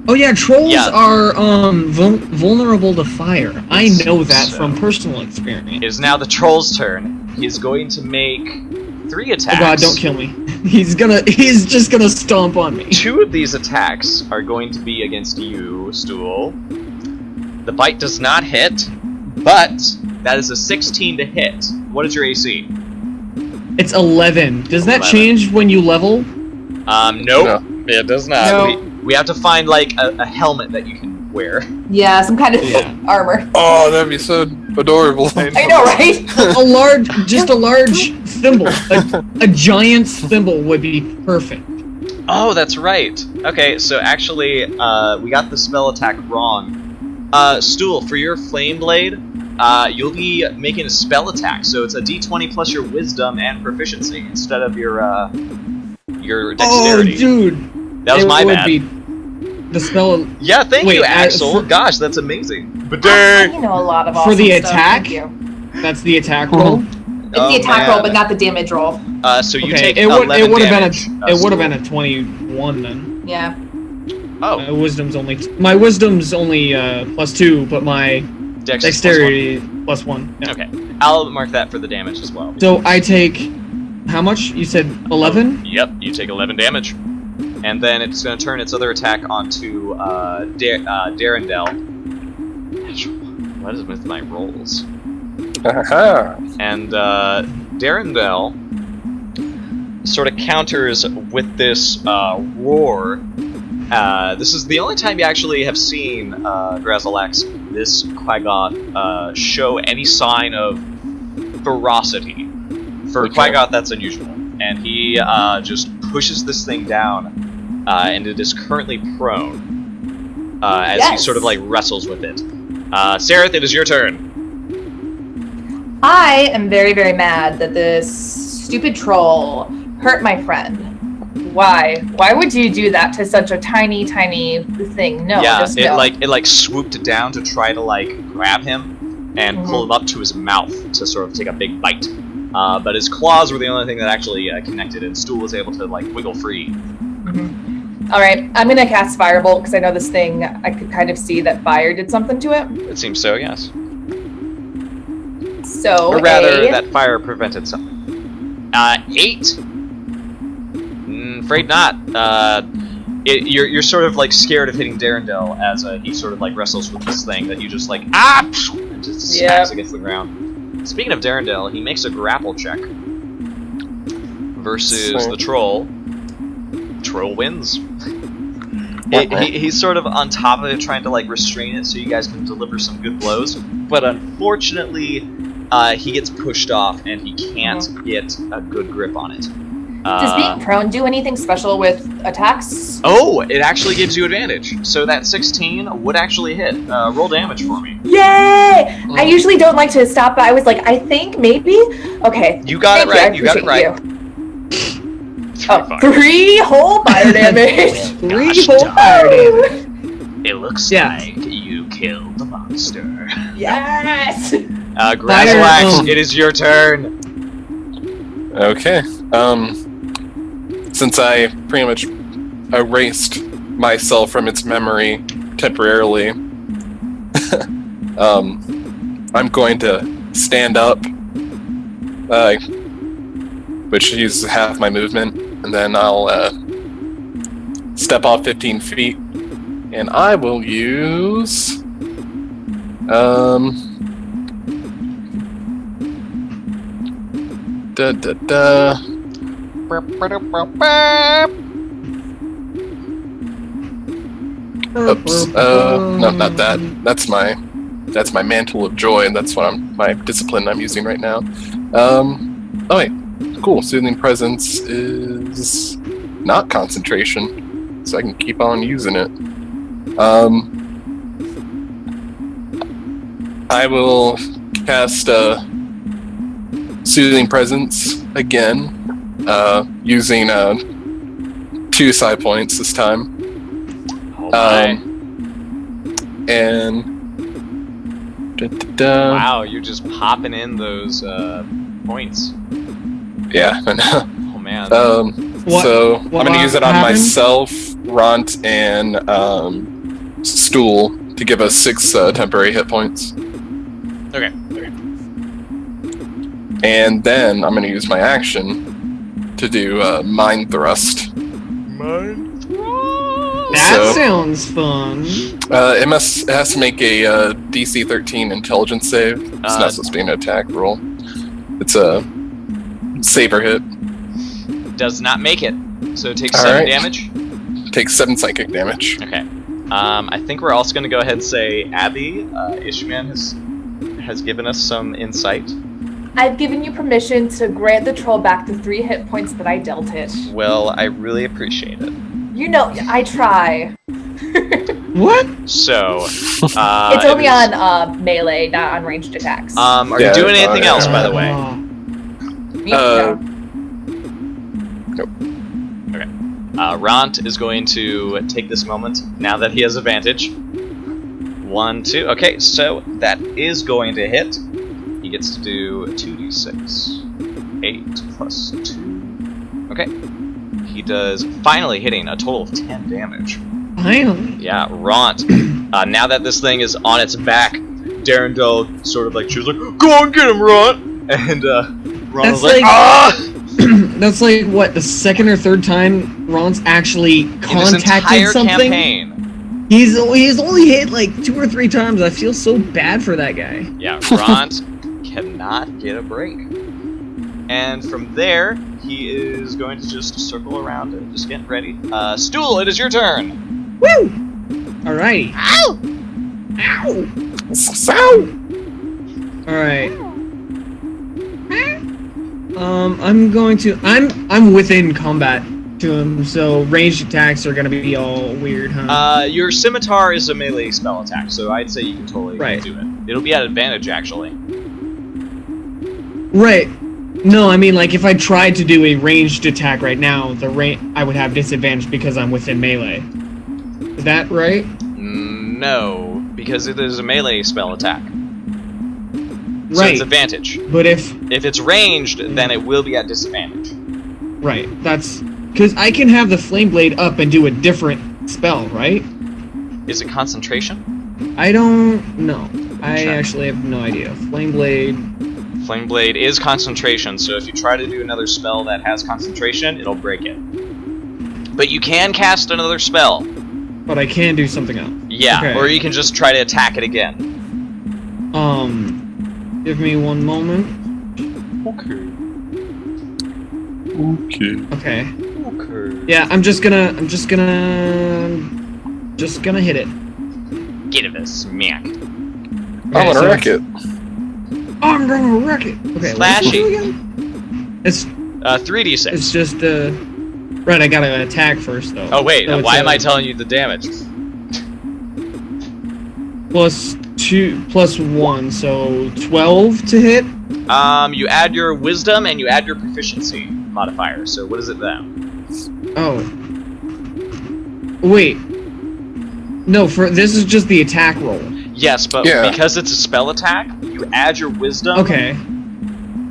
Oh yeah, trolls are vulnerable to fire. I know that from personal experience. It is now the troll's turn. He is going to make 3 attacks. Oh god, don't kill me. He's just gonna stomp on me. 2 of these attacks are going to be against you, Stool. The bite does not hit, but that is a 16 to hit. What is your AC? It's 11. Does that change when you level? Nope. No, it does not. Nope. We have to find, like, a helmet that you can wear. Yeah, some kind of armor. Oh, that'd be so adorable. I know, right? a large thimble. A giant thimble would be perfect. Oh, that's right. Okay, so actually, we got the spell attack wrong. Stool, for your flame blade, you'll be making a spell attack, so it's a d20 plus your wisdom and proficiency instead of your dexterity. Oh, dude. That was my bad. Be the spell. Yeah, thank you, Axel. Gosh, that's amazing. You know a lot of awesome for the stuff. attack. Thank you. That's the attack roll. It's the attack roll, but not the damage roll. So you Okay, take 11 damage. It would have been a 21 then. Yeah. Oh. My wisdom's only +2, but my dexterity +1. Yeah. Okay, I'll mark that for the damage as well. So I take how much? You said 11? Yep, you take 11 damage. And then it's going to turn its other attack onto Darrendel. What is with my rolls? And Darrendel sort of counters with this roar. This is the only time you actually have seen Grazalax, this Quaggoth, show any sign of ferocity. For Quaggoth, that's unusual. And he just pushes this thing down, and it is currently prone as he sort of like wrestles with it. Sareth, it is your turn. I am very, very mad that this stupid troll hurt my friend. Why? Why would you do that to such a tiny, tiny thing? No, yeah, just no. it swooped down to try to like grab him and pull him up to his mouth to sort of take a big bite. But his claws were the only thing that actually connected, and Stool was able to like wiggle free. All right, I'm gonna cast Firebolt because I know this thing. I could kind of see that fire did something to it. It seems so, yes. So, or rather, that fire prevented something. 8. Afraid not. You're sort of like scared of hitting Darrendel as he sort of like wrestles with this thing that you just like and just smacks against the ground. Speaking of Darrendel, he makes a grapple check versus the troll. Troll wins. He's sort of on top of it, trying to like restrain it so you guys can deliver some good blows. But unfortunately, he gets pushed off and he can't get a good grip on it. Does being prone do anything special with attacks? Oh, it actually gives you advantage. So that 16 would actually hit. Roll damage for me. Yay! I usually don't like to stop, but I was like, I think maybe. Okay. You got it right. You got it right. 3 whole fire damage. 3 whole fire damage. It looks like you killed the monster. Yes. Grazzlax, it is your turn. Okay. Since I pretty much erased myself from its memory temporarily, I'm going to stand up, which uses half my movement, and then I'll step off 15 feet, and I will use Oops. No, not that. That's my mantle of joy, and that's what my discipline I'm using right now. Oh wait, cool. Soothing presence is not concentration, so I can keep on using it. I will cast Soothing Presence again, using 2 side points this time. And wow, you're just popping in those points. Yeah, I know. Oh man. So I'm gonna use it on myself, Ront, and Stool to give us 6 temporary hit points. Okay. And then I'm gonna use my action to do Mind Thrust. Mind thrust. That sounds fun. It has to make a DC 13 Intelligence save. It's not supposed to be an attack roll. It's a saber hit. Does not make it. So it takes 7 damage. Takes 7 psychic damage. Okay. I think we're also going to go ahead and say Abby, Ishman has given us some insight. I've given you permission to grant the troll back the 3 hit points that I dealt it. Well, I really appreciate it. You know, I try. What? So, it's only on melee, not on ranged attacks. Are you doing anything else, by the way? No. Nope. Okay. Ront is going to take this moment, now that he has advantage. 1, 2. Okay, so that is going to hit. He gets to do 2d6. 8 plus 2. Okay. He does, finally hitting a total of 10 damage. Finally. Yeah, Ront. Now that this thing is on its back, Darendel sort of like, she was like, go on, get him, Ront! And Ront was like, ah! That's like, what, the 2nd or 3rd time Ron's actually contacted something? Campaign. He's only hit like 2 or 3 times. I feel so bad for that guy. Yeah, Ront cannot get a break. And from there, he is going to just circle around and just get ready. Stool, it is your turn! Woo! Alrighty. Ow! Ow! Ow! Alright. I'm within combat to him, so ranged attacks are gonna be all weird, huh? Your scimitar is a melee spell attack, so I'd say you can totally do it. It'll be at advantage, actually. Right. No, I mean, like, if I tried to do a ranged attack right now, I would have disadvantage because I'm within melee. Is that right? No, because it is a melee spell attack. So Right. it's advantage. But if it's ranged, then it will be at disadvantage. Right, that's... Because I can have the Flame Blade up and do a different spell, right? Is it concentration? I don't know. I actually have no idea. Flame Blade... Flame Blade is concentration, so if you try to do another spell that has concentration, it'll break it. But you can cast another spell. But I can do something else. Yeah, okay. Or you can just try to attack it again. Give me one moment. Okay. Yeah, I'm just gonna hit it. Get it a smack. I'm gonna wreck it. I'm gonna wreck it. Okay. Slashy. It's 3d6. It's just right. I gotta attack first though. Oh wait, So why am I telling you the damage? +1, so 12 to hit. You add your wisdom and you add your proficiency modifier. So what is it then? Oh. Wait. No, this is just the attack roll. Yes, but because it's a spell attack, you add your wisdom. Okay.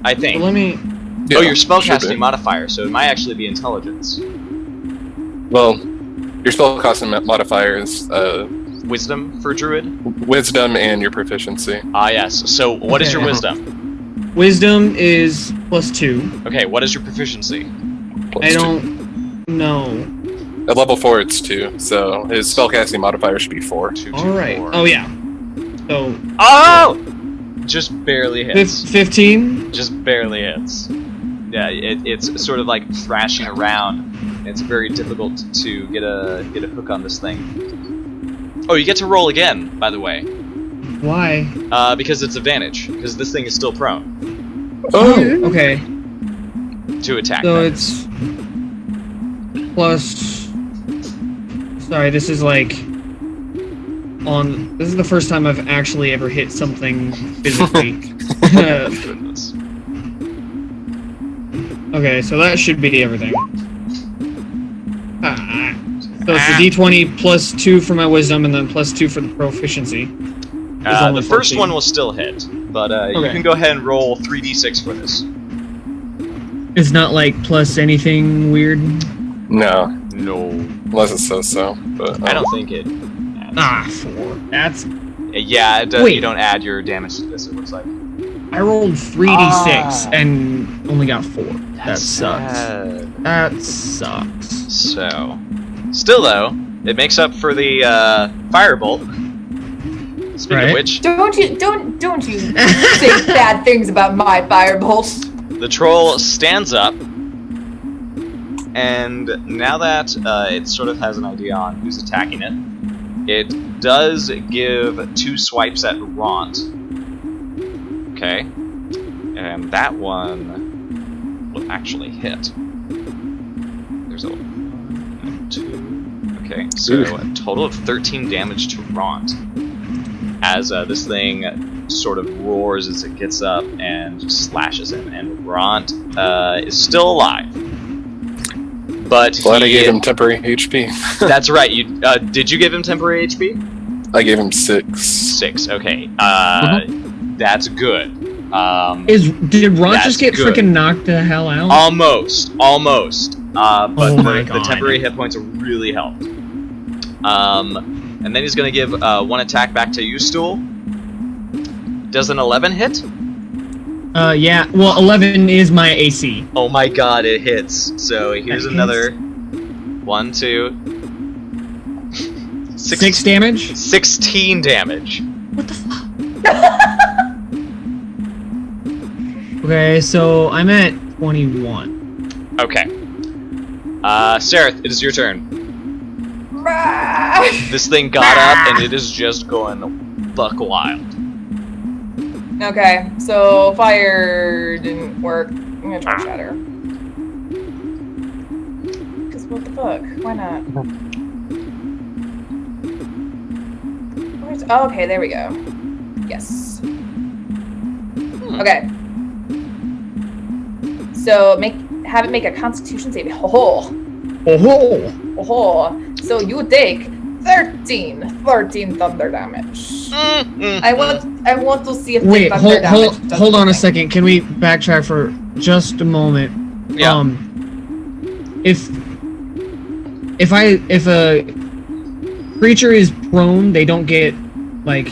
I think. So let me. Oh, your spellcasting modifier, so it might actually be intelligence. Well, your spellcasting modifier is Wisdom for druid? wisdom and your proficiency. Ah, yes. So what is your Okay. wisdom? Wisdom is +2. Okay, what is your proficiency? I don't know. At level 4, it's 2, so his spellcasting modifier should be 4. 2, 2, All right. 4. Oh yeah. So Oh! Just barely hits. 15. Just barely hits. Yeah, it's sort of like thrashing around. It's very difficult to get a hook on this thing. Oh, you get to roll again, by the way. Why? Because it's advantage. Because this thing is still prone Oh. Okay. to attack. So that it's plus. Sorry, this is like this is the first time I've actually ever hit something physically. is. Goodness. Okay, so that should be everything. So it's a d20 +2 for my wisdom and then +2 for the proficiency. The first 14. one will still hit, but you Okay. can go ahead and roll 3d6 for this. It's not like plus anything weird. No, No. unless it says so. But I don't think it. 4. That's. Yeah, it does, Wait. you don't add your damage to this, it looks like. I rolled 3d6 and only got 4. That sucks. Sad. That sucks. So, still though, it makes up for the firebolt. Speaking of Right. which, Don't you say bad things about my firebolt. the troll stands up, and now that it sort of has an idea on who's attacking it, it does give 2 swipes at Ront. Okay, and that one will actually hit. There's a 1 and 2. Okay, so a total of 13 damage to Ront. As this thing sort of roars as it gets up and slashes him, and Ront is still alive. But glad I gave him temporary HP. That's right. You did you give him temporary HP? I gave him 6. 6. Okay. That's good. Did Ron That's just get good. freaking knocked the hell out? Almost. But Oh my the God. temporary hit points really helped. And then he's gonna give 1 attack back to you, Stool. Does an 11 hit? Yeah. Well, 11 is my AC. Oh my god, it hits. So here's That another 1, 2, 6 damage. 16 damage. What the fuck? Okay, so I'm at 21. Okay. Sareth, it is your turn. This thing got up and it is just going buck wild. Okay, so fire didn't work. I'm gonna try shatter. Cause what the fuck? Why not? Oh, okay, there we go. Yes. Okay. So have it make a Constitution save. Oh, so you take 13 thunder damage. I want to see if Wait, the thunder damage does hold on a something. second. Can we backtrack for just a moment? Yeah. If a creature is prone, they don't get like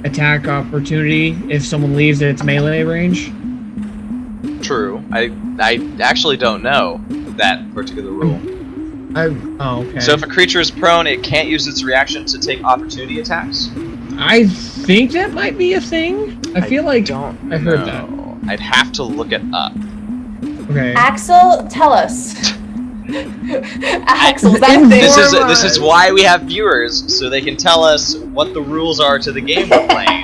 attack opportunity if someone leaves at its melee range. True. I actually don't know that particular rule. Okay. So if a creature is prone, it can't use its reaction to take opportunity attacks? I think that might be a thing. I feel like I heard that. I'd have to look it up. Okay. Axel, tell us. Axel, is that a thing? This is why we have viewers, so they can tell us what the rules are to the game we're playing.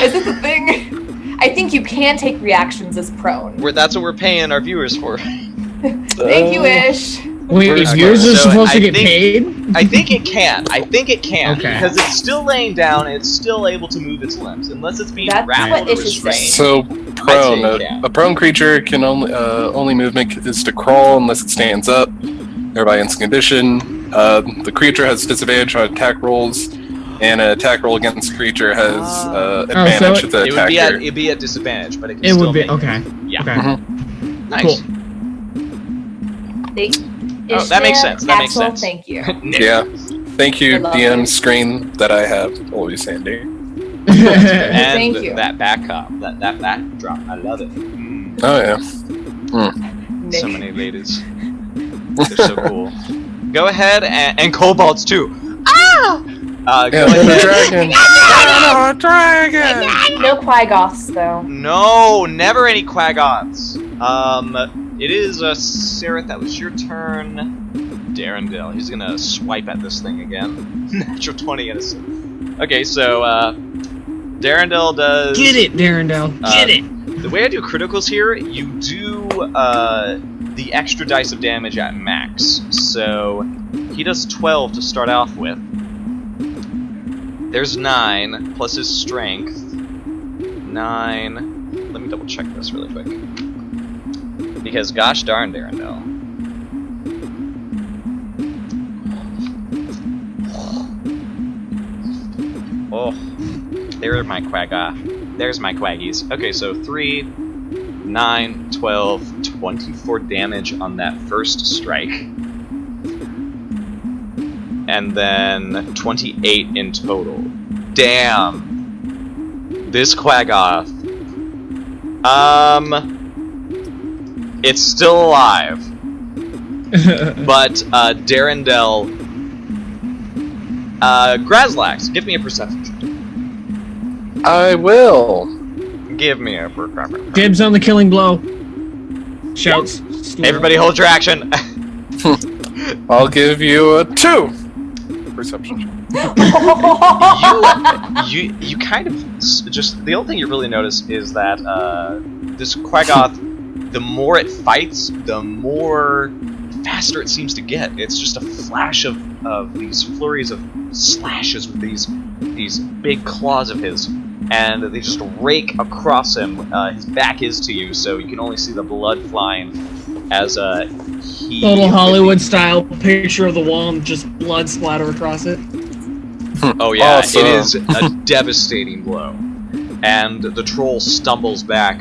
Is this a thing? I think you can take reactions as prone. That's what we're paying our viewers for. Thank you, Ish. Wait, Okay, yours is so supposed to I get think- paid? I think it can. Okay. Because it's still laying down. It's still able to move its limbs, unless it's being That's grappled what or Ish is restrained. saying. So prone. I'd say, yeah. A prone creature can only movement is to crawl unless it stands up, thereby ends condition. The creature has disadvantage on attack rolls, and an attack roll against the creature has advantage to the It would attacker. be at disadvantage, but it can It still would be, make okay. Yeah. Okay. Nice. Cool. That makes sense. That makes Axel, sense. Thank you. Yeah. Thank you, I love DM it. screen that I have. Always handy. And Thank you. that backdrop, that backdrop, I love it. Oh yeah. Nick. So many ladies. They're so cool. Go ahead and kobolds too. Go Yeah, the ahead. dragon. Oh, dragon. No Quagoths, though. No, never any Quagoths. It is Sereth. That was your turn. Darendelle. He's gonna swipe at this thing again. Natural 20 innocent. Okay, so Darendelle does. Get it, Darendelle. Get it. The way I do criticals here, you do the extra dice of damage at max. So he does 12 to start off with. There's 9 plus his strength. 9. Let me double check this really quick. Because gosh darn Darendelle. Oh, there's my There's my quaggies. Okay, so 3, 9, 12, 24 damage on that first strike. And then 28 in total. Damn. This Quaggoth. It's still alive. But Darendelle. Grazlax, give me a perception check. I will. Give me a perception. Dibs on the killing blow. Shouts. Everybody hold your action. I'll give you a 2. Perception. You kind of just the only thing you really notice is that this Quaggoth, the more it fights, the more faster it seems to get. It's just a flash of these flurries of slashes with these big claws of his, and they just rake across him. His back is to you, so you can only see the blood flying as he Little Hollywood style picture of the wall and just blood splatter across it. Oh yeah, Awesome. It is a devastating blow, and the troll stumbles back.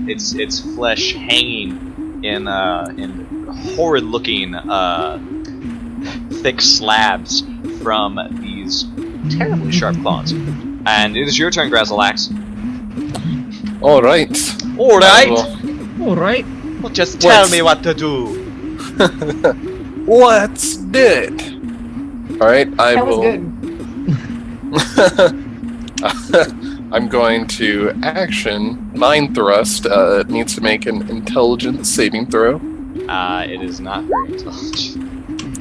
Its flesh hanging in horrid-looking thick slabs from these terribly sharp claws. And it is your turn, Grazlax. All right. All right. All right. Well, just tell me what to do. Let's do it. All right. I That was will. good. I'm going to action Mind Thrust. It needs to make an intelligence saving throw. It is not very intelligent.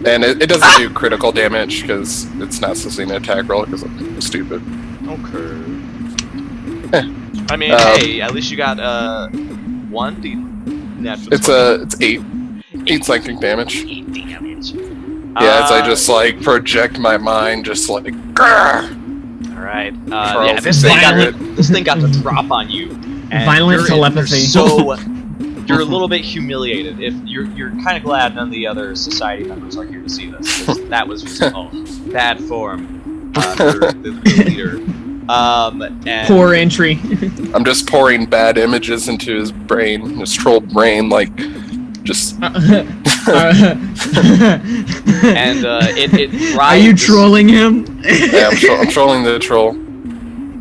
And it doesn't do critical damage because it's not sustaining an attack roll because I'm stupid. Okay. I mean, hey, at least you got 1d natural. It's 8 psychic damage. 8 damage. Yeah, as I just like project my mind, just like grrr! All right. Charles Yeah, this thing got the drop on you. And Violent telepathy. So you're a little bit humiliated. If you're kind of glad none of the other society members are here to see this. 'Cause that was just bad form for the leader. And Poor entry. I'm just pouring bad images into his brain, his troll brain, like just. and it Are you rides. trolling him? Yeah, I'm trolling the troll.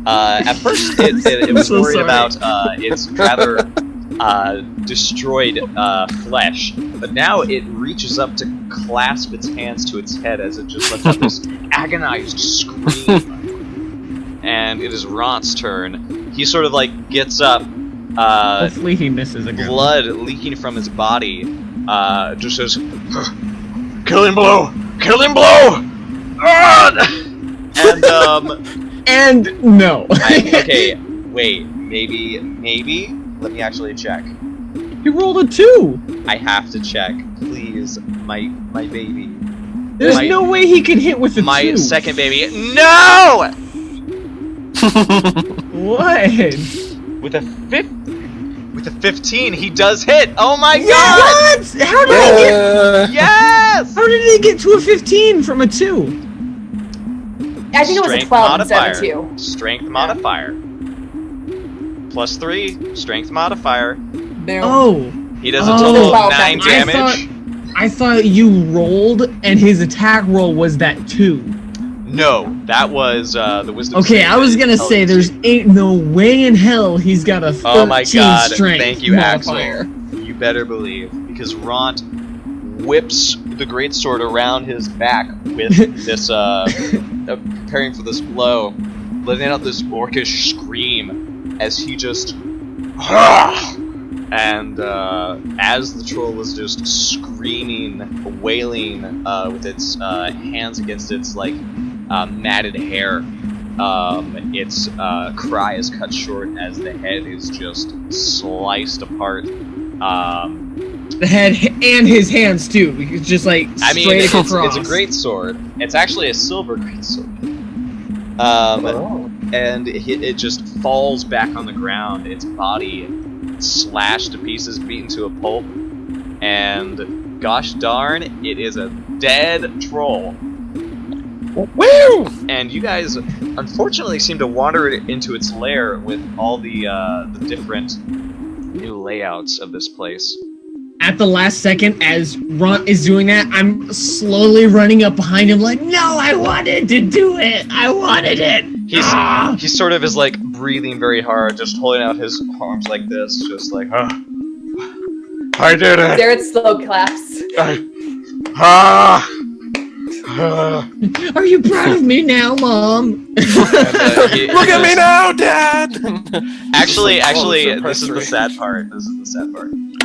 At first, it was so worried sorry. about its rather destroyed flesh, but now it reaches up to clasp its hands to its head as it just lets out this agonized scream. And it is Ront's turn. He sort of like gets up, Hopefully he misses again. blood leaking from his body. Just says, "Killing blow, killing blow!" And And no. okay, wait. Maybe. Let me actually check. You rolled a 2. I have to check, please, my baby. There's no way he can hit with a 2. My second baby. No! What? With a 15, he does hit. Oh my god! What? How did he get? Yes! How did he get to a 15 from a 2? I think it was a 12 instead of 2. Strength modifier. +3. Strength modifier. Boom. Oh. He does a total of 9 I damage. thought you rolled and his attack roll was that 2. No, that was the wisdom. Okay, I was gonna say there's ain't no way in hell he's got a 13 oh my god! strength Thank you, modifier. Axel. You better believe, because Ront whips the greatsword around his back with this preparing for this blow, letting out this orcish scream as he just and as the troll is just screaming, wailing with its hands against its like matted hair, its cry is cut short as the head is just sliced apart. The head and his hands too. It's just like straight across. It's a great sword. It's actually a silver great sword. And it just falls back on the ground. Its body slashed to pieces, beaten to a pulp, and gosh darn, it is a dead troll. Woo! And you guys, unfortunately, seem to wander into its lair with all the different new layouts of this place. At the last second, as Runt is doing that, I'm slowly running up behind him like, no, I wanted to do it! I wanted it! He sort of is like breathing very hard, just holding out his arms like this, just like, I did it! Derith slow claps. Are you proud of me now, Mom? Look at me now, Dad! Actually, this is the sad part.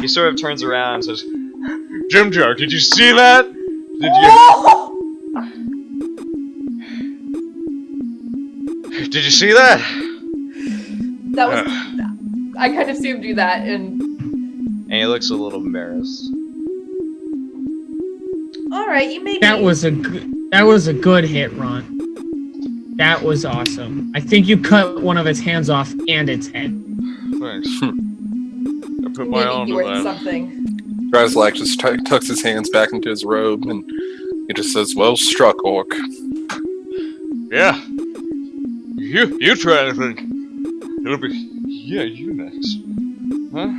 He sort of turns around and says, Jimjar, did you see that? Did you see that? That was... I kind of see him do that, and he looks a little embarrassed. Alright, you made That was a good hit, Ron. That was awesome. I think you cut one of its hands off and its head. Thanks. I put my arm to that. Something. Grazlak just tucks his hands back into his robe and he just says, "Well struck, Orc." Yeah. You try anything. It'll be you next. Huh?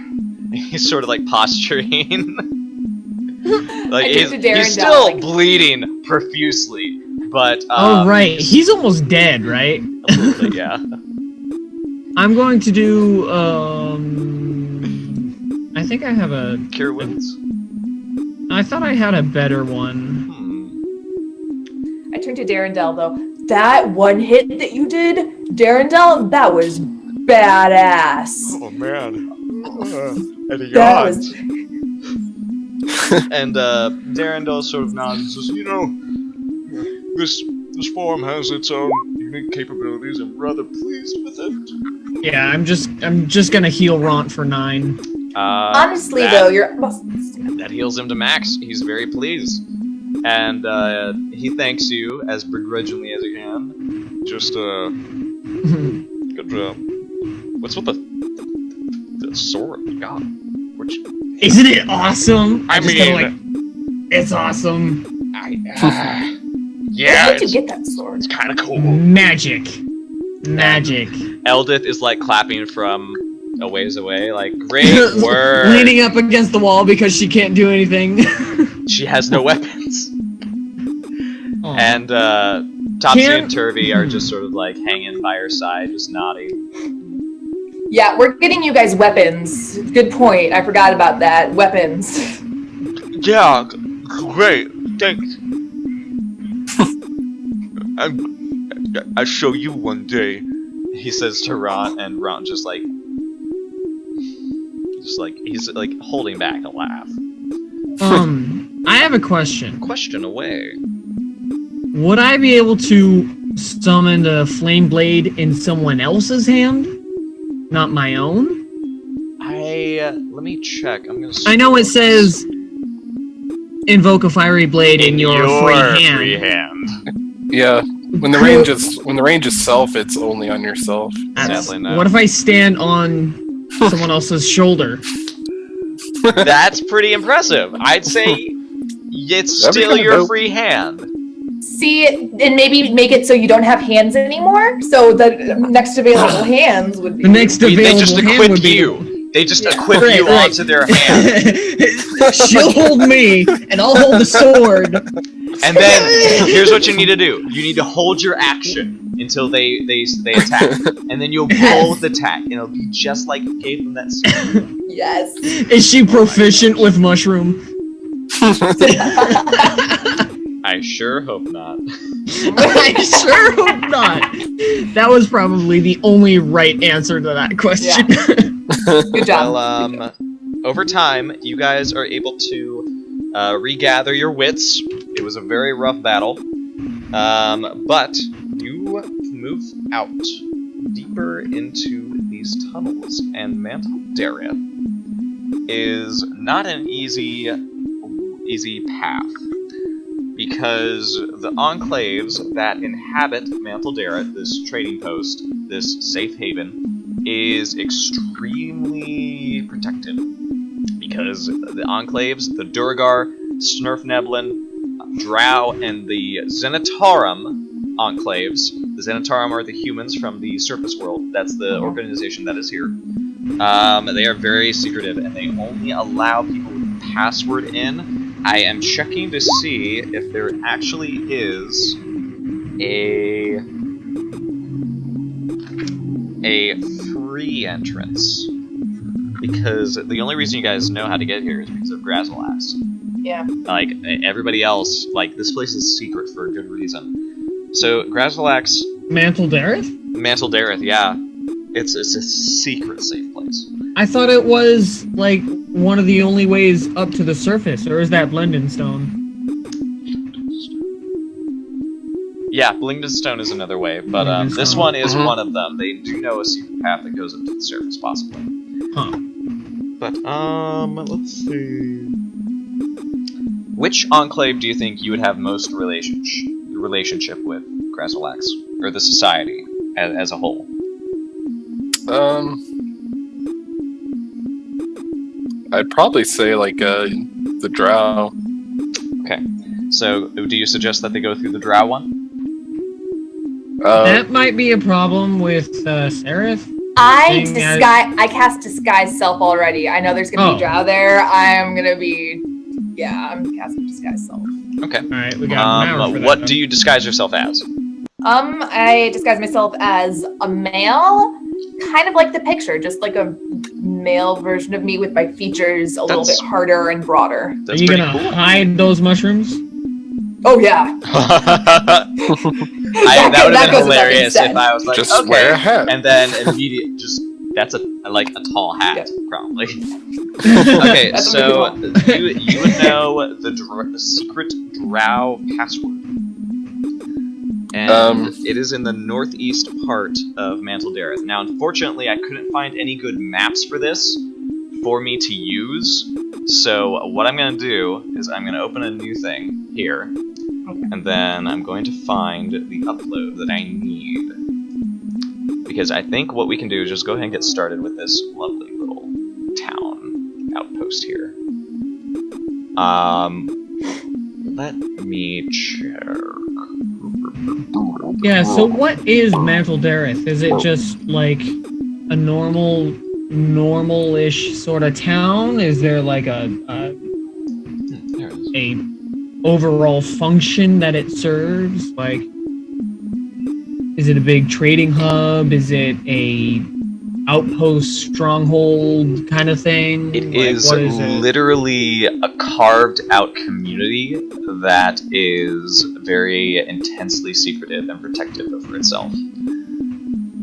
He's sort of like posturing. Like he's still bleeding profusely, but oh right, he's almost dead, right? A little bit, yeah. I'm going to do I think I have a cure wounds. I thought I had a better one. I turned to Darendelle though. That one hit that you did, Darendelle, that was badass. Oh man. And he That was... And Darendelle sort of nods and says, this form has its own unique capabilities. I'm rather pleased with it. Yeah, I'm just gonna heal Ront for 9. Honestly though, that heals him to max. He's very pleased. And he thanks you as begrudgingly as he can. Just good job. What's with the sword? God. Isn't it awesome? I mean, it's awesome. Yeah. Where did you get that sword? It's kind of cool. Magic. Eldith is like clapping from a ways away, like, great work. Leaning up against the wall because she can't do anything. She has no weapons. Aww. And Topsy and Turvy are just sort of like hanging by her side, just nodding. Yeah, we're getting you guys weapons. Good point. I forgot about that. Weapons. Yeah, great. Thanks. I'll show you one day. He says to Ron, and Ron just like he's like holding back a laugh. I have a question. Question away. Would I be able to summon the flame blade in someone else's hand? not my own? Let me check. I'm gonna. I know it says invoke a fiery blade in your free hand. Yeah. When the range is self, it's only on yourself. Sadly, no. What if I stand on someone else's shoulder? That's pretty impressive. I'd say it's still your free hand. See, and maybe make it so you don't have hands anymore. So the next available hands would be. The next available They just hand equip would be you. They just equip Right, you right. onto their hand. She'll hold me, and I'll hold the sword. And then, here's what you need to do. You need to hold your action until they attack. And then you'll both attack. And it'll be just like you gave them that sword. Yes. Is she proficient with mushroom? I sure hope not. I sure hope not. That was probably the only right answer to that question. Good job. Well, over time, you guys are able to regather your wits. It was a very rough battle. But you move out deeper into these tunnels, and Mantol-Derith is not an easy path, because the enclaves that inhabit Mantol-Derith, this trading post, this safe haven, is extremely protected. Because the enclaves, the Durgar, Snurfneblin, Drow, and the Zenitarum enclaves, the Zenitarum are the humans from the surface world, that's the organization that is here. They are very secretive, and they only allow people with a password in. I am checking to see if there actually is a free entrance, because the only reason you guys know how to get here is because of Grazzleaxe. Yeah. Like, everybody else, like, this place is secret for a good reason. So, Grazzleaxe... Mantol-Derith? Mantol-Derith, yeah. It's a secret safe place. I thought it was, like, one of the only ways up to the surface, or is that Blending Stone? Yeah, Blingden Stone is another way, but this one is one of them. They do know a secret path that goes up to the surface, possibly. Huh. But, let's see... Which enclave do you think you would have most relationship with, Grazzleaxe? Or the Society, as a whole? I'd probably say, like, the Drow. Okay. So, do you suggest that they go through the Drow one? That might be a problem with Seraph. I cast Disguise Self already. I know there's gonna be Drow there. I'm casting Disguise Self. Okay. Alright, we got an hour for that. What do you disguise yourself as? I disguise myself as a male, kind of like the picture, just like a male version of me with my features a little bit harder and broader. That's Are you pretty gonna cool. hide those mushrooms? Oh yeah. That would have been hilarious if I was like, just okay, wear a hat. and then immediately that's a tall hat, probably. Okay, so you would know the secret Drow password, and it is in the northeast part of Mantol-Derith. Now, unfortunately, I couldn't find any good maps for this for me to use. So what I'm going to do is I'm going to open a new thing here, and then I'm going to find the upload that I need. Because I think what we can do is just go ahead and get started with this lovely little town outpost here. Let me check. Yeah, so what is Mantol-Derith? Is it just like a normal-ish sort of town? Is there like a overall function that it serves? Like, is it a big trading hub? Is it a outpost stronghold kind of thing? It is literally a carved out community that is very intensely secretive and protective over itself.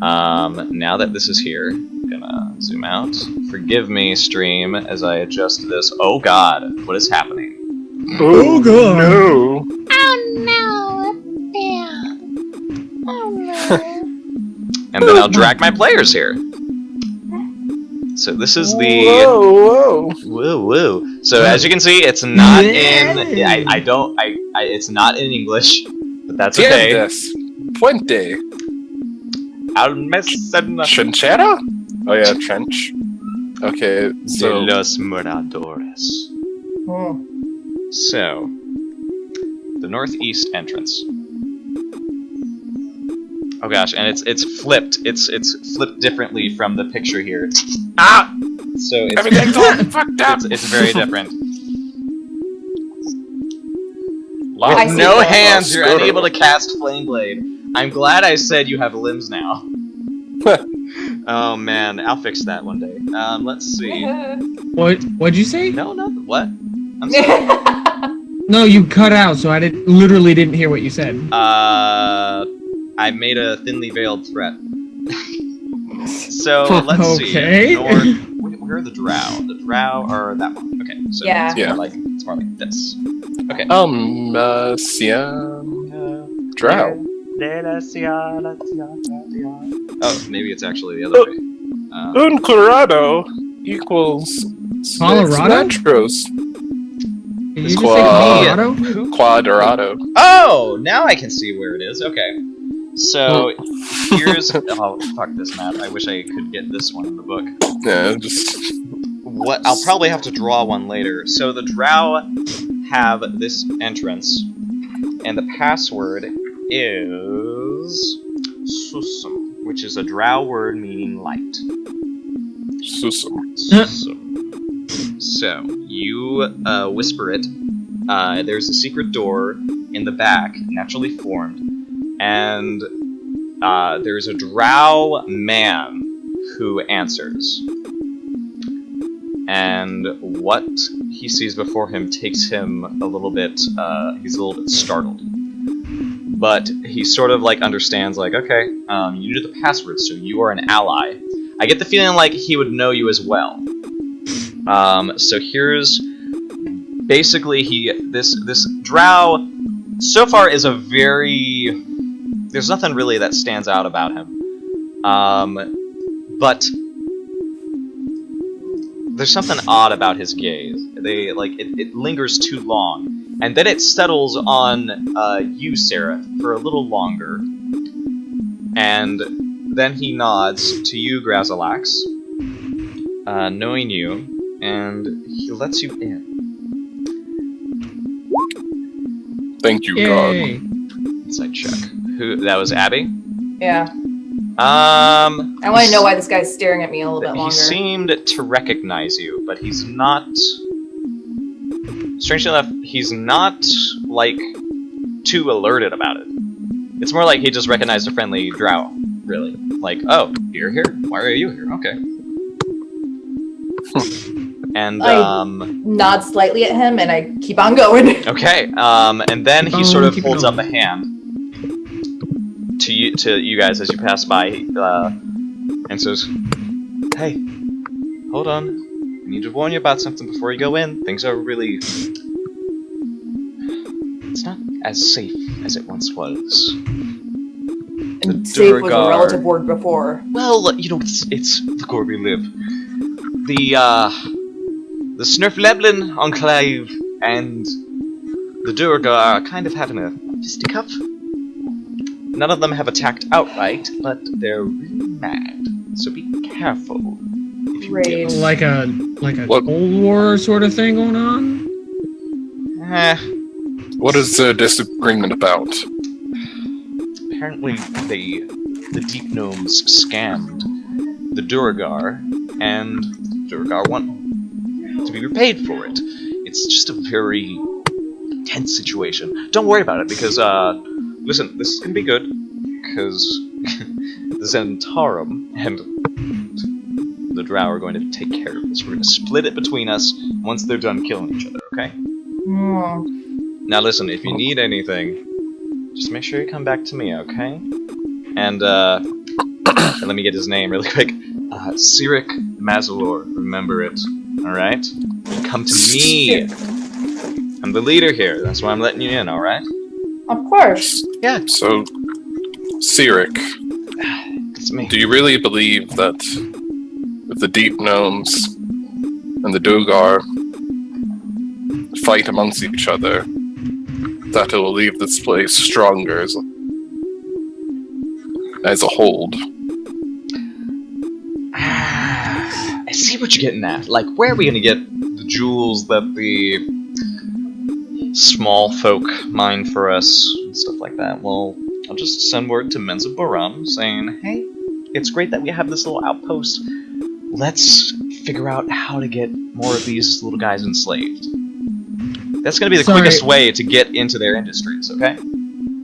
Now that this is here, I'm gonna zoom out. Forgive me, stream, as I adjust this. Oh god, what is happening? Oh god! No! Oh no! Yeah. Oh no! And then I'll drag my players here. So this is the whoa. So as you can see, it's not in. It's not in English, but that's okay. Tiendes. Puente. Chinchera? Oh yeah, trench. Okay, De so los Moradores. Oh. So, the northeast entrance. Oh gosh, and it's flipped. It's flipped differently from the picture here. Ah! So everything's all fucked up. it's very different. I With see no that. hands, you're unable to cast Flame Blade. I'm glad I said you have limbs now. Oh man, I'll fix that one day. Let's see. What'd you say? No, what? I'm sorry. No, you cut out, so I literally didn't hear what you said. I made a thinly veiled threat. So let's Okay. see. Where are the drow? The drow are that one. Okay, so Yeah. it's more like this. Okay. Drow. Oh, maybe it's actually the other way. Un Colorado equals Colorado? Metros. Did you just say Quad- Colorado? Quadrado. Oh, now I can see where it is. Okay. So here's oh fuck this map. I wish I could get this one in the book. Yeah, just What I'll probably have to draw one later. So the drow have this entrance, and the password is Susum, which is a drow word meaning light. Susum. Susum. So you whisper it. There's a secret door in the back, naturally formed, and there's a drow man who answers. And what he sees before him takes him a little bit, he's a little bit startled. But he sort of like understands, like, okay, you knew the password, so you are an ally. I get the feeling like he would know you as well. So here's basically this drow so far is a very, there's nothing really that stands out about him. But there's something odd about his gaze. It lingers too long, and then it settles on you, Sarah, for a little longer, and then he nods to you, Grazalax, knowing you, and he lets you in. Thank you, Yay. God. Insight check. Who? That was Abby. Yeah. I I want to know why this guy's staring at me a little bit He longer. seemed to recognize you, but he's not. Strangely enough, he's not like too alerted about it. It's more like he just recognized a friendly drow. Really, like, oh, you're here. Why are you here? Okay. And I nod slightly at him, and I keep on going. okay. And then he sort of Keep holds going. up a hand to you guys as you pass by, and says, "Hey, hold on. I need to warn you about something before you go in. Things are really... It's not as safe as it once was." And safe was a Durgar. relative word before. Well, you know, it's the Velkynvelve. The Snurfleblin Enclave and the Durgar are kind of having a fisticuff. None of them have attacked outright, but they're really mad. So be careful if you Great. get. Like a What? Cold War sort of thing going on? What is the disagreement about? Apparently, the Deep Gnomes scammed the Durgar, and Durgar want to be repaid for it. It's just a very tense situation. Don't worry about it, because, listen, this is gonna be good, because the Zentarum and the Drow are going to take care of this. We're gonna split it between us once they're done killing each other, okay? Hmm. Now listen, if you need anything, just make sure you come back to me, okay? And let me get his name really quick. Sirik Mazalor, remember it, alright? Come to me! I'm the leader here, that's why I'm letting you in, alright? Of course. Yeah, So, Sirik, it's me. do you really believe that if the Deep Gnomes and the Dugar fight amongst each other, that it will leave this place stronger as a hold. I see what you're getting at. Like, where are we gonna get the jewels that the small folk mine for us and stuff like that? Well, I'll just send word to Menzil saying, hey, it's great that we have this little outpost. Let's figure out how to get more of these little guys enslaved. That's gonna be the quickest way to get into their industries, okay?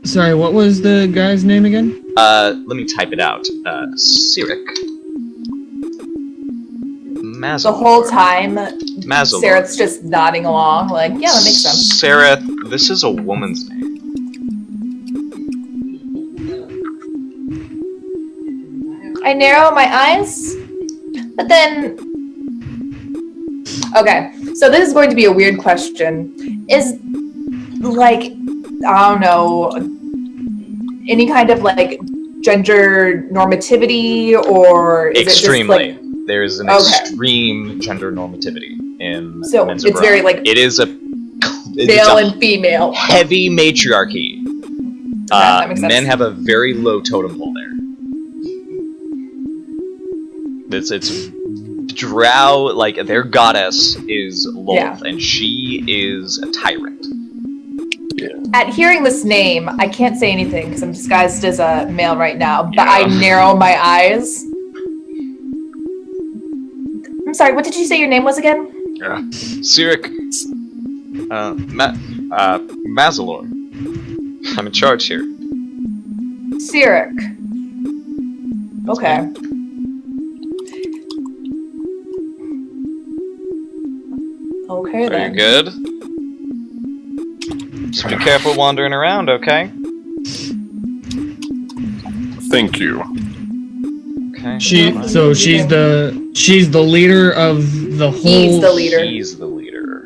Sorry, what was the guy's name again? Let me type it out. Sirik. Mazalor. The whole time, Mazalor. Sarah's just nodding along, like, yeah, that makes sense. Sarah, this is a woman's name. I narrow my eyes, but then... Okay, so this is going to be a weird question. Is, like, I don't know, any kind of, like, gender normativity, or is Extremely. It just, like... There's an extreme gender normativity in So Menzil it's very, like... It is a... male and female. Heavy matriarchy. That makes sense. Men have a very low totem pole there. It's Drow, like, their goddess is Lolth, and she is a tyrant. Yeah. At hearing this name, I can't say anything because I'm disguised as a male right now, but I narrow my eyes. I'm sorry, what did you say your name was again? Sirik. Mazalor. I'm in charge here. Sirik. Okay. Okay, Are then. you good? Just be careful wandering around, okay? Thank you. Okay. She's the leader of the whole... He's the leader. He's the leader.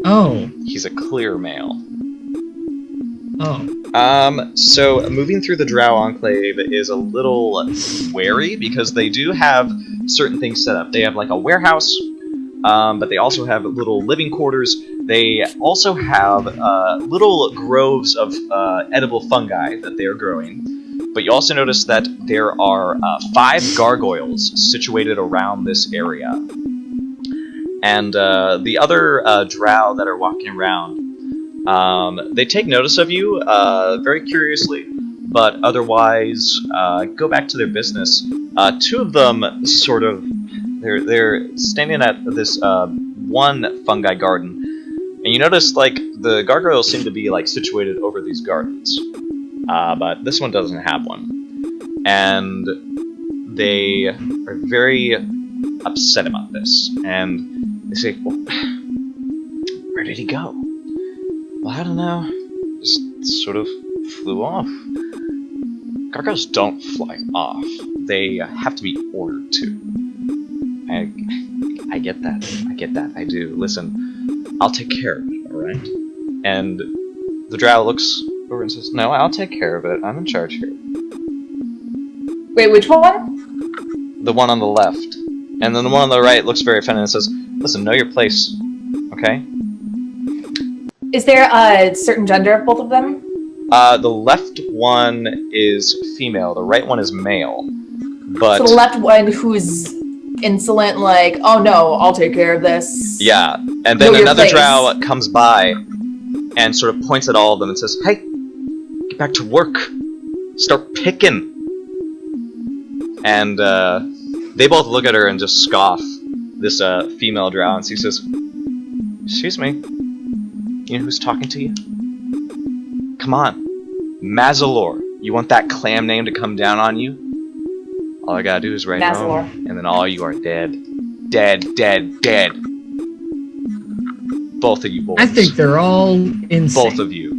Oh. He's a clear male. Oh. So moving through the Drow Enclave is a little wary because they do have certain things set up. They have like a warehouse, but they also have little living quarters. They also have little groves of edible fungi that they are growing. But you also notice that there are 5 gargoyles situated around this area. And the other drow that are walking around, they take notice of you very curiously, but otherwise go back to their business. 2 of them sort of, they're standing at this one fungi garden, and you notice like the gargoyles seem to be like situated over these gardens. But this one doesn't have one. And they are very upset about this. And they say, well, where did he go? Well, I don't know. Just sort of flew off. Gargoyles don't fly off. They have to be ordered to. I get that. I get that. I do. Listen, I'll take care of it, alright? And the drow looks over and says, no, I'll take care of it. I'm in charge here. Wait, which one? The one on the left. And then the one on the right looks very offended and says, listen, know your place. Okay? Is there a certain gender of both of them? The left one is female. The right one is male. But So the left one who's insolent, like, oh no, I'll take care of this. yeah. And then Know your another place. drow comes by and sort of points at all of them and says, hey, get back to work. Start picking. And they both look at her and just scoff, this female drow, and she says, excuse me, you know who's talking to you? Come on, Mazalor, you want that clam name to come down on you? All I gotta do is write Mazalor. home, and then all you are dead. Dead, dead, dead. Both of you boys. I think they're all insane. Both of you.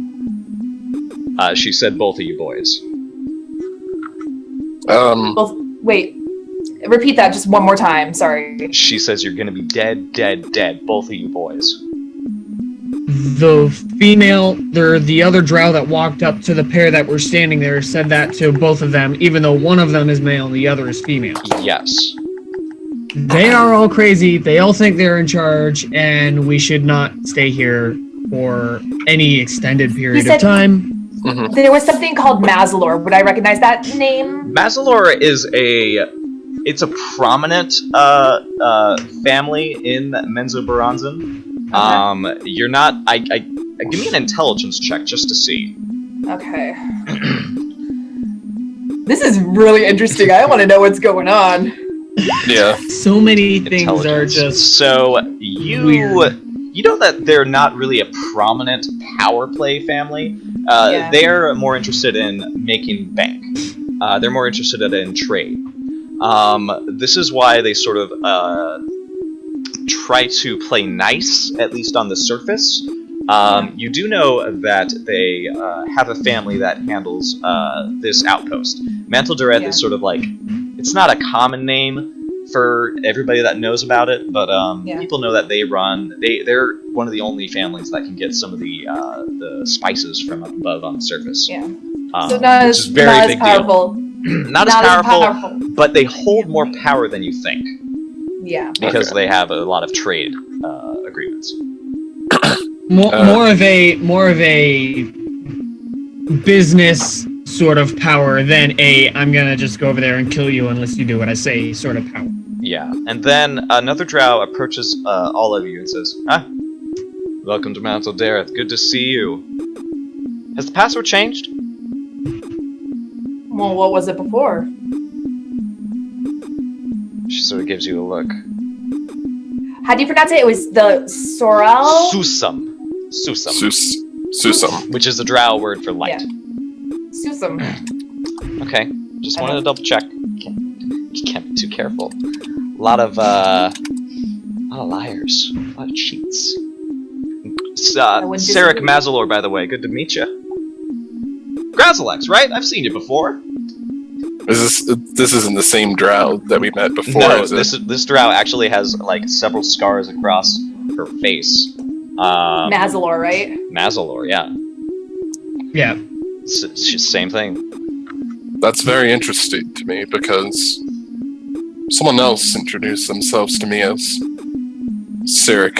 She said both of you boys. Both. Wait. Repeat that just one more time. Sorry. She says you're gonna be dead, dead, dead. Both of you boys. The female, the other drow that walked up to the pair that were standing there said that to both of them, even though one of them is male and the other is female. Yes. They are all crazy. They all think they're in charge, and we should not stay here for any extended period of time. Mhm. There was something called Mazalor. Would I recognize that name? Mazalor is it's a prominent family in Menzoberranzan. You're not. I give me an intelligence check just to see. Okay. This is really interesting. I want to know what's going on. Yeah. So many things are Intelligence. just So you weird. you know that they're not really a prominent power play family. Yeah. They're more interested in making bank. They're more interested in trade. This is why they sort of try to play nice, at least on the surface. You do know that they have a family that handles this outpost. Mantol-Derith is sort of like, it's not a common name for everybody that knows about it, but people know that they're one of the only families that can get some of the spices from up above on the surface. Yeah. So So not which as, is very not as big powerful. deal. Not as powerful, but they hold more power than you think Yeah. because they have a lot of trade agreements. more of a business sort of power than I'm gonna just go over there and kill you unless you do what I say sort of power. Yeah, and then another drow approaches all of you and says, welcome to Mantol-Derith, good to see you. Has the password changed? Well, what was it before? She sort of gives you a look. How do you pronounce it? It was the Sorel? Susum. Susum. Which is the drow word for light. Susum. Okay, just wanted to double check. Can't be too careful. A lot of liars. A lot of cheats. Sarek Mazalor, by the way, good to meet you. Grazalex, right? I've seen you before. This isn't the same drow that we met before, No, is it? this drow actually has like several scars across her face. Mazalor, right? Mazalor, yeah. Yeah. It's same thing. That's very interesting to me because someone else introduced themselves to me as Sarek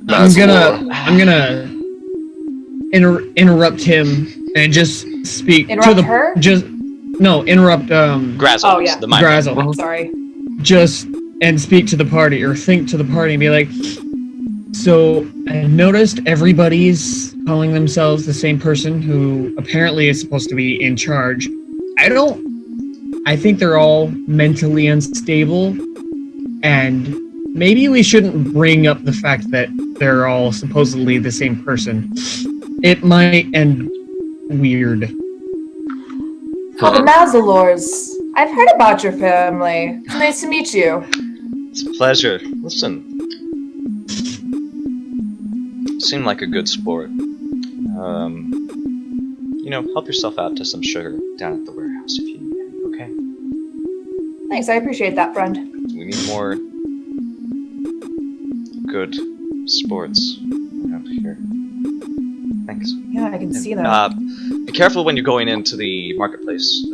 Mazalor. I'm gonna interrupt him and just speak Interrupt to the her? interrupt Grazzle, Oh, yeah. the mime. Grazzle. Sorry. Just and speak to the party or think to the party and be like, so I noticed everybody's calling themselves the same person who apparently is supposed to be in charge. I think they're all mentally unstable, and maybe we shouldn't bring up the fact that they're all supposedly the same person. It might end weird. Oh, the Mazalors. I've heard about your family. It's nice to meet you. It's a pleasure. Listen. Seem like a good sport. Help yourself out to some sugar down at the warehouse if you need any, okay? Thanks, I appreciate that, friend. We need more good sports around here. Thanks. Yeah, I can see that. Be careful when you're going into the marketplace.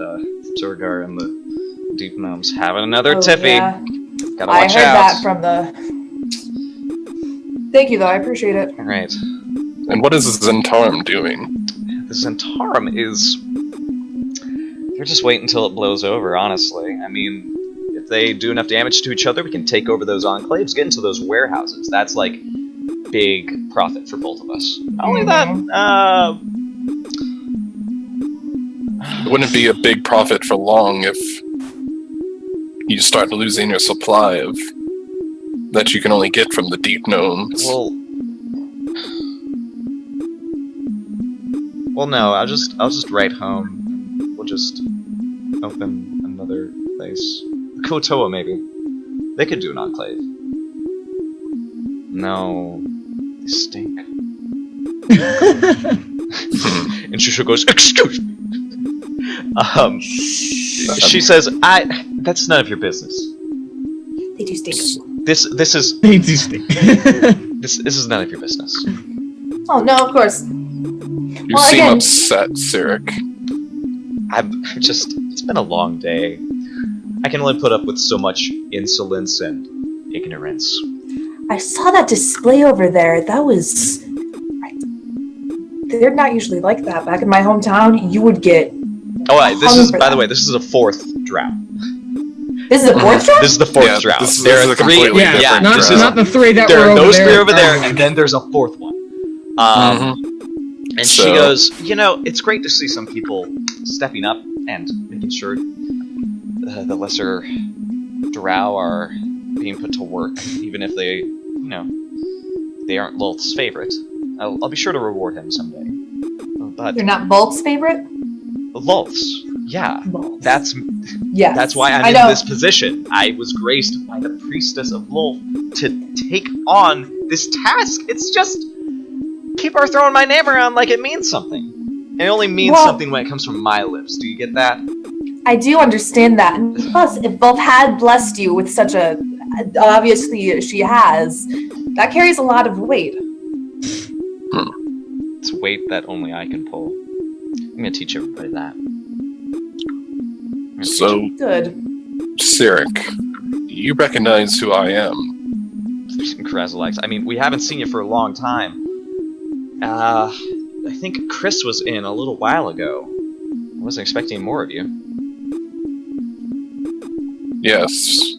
Turgar and the Deep Gnomes having another tiffy. Yeah. Gotta I watch heard out. that from the... Thank you, though. I appreciate it. Alright. And what is Zentarum doing? The Zentarum is... They're just waiting until it blows over, honestly. I mean, if they do enough damage to each other, we can take over those enclaves, get into those warehouses. That's, like, big profit for both of us. Not only that, It wouldn't be a big profit for long if you start losing your supply of that you can only get from the Deep Gnomes. Well, no. I'll just write home. We'll just open another place. Kotoa, maybe. They could do an enclave. No, they stink. And Shusha goes, "Excuse me." She says, that's none of your business. They do stink. This is They do stink. this is none of your business. Oh, no, of course. You Well, seem again- upset, Sarek. I'm just. It's been a long day. I can only put up with so much insolence and ignorance. I saw that display over there. That was... They're not usually like that. Back in my hometown, you would get... Oh, this is, by the way, this is a 4th drought. This is a 4th drought? This is the 4th drought. There are 3. Yeah, not the 3 that there were are over those there. 3 over there, and then there's a 4th one. And she goes, it's great to see some people stepping up and making sure the lesser drow are being put to work, even if they, they aren't Lolth's favorite. I'll be sure to reward him someday. But You're not Volk's favorite? Lolth's, yeah. Volk's. That's why I'm in this position. I was graced by the priestess of Lolth to take on this task. It's just people are throwing my name around like it means something. And it only means something when it comes from my lips. Do you get that? I do understand that. And plus, if Volk had blessed you with such a... Obviously, she has. That carries a lot of weight. It's weight that only I can pull. I'm gonna teach everybody that. So, Good. Sirik, you recognize who I am. Krasalax. I mean, we haven't seen you for a long time. I think Chris was in a little while ago. I wasn't expecting more of you. Yes.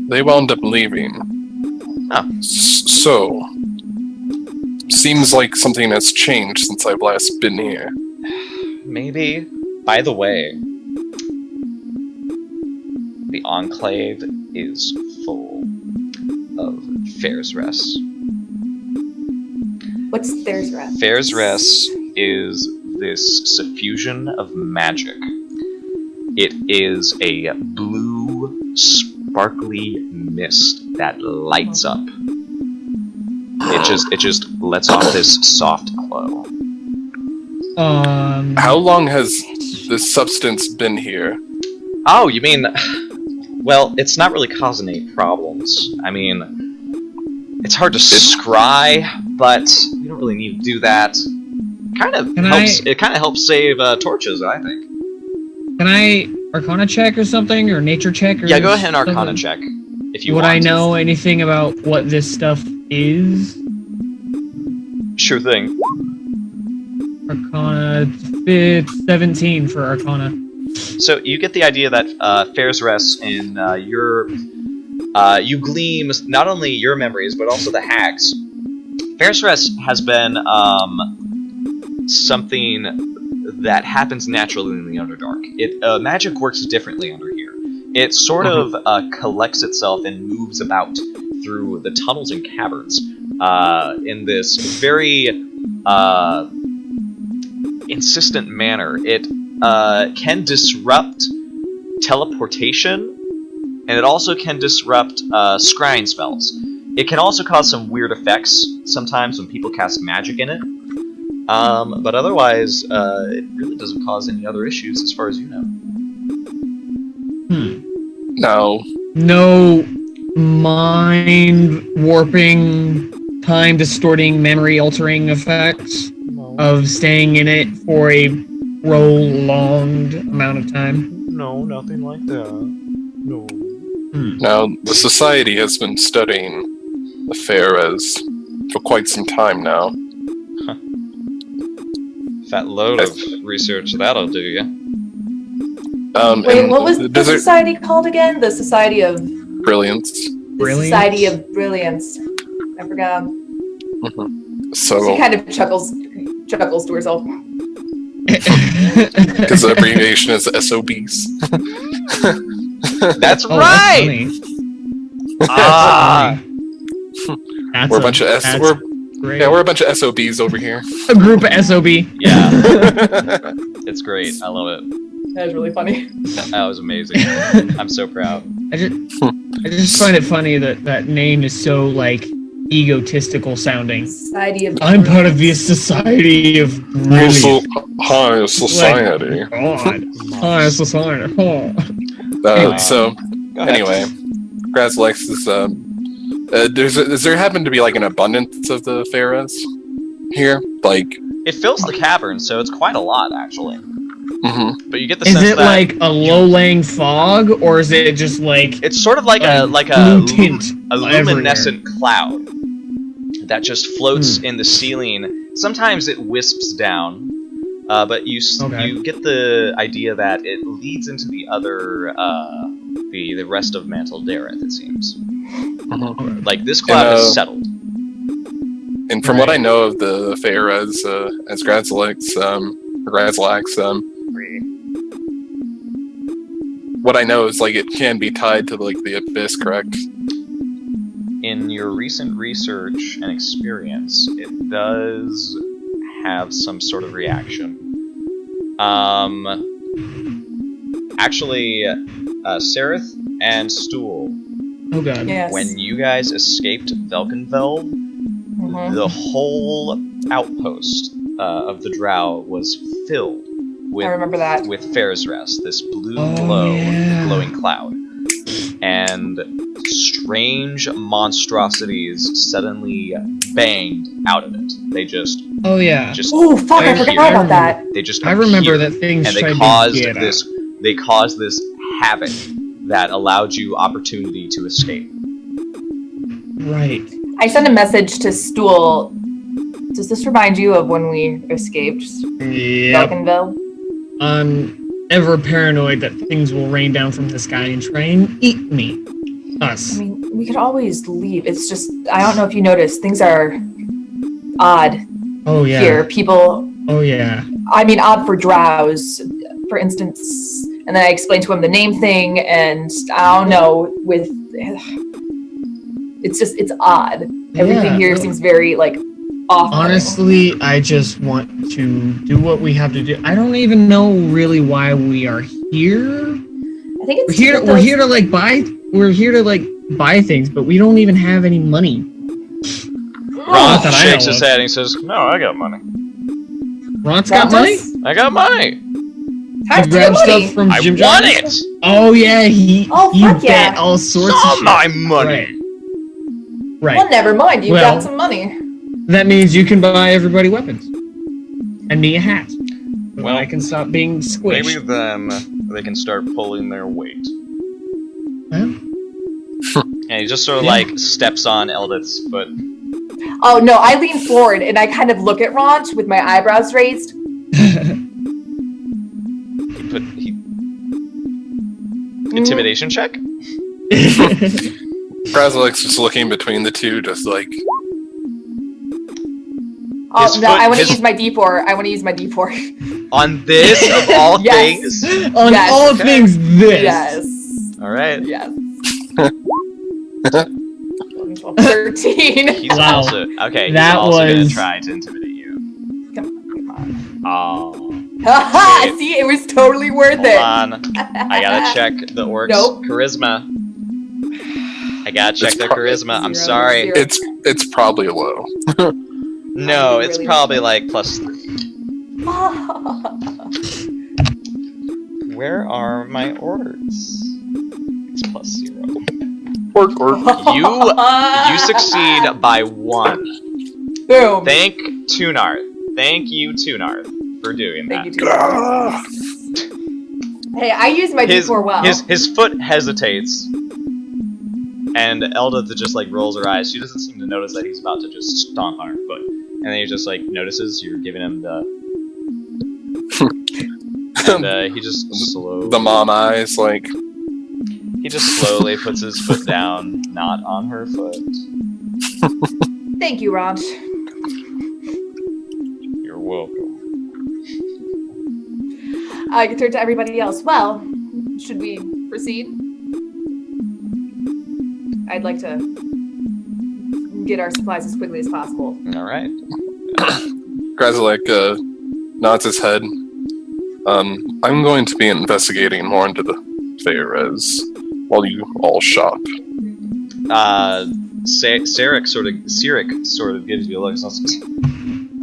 They wound up leaving. Oh. So, seems like something has changed since I've last been here. Maybe. By the way, the Enclave is full of Fair's Rest. What's Fair's Rest? Fair's Rest is this suffusion of magic. It is a blue, sparkly mist that lights up. It just lets off this soft glow. How long has this substance been here? Oh, you mean... Well, it's not really causing any problems. I mean, it's hard to scry, but you don't really need to do that. It kind of helps save torches, I think. Can I Arcana check or something, or Nature check? Or yeah, go ahead and Arcana check if you want. Would I know anything about what this stuff is? Sure thing. Arcana 17 for Arcana. So you get the idea that Fair's Rest in you gleam not only your memories but also the hags. Fair's Rest has been something that happens naturally in the Underdark. Magic works differently under here. It sort of collects itself and moves about through the tunnels and caverns in this very insistent manner. It can disrupt teleportation, and it also can disrupt scrying spells. It can also cause some weird effects sometimes when people cast magic in it. But otherwise, it really doesn't cause any other issues as far as you know. No mind warping, time distorting, memory altering effects of staying in it for a prolonged amount of time? No, nothing like that. No. Now, the Society has been studying the Fairez for quite some time now. Fat load of research that'll do ya. Wait, what was the society called again? The Society of... Brilliance. Society of Brilliance. I forgot. So she kind of chuckles to herself. Because the abbreviation is SOBs. That's right! We're a bunch of we're a bunch of SOBs over here. A group of SOB. Yeah. It's great. I love it. That was really funny. That was amazing. I'm so proud. I just find it funny that name is so, like, egotistical sounding. Society of I'm part of the Society of Brilliance. High society. Like, God. High society. Oh. So, anyway, Grazlex is, does there happen to be, like, an abundance of the Fairez here? Like... It fills the cavern, so it's quite a lot, actually. Mm-hmm. But you get the Is sense it that like a low-lying fog, or is it just like it's sort of like a blue tint a luminescent cloud that just floats in the ceiling. Sometimes it wisps down, but you get the idea that it leads into the other the rest of Mantol-Derith. It seems like this cloud has settled. And from what I know of the fair as Grazalax, what I know is like it can be tied to like the abyss, correct? In your recent research and experience, it does have some sort of reaction. Actually, Sereth and Stool, Oh god. Yes. when you guys escaped Velkynvelve, the whole outpost of the Drow was filled with, I remember that. with Fair's Rest, this blue glowing cloud. And strange monstrosities suddenly banged out of it. They just Oh yeah. Oh fuck! I forgot about that. They just I remember appeared, that things and they tried caused to get this. They caused this havoc that allowed you opportunity to escape. Right. I sent a message to Stool. Does this remind you of when we escaped Yep. Velkynvelve? I'm ever paranoid that things will rain down from the sky and try and eat me. Us. I mean, we could always leave. It's just, I don't know if you noticed, things are odd Oh yeah. here. People, Oh yeah. I mean, odd for drows, for instance. And then I explained to him the name thing, and I don't know, it's odd. Everything here seems very, like, off. Honestly, I just want to do what we have to do. I don't even know really why we are here. I think it's We're here to buy things, but we don't even have any money. Ron that I shakes know his of. head and he says, "No, I got money. Ron's got money? I got money. How'd You you get grabbed money? stuff from I Jimjar? won it. Oh yeah, he Oh, fuck bet yeah. all sorts It's all of shit. my money." Right. Well, never mind. You Well- got some money. That means you can buy everybody weapons. And me a hat. So Well, I can stop being squished. Maybe then they can start pulling their weight. Well, And he just sort of like steps on Eldith's foot. Oh no, I lean forward and I kind of look at Ronch with my eyebrows raised. Intimidation check? Grazalax is looking between the two, just like Oh His no, foot- I want to his- use my D4. I want to use my D4. On this of all Yes. things? On Yes. all Okay. things this. Yes. Alright. Yes. 13. He's Wow. also okay, he's That also gonna was- try to intimidate you. Come on. Oh. Haha, Wait. see, it was totally worth Hold it. on. I gotta check the orc's Nope. charisma. I gotta check It's their pro- charisma. I'm Zero, sorry. zero. it's probably low. No, I it's really- probably like +3. Where are my orders? It's +0. Orc. You succeed by 1. Boom. Thank Tunarth. Thank you, Tunarth, for doing that. Thank you, too. Hey, I used my His, D4 well. his foot hesitates, and Eldith just like rolls her eyes. She doesn't seem to notice that he's about to just stomp on her foot, and then he just like notices you're giving him the, and he just slowly, The mom eyes, like he just slowly puts his foot down, not on her foot. Thank you, Ron. You're welcome. I can turn to everybody else. Well, should we proceed? I'd like to get our supplies as quickly as possible. All right. Grazalax nods his head. I'm going to be investigating more into the Feyres while you all shop. Sirik sort of gives you a look.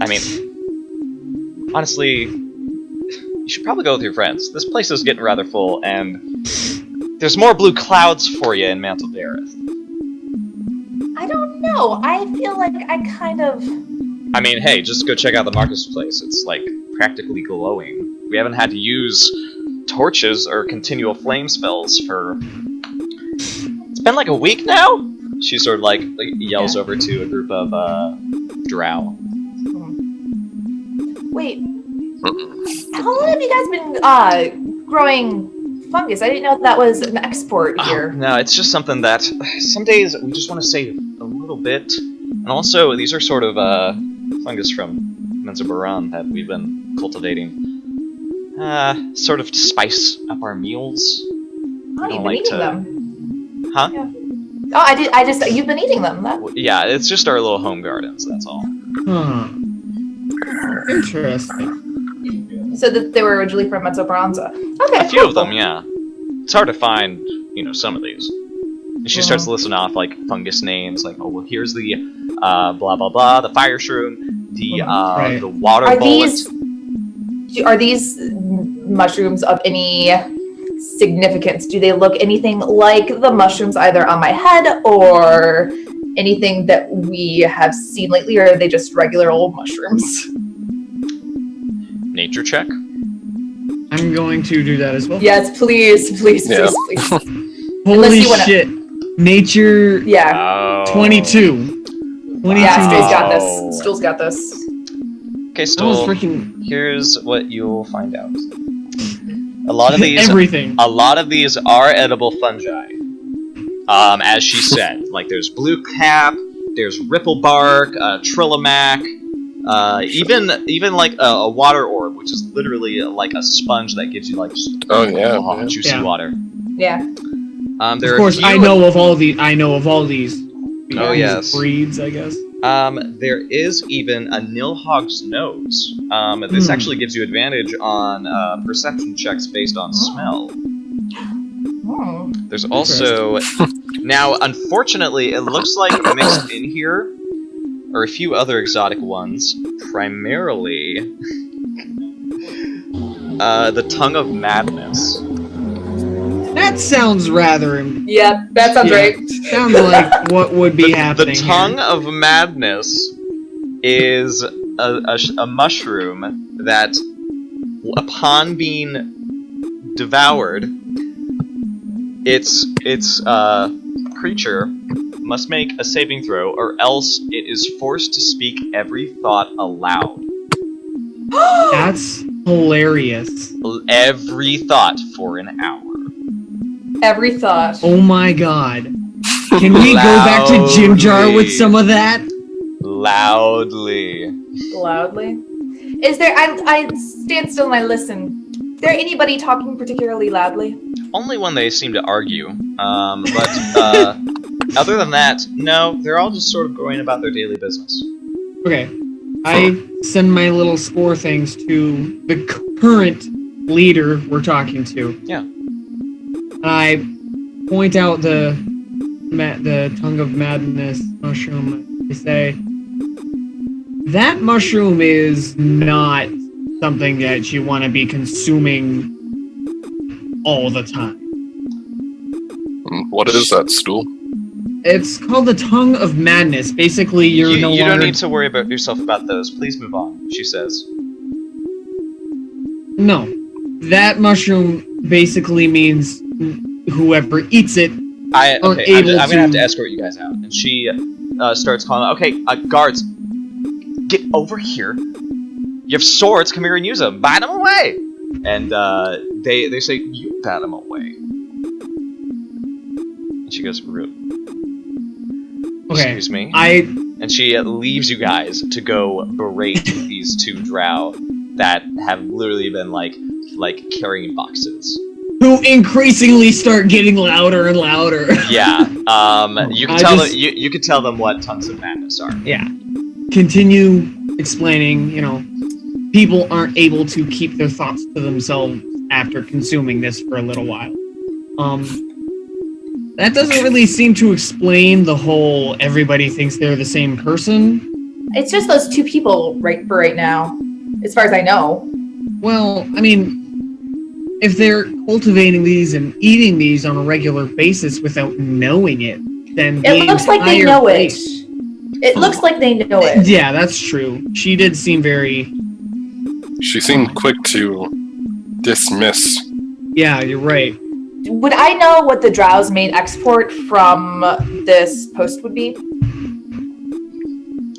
I mean, honestly, you should probably go with your friends. This place is getting rather full, and there's more blue clouds for you in Mantol-Derith. I don't know. I feel like I kind of... I mean, hey, just go check out the marketplace. It's like practically glowing. We haven't had to use torches or continual flame spells for... It's been like a week now? She sort of like yells over to a group of drow. Wait, how long have you guys been growing fungus? I didn't know that was an export here. No, it's just something that some days we just want to save a little bit. And also, these are sort of fungus from Mantol-Derith that we've been cultivating. Sort of to spice up our meals. Oh, you've been eating them. Huh? Yeah. Oh, you've been eating them. Yeah, it's just our little home gardens, that's all. Interesting. So that they were originally from Mantol-Derith. Okay. A few of them, yeah. It's hard to find, some of these. And she starts listing off, like, fungus names, like, oh, well, here's the, blah, blah, blah, the fire shroom, the water bullet. Are these mushrooms of any significance? Do they look anything like the mushrooms either on my head or anything that we have seen lately, or are they just regular old mushrooms? Nature check? I'm going to do that as well. Yes, please. Holy shit. Nature... Yeah. 22. 22. Yeah, Stool's got this. Okay, Stool, here's what you'll find out. A lot of these... Everything. A lot of these are edible fungi. As she said. Like, there's blue cap, there's ripple bark, trillimac, even like a water orb, which is literally like a sponge that gives you like just juicy water. Yeah. Of course, I know of all these. Oh yes. Breeds, I guess. There is even a nilhog's nose. This actually gives you advantage on perception checks based on smell. There's also... Now, unfortunately, it looks like mixed in here are a few other exotic ones. Primarily... the Tongue of Madness. That sounds rather... Yeah, that sounds right. Sounds like what would be happening. The Tongue of Madness is a mushroom that, upon being devoured, its creature must make a saving throw, or else it is forced to speak every thought aloud. That's hilarious. Every thought for an hour. Every thought. Oh my god. Can we go back to Jimjar with some of that? Loudly. Is there... I stand still and I listen. Is there anybody talking particularly loudly? Only when they seem to argue. But other than that, no, they're all just sort of going about their daily business. Okay. I send my little spore things to the current leader we're talking to. Yeah. I point out the Tongue of Madness mushroom. I say, that mushroom is not something that you want to be consuming all the time. What is that, Stool? It's called the Tongue of Madness. Basically, you don't need to worry about yourself about those. Please move on, she says. No. That mushroom basically means whoever eats it I'm gonna have to escort you guys out. And she starts calling out, okay, guards, get over here. You have swords, come here and use them. Bat them away! And they say, you bat them away. And she goes, rude. Okay. Excuse me? And she leaves you guys to go berate these two drow that have literally been like carrying boxes. Who increasingly start getting louder and louder. Yeah. You can you can tell them what Tongues of Madness are. Yeah. Continue explaining, people aren't able to keep their thoughts to themselves after consuming this for a little while. That doesn't really seem to explain the whole everybody thinks they're the same person. It's just those two people right now, as far as I know. Well, I mean, if they're cultivating these and eating these on a regular basis without knowing it, then it looks like they know it. It looks like they know it. Yeah, that's true. She did seem very... She seemed quick to dismiss. Yeah, you're right. Would I know what the Drow's main export from this post would be?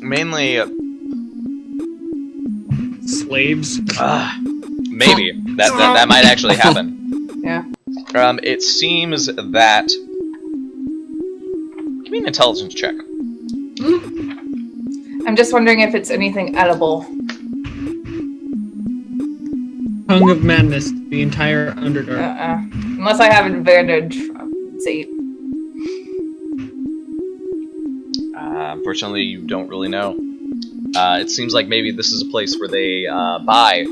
Mainly, Slaves. maybe that might actually happen. Yeah. It seems that. Give me an intelligence check. I'm just wondering if it's anything edible. Tongue of Madness, the entire Underdark. Unless I have advantage from see. Unfortunately, you don't really know. It seems like maybe this is a place where they buy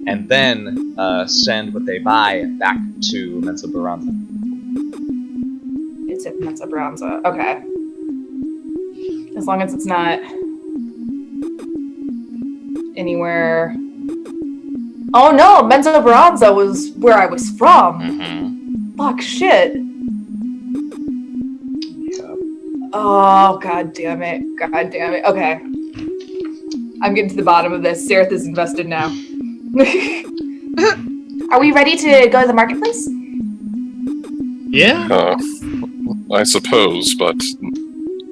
and then send what they buy back to Mantol-Derith. It's at Mantol-Derith. Okay. As long as it's not anywhere. Oh no, Mantol-Derith was where I was from. Mm-hmm. Fuck shit. Yep. Oh god damn it. God damn it. Okay. I'm getting to the bottom of this. Sereth is invested now. Are we ready to go to the marketplace? Yeah? I suppose, but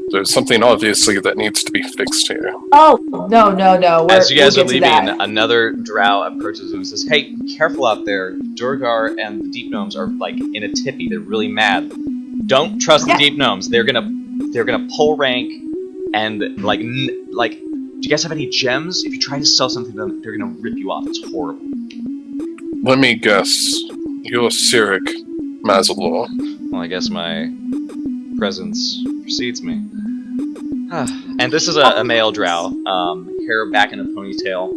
there's something obviously that needs to be fixed here. Oh, no. As you guys are leaving, that. another drow approaches him and says, "Hey, careful out there. Durgar and the deep gnomes are like in a tippy. They're really mad. Don't trust the deep gnomes. They're gonna pull rank and like. Do you guys have any gems? If you try to sell something to them, they're gonna rip you off. It's horrible." Let me guess. You're Cyric Mazalor. Well, I guess my presence precedes me. And this is a male drow, hair back in a ponytail.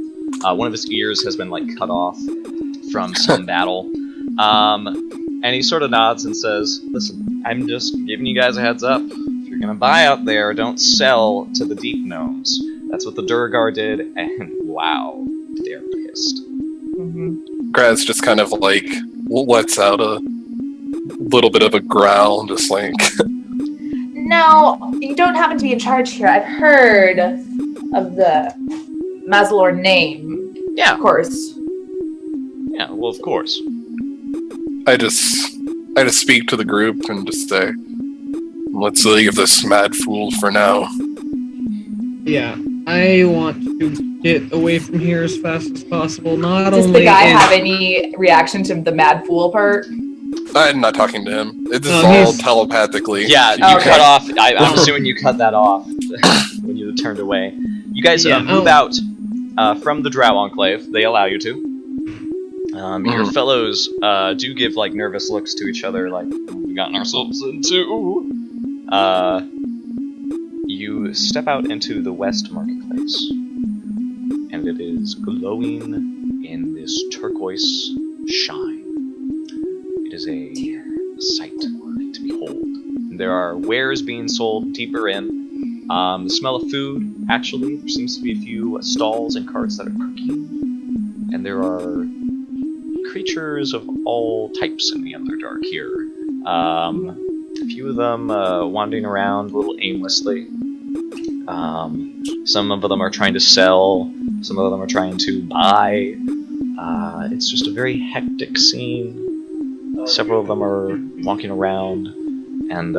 One of his ears has been like cut off from some battle. And he sort of nods and says, "Listen, I'm just giving you guys a heads up. If you're gonna buy out there, don't sell to the deep gnomes. That's what the Durgar did, and wow, they're pissed." Mm-hmm. Graz just kind of like lets out a little bit of a growl, just like. No, you don't happen to be in charge here. I've heard of the Mazalor name. Yeah. Of course. Yeah, well, of course. I just speak to the group and just say, "Let's leave this mad fool for now." Yeah, I want to get away from here as fast as possible. Does the guy have any reaction to the mad fool part? I'm not talking to him. This is all telepathically. Yeah, you cut off. I'm assuming you cut that off when you turned away. You guys move out from the Drow Enclave. They allow you to. Your fellows do give like nervous looks to each other, like, "What have we gotten ourselves into?" You step out into the West Marketplace, and it is glowing in this turquoise shine. It is a sight to behold. There are wares being sold deeper in. The smell of food, actually. There seems to be a few stalls and carts that are cooking. And there are creatures of all types in the Underdark here. A few of them wandering around a little aimlessly. Some of them are trying to sell. Some of them are trying to buy. It's just a very hectic scene. Several of them are walking around, and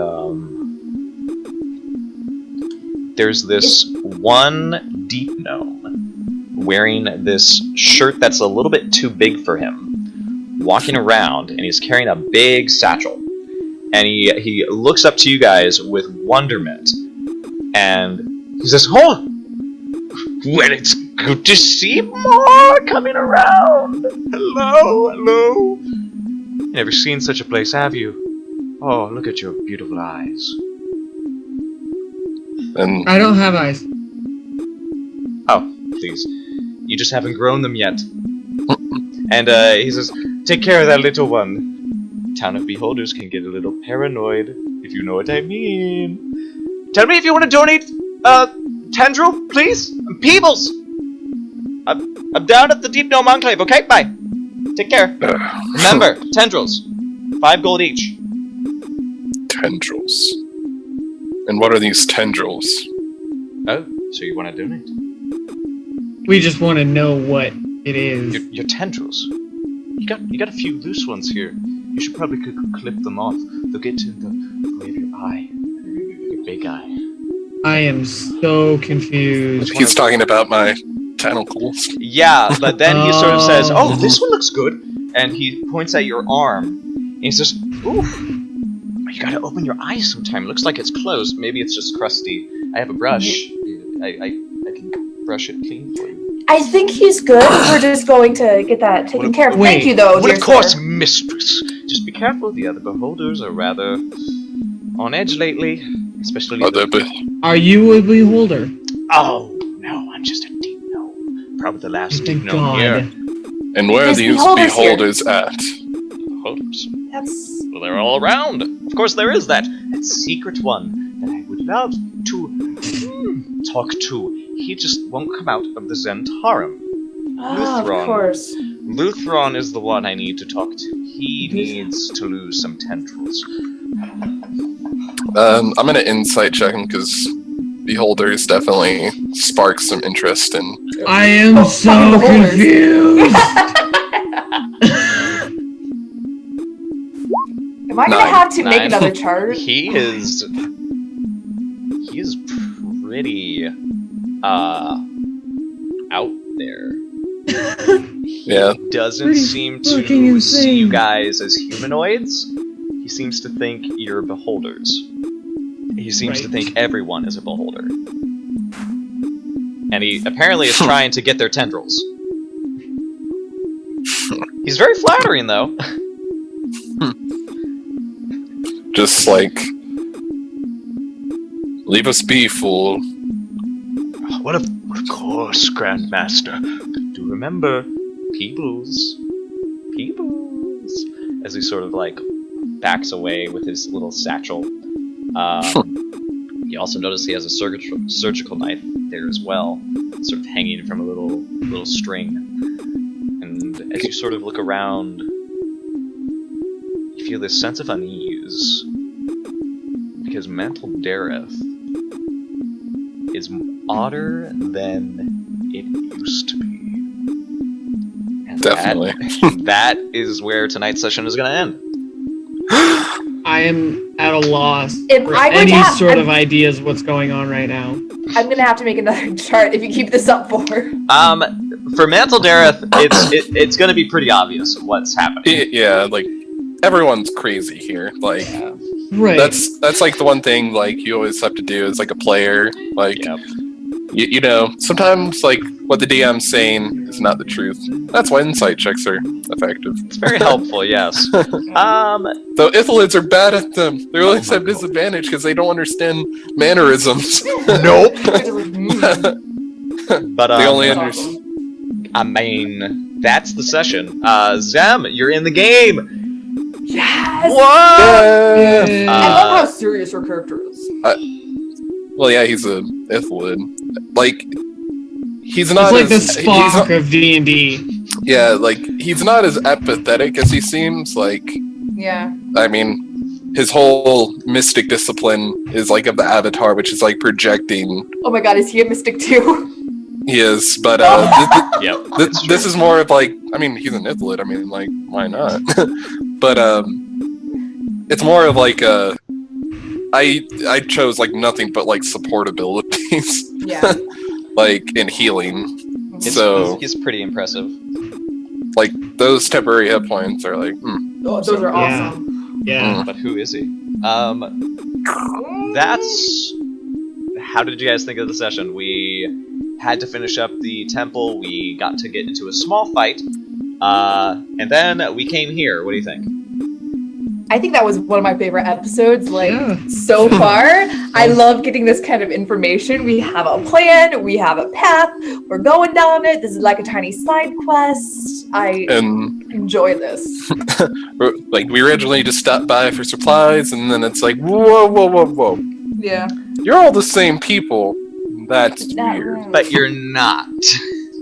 there's this one deep gnome wearing this shirt that's a little bit too big for him, walking around, and he's carrying a big satchel. And he looks up to you guys with wonderment, and he says, "Oh, well, it's good to see more coming around. Hello. Never seen such a place, have you? Oh, look at your beautiful eyes." And I don't have eyes. Oh, please. You just haven't grown them yet. And he says, "Take care of that little one. Town of Beholders can get a little paranoid, if you know what I mean. Tell me if you want to donate, Tendril, please? Peebles! I'm down at the Deep Gnome Enclave, okay? Bye. Take care. Remember, tendrils. 5 gold each." Tendrils. And what are these tendrils? Oh, so you want to donate? We just want to know what it is. Your tendrils. You got a few loose ones here. You should probably clip them off. They'll get to the point of your eye. Your big eye. I am so confused. He's talking about my tentacles. Yeah, but then he sort of says, Oh. "Oh, this one looks good," and he points at your arm. And he says, "Oof, you gotta open your eyes sometime. It looks like it's closed. Maybe it's just crusty. I have a brush. I can brush it clean for you." I think he's good. We're just going to get that taken care of. Wait. Thank you, though, Well, dear of course, sir. mistress. Just be careful. The other beholders are rather on edge lately, especially. Are you a beholder? Oh no, I'm just a deep gnome. Probably the last deep Thank gnome here. God. And where are There's these beholders here. beholders at? Beholders. That's... Well, they're all around. Of course, there is that secret one that I would love to talk to. He just won't come out of the Zentarum. Oh, of Luthron. course. Luthron is the one I need to talk to. He needs to lose some tendrils. I'm gonna insight check him because beholders definitely spark some interest in. I am Oh, so fucking beholders. confused. Am I going to Nine. have to make Nine. another chart? He is pretty out there. Yeah. He doesn't Pretty seem fucking to see you insane. guys as humanoids. He seems to think you're beholders. He seems to Right. think everyone is a beholder. And he apparently is trying to get their tendrils. He's very flattering, though. Just like, leave us be, fool. What of course, Grandmaster. Do remember, Peebles. As he sort of like backs away with his little satchel. You also notice he has a surgical knife there as well, sort of hanging from a little string. And as you sort of look around, you feel this sense of unease because Mantol-Derith is odder than it used to be. And Definitely. that is where tonight's session is going to end. I am at a loss If for I would any have- sort of ideas of what's going on right now. I'm going to have to make another chart if you keep this up for. For Mantol-Derith, it's going to be pretty obvious what's happening. Yeah, like everyone's crazy here. Like Right. that's like the one thing like you always have to do as like a player. Like Yep. you know, sometimes like what the DM's saying is not the truth. That's why insight checks are effective. It's very helpful, yes. Though Ithalids are bad at them. They always have disadvantage because they don't understand mannerisms. Nope. Mm. But They only That's understand. awesome. I mean, that's the session. Zem, you're in the game. Yes! What? Yeah. I love how serious her character is. Well, yeah, he's a Ithalid. Like he's He's not like the as he's Spock not- of D&D. yeah, like he's not as apathetic as he seems. Like Yeah. I mean, his whole mystic discipline is like of the Avatar, which is like projecting. Oh my god, is he a mystic too? He is, but Yep. this is more of like, I mean, he's an Ithalid. I mean, like, why not? But it's more of like I chose like nothing but like support abilities, Yeah. like in healing. It's, So he's pretty impressive. like those temporary hit points are like, Oh, those are Yeah. awesome. Yeah. But who is he? That's... How did you guys think of the session? We had to finish up the temple, we got to get into a small fight, and then we came here. What do you think? I think that was one of my favorite episodes, like, Yeah. so far. I love getting this kind of information. We have a plan, we have a path, we're going down it. This is like a tiny side quest. I and enjoy this. like we originally just stopped by for supplies, and then it's like, whoa, Yeah. you're all the same people. That's Not weird. right. But you're not.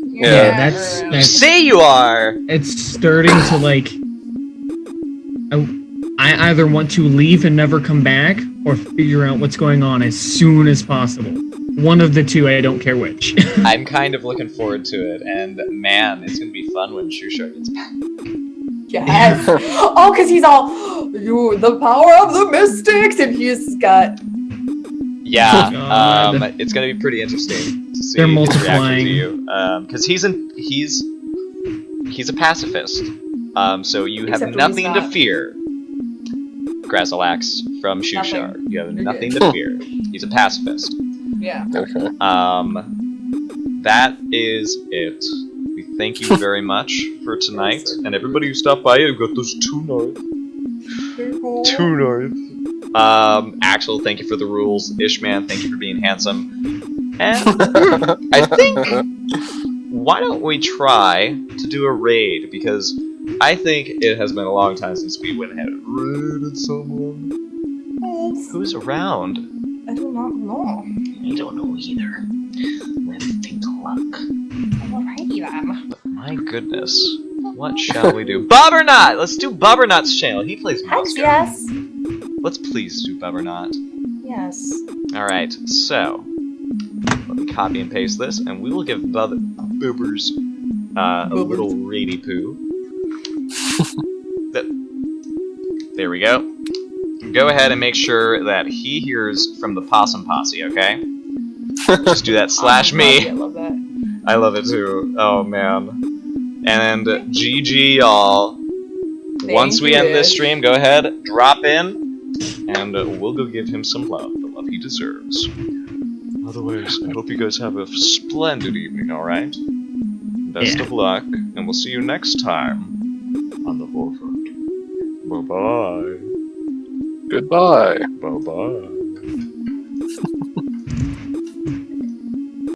Yeah. that's- You say you are! It's starting to like. I either want to leave and never come back, or figure out what's going on as soon as possible. One of the two, I don't care which. I'm kind of looking forward to it, and man, it's gonna be fun when Shushar gets back. Yes. Oh, because he's all, you, the power of the mystics, and he's got. Yeah, God. it's gonna be pretty interesting to see They're his multiplying. reaction to you. Because he's a pacifist. So you have Except when nothing he's to not. fear. Grazilax from Shushar. Nothing. You have You're nothing good. to fear. He's a pacifist. Yeah. Okay. That is it. We thank you very much for tonight, and everybody who stopped by. I've got those 2 north. 2 north. Axel, thank you for the rules. Ishman, thank you for being handsome. And I think, why don't we try to do a raid? Because I think it has been a long time since we went ahead and raided someone. Who's around? I do not know. I don't know either. Let me think luck. Alrighty then. But my goodness, what shall we do? Bubbernut! Let's do Bubbernut's channel. He plays Heck Monster. yes. Let's please do Bubbernut. Yes. Alright, so let me copy and paste this, and we will give Bubbers a little rady poo. There we go. Go ahead and make sure that he hears from the Possum Posse, okay? Just do that slash me. I love that. I love it too. Oh man. And GG y'all. Once we you, end this Ish. stream, go ahead, drop in, and we'll go give him some love, the love he deserves. Otherwise, I hope you guys have a splendid evening, alright? Best of luck, and we'll see you next time on the forefront. Bye-bye. Goodbye. Bye-bye.